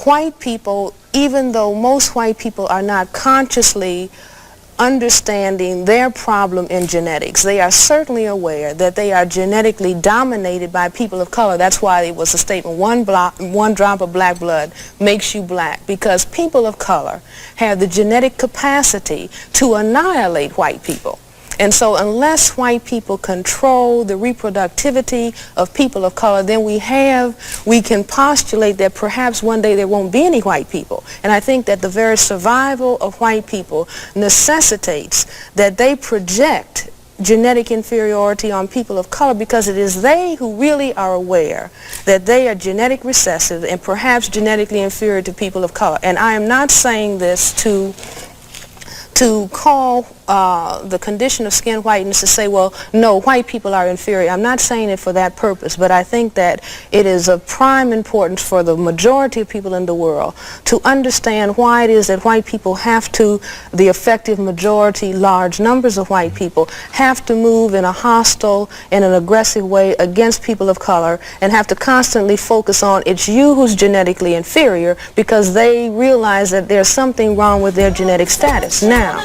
white people, even though most white people are not consciously understanding their problem in genetics, they are certainly aware that they are genetically dominated by people of color. That's why it was a statement, one drop of black blood makes you black, because people of color have the genetic capacity to annihilate white people. And so unless white people control the reproductivity of people of color, then we can postulate that perhaps one day there won't be any white people. And I think that the very survival of white people necessitates that they project genetic inferiority on people of color, because it is they who really are aware that they are genetic recessive and perhaps genetically inferior to people of color. And I am not saying this to call the condition of skin whiteness to say, well, no, white people are inferior. I'm not saying it for that purpose, but I think that it is of prime importance for the majority of people in the world to understand why it is that white people have to, the effective majority, large numbers of white people, have to move in a hostile and an aggressive way against people of color, and have to constantly focus on it's you who's genetically inferior, because they realize that there's something wrong with their genetic status. Now,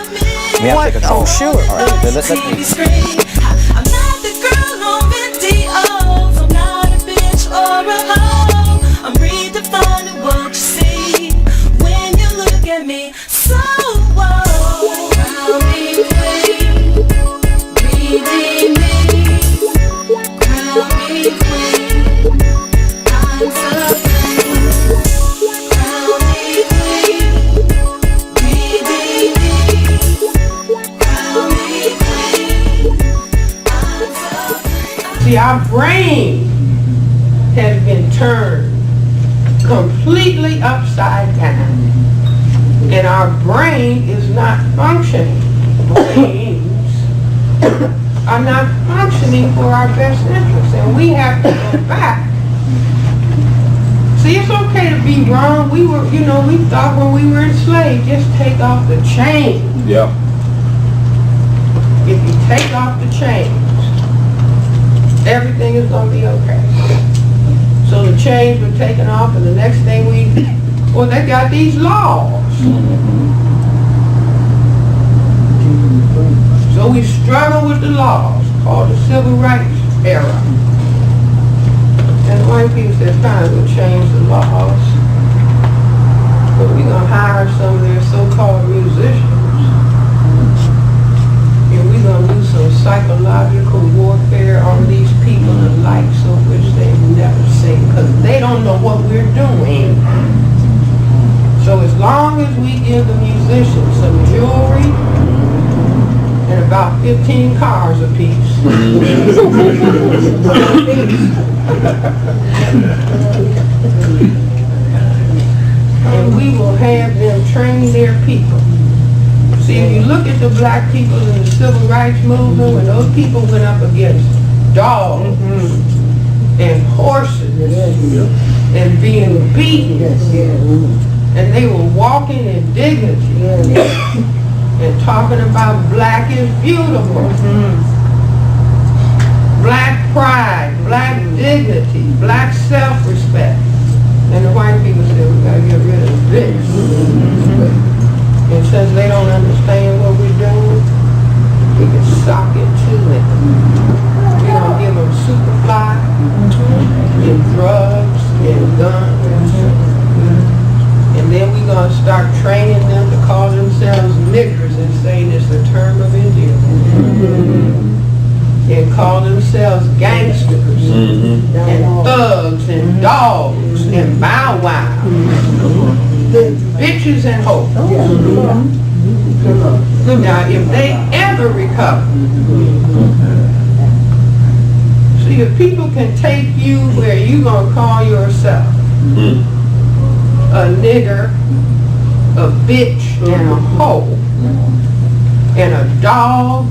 what? Oh, sure.
All right. Then let's
I'm not the girl on videos. I'm not a bitch or a hoe. I'm redefining what you see when you look at me. So crown me queen, breathing me. Crown me queen, I'm so clean. Crown me queen, breathing me.
See, our brain has been turned completely upside down, and our brain is not functioning. Brains are not functioning for our best interests, and we have to go back. See, it's okay to be wrong. We thought when we were enslaved, just take off the chain.
Yeah.
If you take off the chains, everything is going to be okay. So the chains were taken off, and the next thing they got these laws. So we struggle with the laws, called the Civil Rights era. And white people said, fine, we'll change the laws, but we're going to hire some of their so-called musicians, and we're going to do some psychological warfare on these people, the likes of which they've never seen, because they don't know what we're doing. So as long as we give the musicians some jewelry and about 15 cars apiece, and we will have them train their people. See, if you look at the black people in the civil rights movement, when those people went up against dogs and horses and being beaten, and they were walking in dignity and talking about black is beautiful, black pride, black dignity, black self-respect. And the white people said, we gotta get rid of this. And since they don't understand what we're doing, we can sock it to them. We're gonna give them superfly and drugs and guns. And then we're gonna start training them to call themselves niggers and saying it's a term of endearment. And call themselves gangsters and thugs and dogs and bow wow, bitches and hoes. Now, if they ever recover, see, if people can take you where you gonna call yourself a nigger, a bitch, and a hoe, and a dog.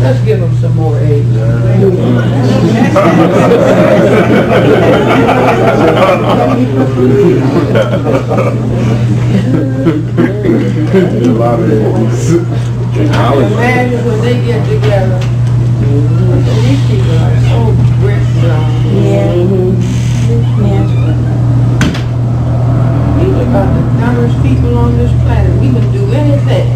Let's give them some more eggs. Imagine when they get together. These people are so brick-brown. These are about the dumbest people on this planet. We can do anything.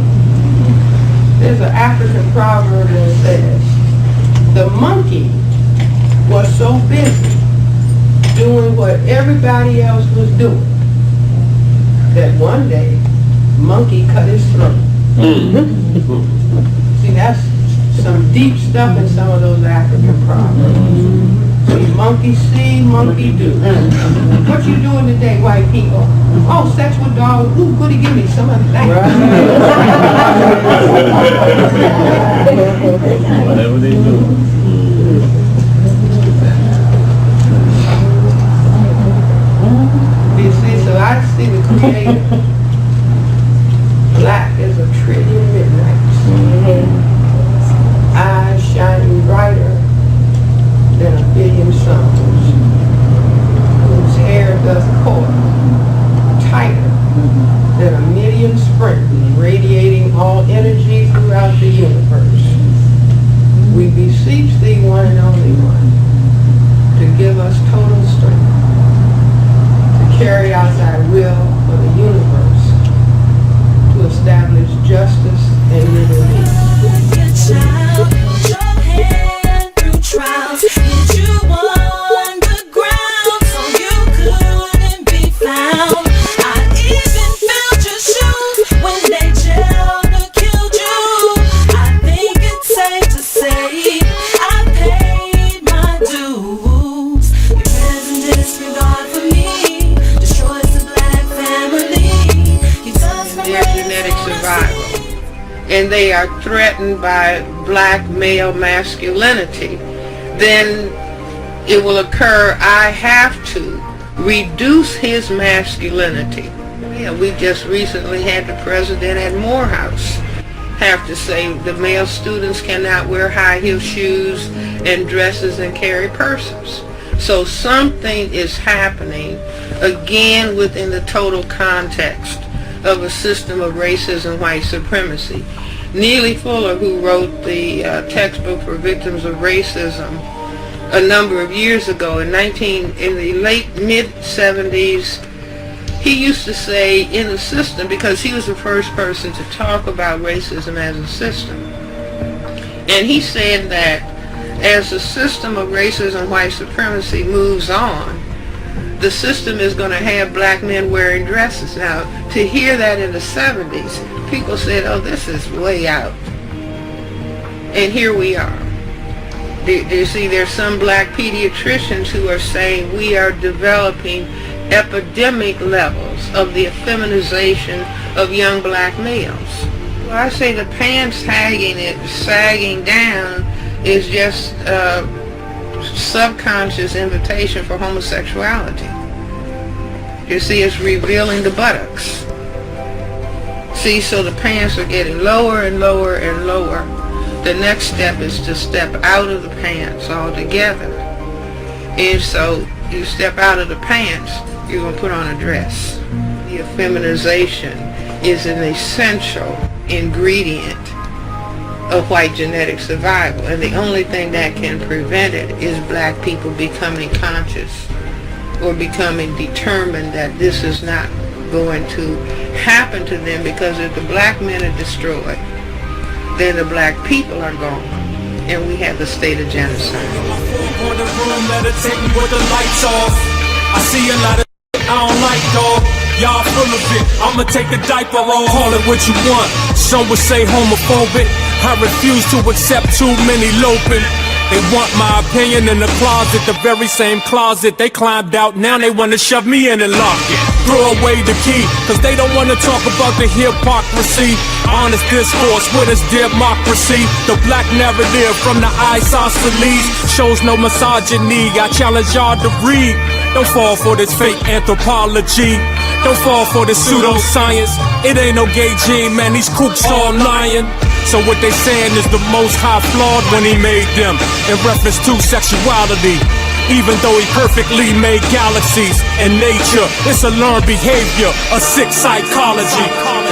There's an African proverb that says, the monkey was so busy doing what everybody else was doing that one day, monkey cut his throat. See, that's some deep stuff in some of those African proverbs. See, monkey see, monkey do. What you doing today, white people? Oh, sex with dogs. Ooh, goody, give me some of that.
Whatever they do.
You see, so I see the Creator. Black as a trillion midnights. Eyes shining brighter than a billion suns, whose hair does coil tighter than a million springs, radiating all energy throughout the universe. We beseech thee, one and only one, to give us total strength to carry out thy will for the universe, to establish justice and live in peace.
Trials, yet you underground, so you couldn't be found. I even felt your shoes when they jailed or killed you. I think it's safe to say I paid my dues. Your present disregard for me destroys the black family.
Their genetic survival, and they are threatened by black male masculinity. Then it will occur, I have to reduce his masculinity. Yeah, we just recently had the president at Morehouse have to say the male students cannot wear high heel shoes and dresses and carry purses. So something is happening, again, within the total context of a system of racism, white supremacy. Neely Fuller, who wrote the textbook for victims of racism a number of years ago, in the late mid-70s, he used to say in the system, because he was the first person to talk about racism as a system, and he said that as the system of racism, white supremacy moves on, the system is going to have black men wearing dresses. Now, to hear that in the 70s, people said, oh, this is way out. And here we are. You see, there's some black pediatricians who are saying we are developing epidemic levels of the effeminization of young black males. Well, I say the pants sagging down is just a subconscious invitation for homosexuality. You see, it's revealing the buttocks. See, so the pants are getting lower and lower and lower. The next step is to step out of the pants altogether. And so you step out of the pants, you're going to put on a dress. The effeminization is an essential ingredient of white genetic survival, and the only thing that can prevent it is black people becoming conscious or becoming determined that this is not going to happen to them, because if the black men are destroyed, then the black people are gone, and we have the state of genocide.
I see a lot of I don't like, dog. Y'all full of it. I'ma take the diaper off. Call it what you want. Some would say homophobic. I refuse to accept too many loping. They want my opinion in the closet, the very same closet they climbed out. Now they wanna shove me in and lock it. Throw away the key, cause they don't wanna talk about the hypocrisy. Honest discourse with its democracy. The black narrative from the isosceles shows no misogyny. I challenge y'all to read. Don't fall for this fake anthropology. Don't fall for this pseudoscience. It ain't no gay gene, man, these kooks all lying. So what they saying is the Most High flawed when he made them in reference to sexuality. Even though he perfectly made galaxies and nature, it's a learned behavior, a sick psychology.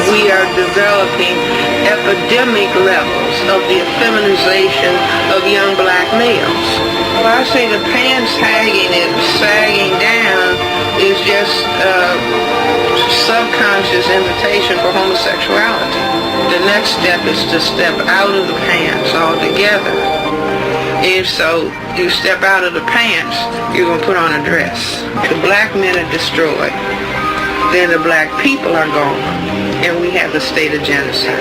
We are developing epidemic levels of the effeminization of young black males. Well, I say the pants sagging down is just a subconscious invitation for homosexuality. The next step is to step out of the pants altogether. And so you step out of the pants, you're going to put on a dress. If the black men are destroyed, then the black people are gone, and we have the state of genocide.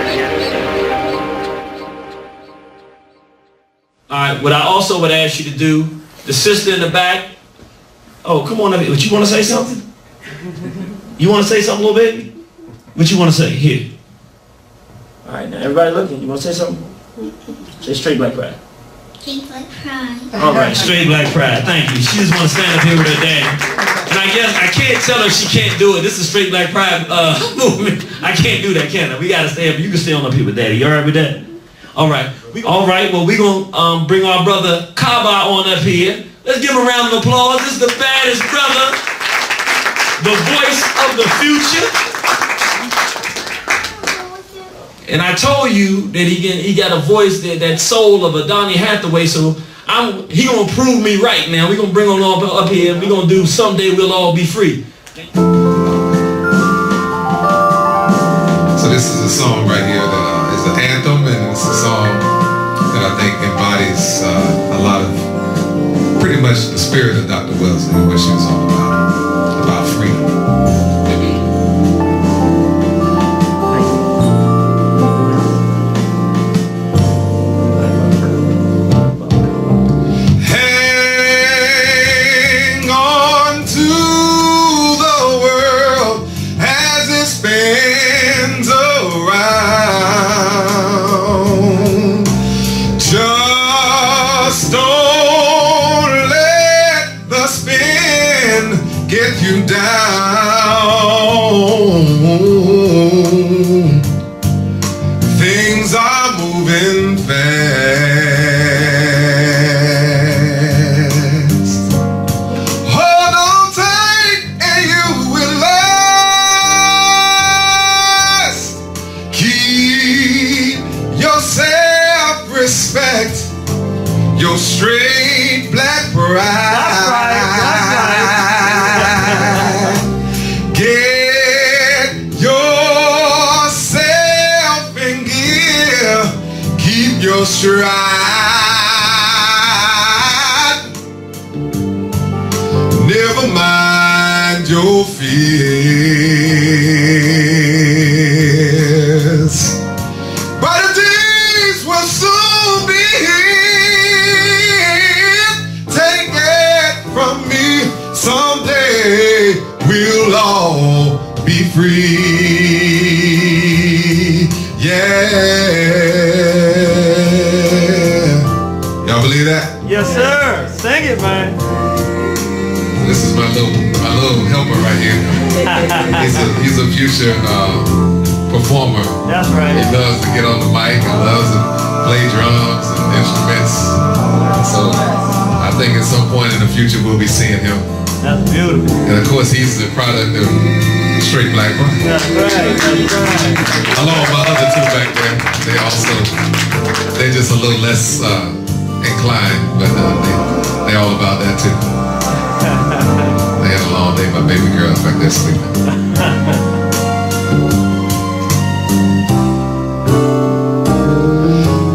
All right, what I also would ask you to do, the sister in the back, oh, come on up here. What, you want to say something? You want to say something, little baby? What you want to say? Here. All right, now everybody looking. You want to say something? Say straight black pride.
Straight black pride.
All right, straight black pride. Thank you. She just want to stand up here with her daddy. And I guess I can't tell her she can't do it. This is straight black pride movement. I can't do that, can I? We got to stay up. You can stay on up here with daddy. You all right with that? All right. All right, well, we're going to bring our brother Kaba on up here. Let's give him a round of applause. This is the baddest brother, the voice of the future. And I told you that he got a voice, that soul of a Donny Hathaway, so he going to prove me right now. We're going to bring him up here, and we're going to do Someday We'll All Be Free.
So this is a song right here that is an anthem, and it's a song that I think embodies a lot of pretty much the spirit of Dr. Wellesley and what she was all about freedom.
Hang on to the world as it spins around. Just don't let the spin get you down. Things are moving fast. Hold on tight and you will last. Keep your self-respect, your straight black pride. Get yourself in gear. Keep your stride. Never mind your fears. But the days will soon be
all be free. Yeah. Y'all believe that?
Yes, sir. Sing it, man.
This is my little helper right here. He's a future performer.
That's right.
He loves to get on the mic and loves to play drums and instruments. So I think at some point in the future we'll be seeing him.
That's beautiful.
And of course he's the product of Straight Black Pride.
That's right. That's right.
Along with my other two back there, they're just a little less inclined, but they all about that too. They had a long day. My baby girl's back there sleeping.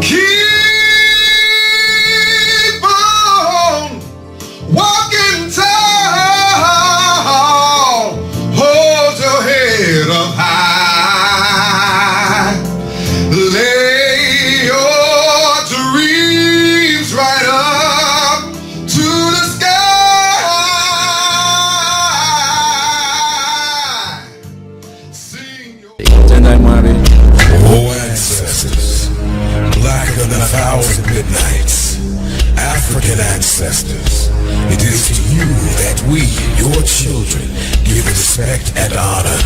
Keep on walking tall. Hold your head up high. Lay your dreams right up to the sky.
Oh, ancestors, blacker than 1,000 midnights, African ancestors, it is to you that we, your children, give respect and honor.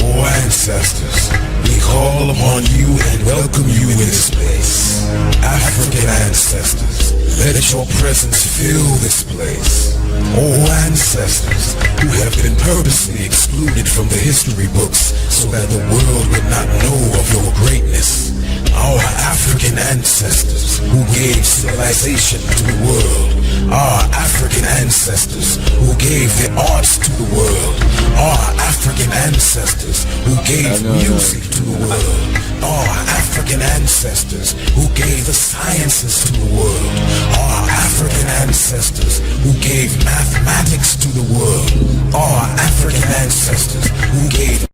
Oh, ancestors, we call upon you and welcome you in this place. African ancestors, let your presence fill this place. Oh, ancestors, who have been purposely excluded from the history books so that the world would not know of your greatness. Our African ancestors who gave civilization to the world. Our African ancestors who gave the arts to the world. Our African ancestors who gave music to the world. Our African ancestors who gave the sciences to the world. Our African ancestors who gave mathematics to the world. Our African ancestors who gave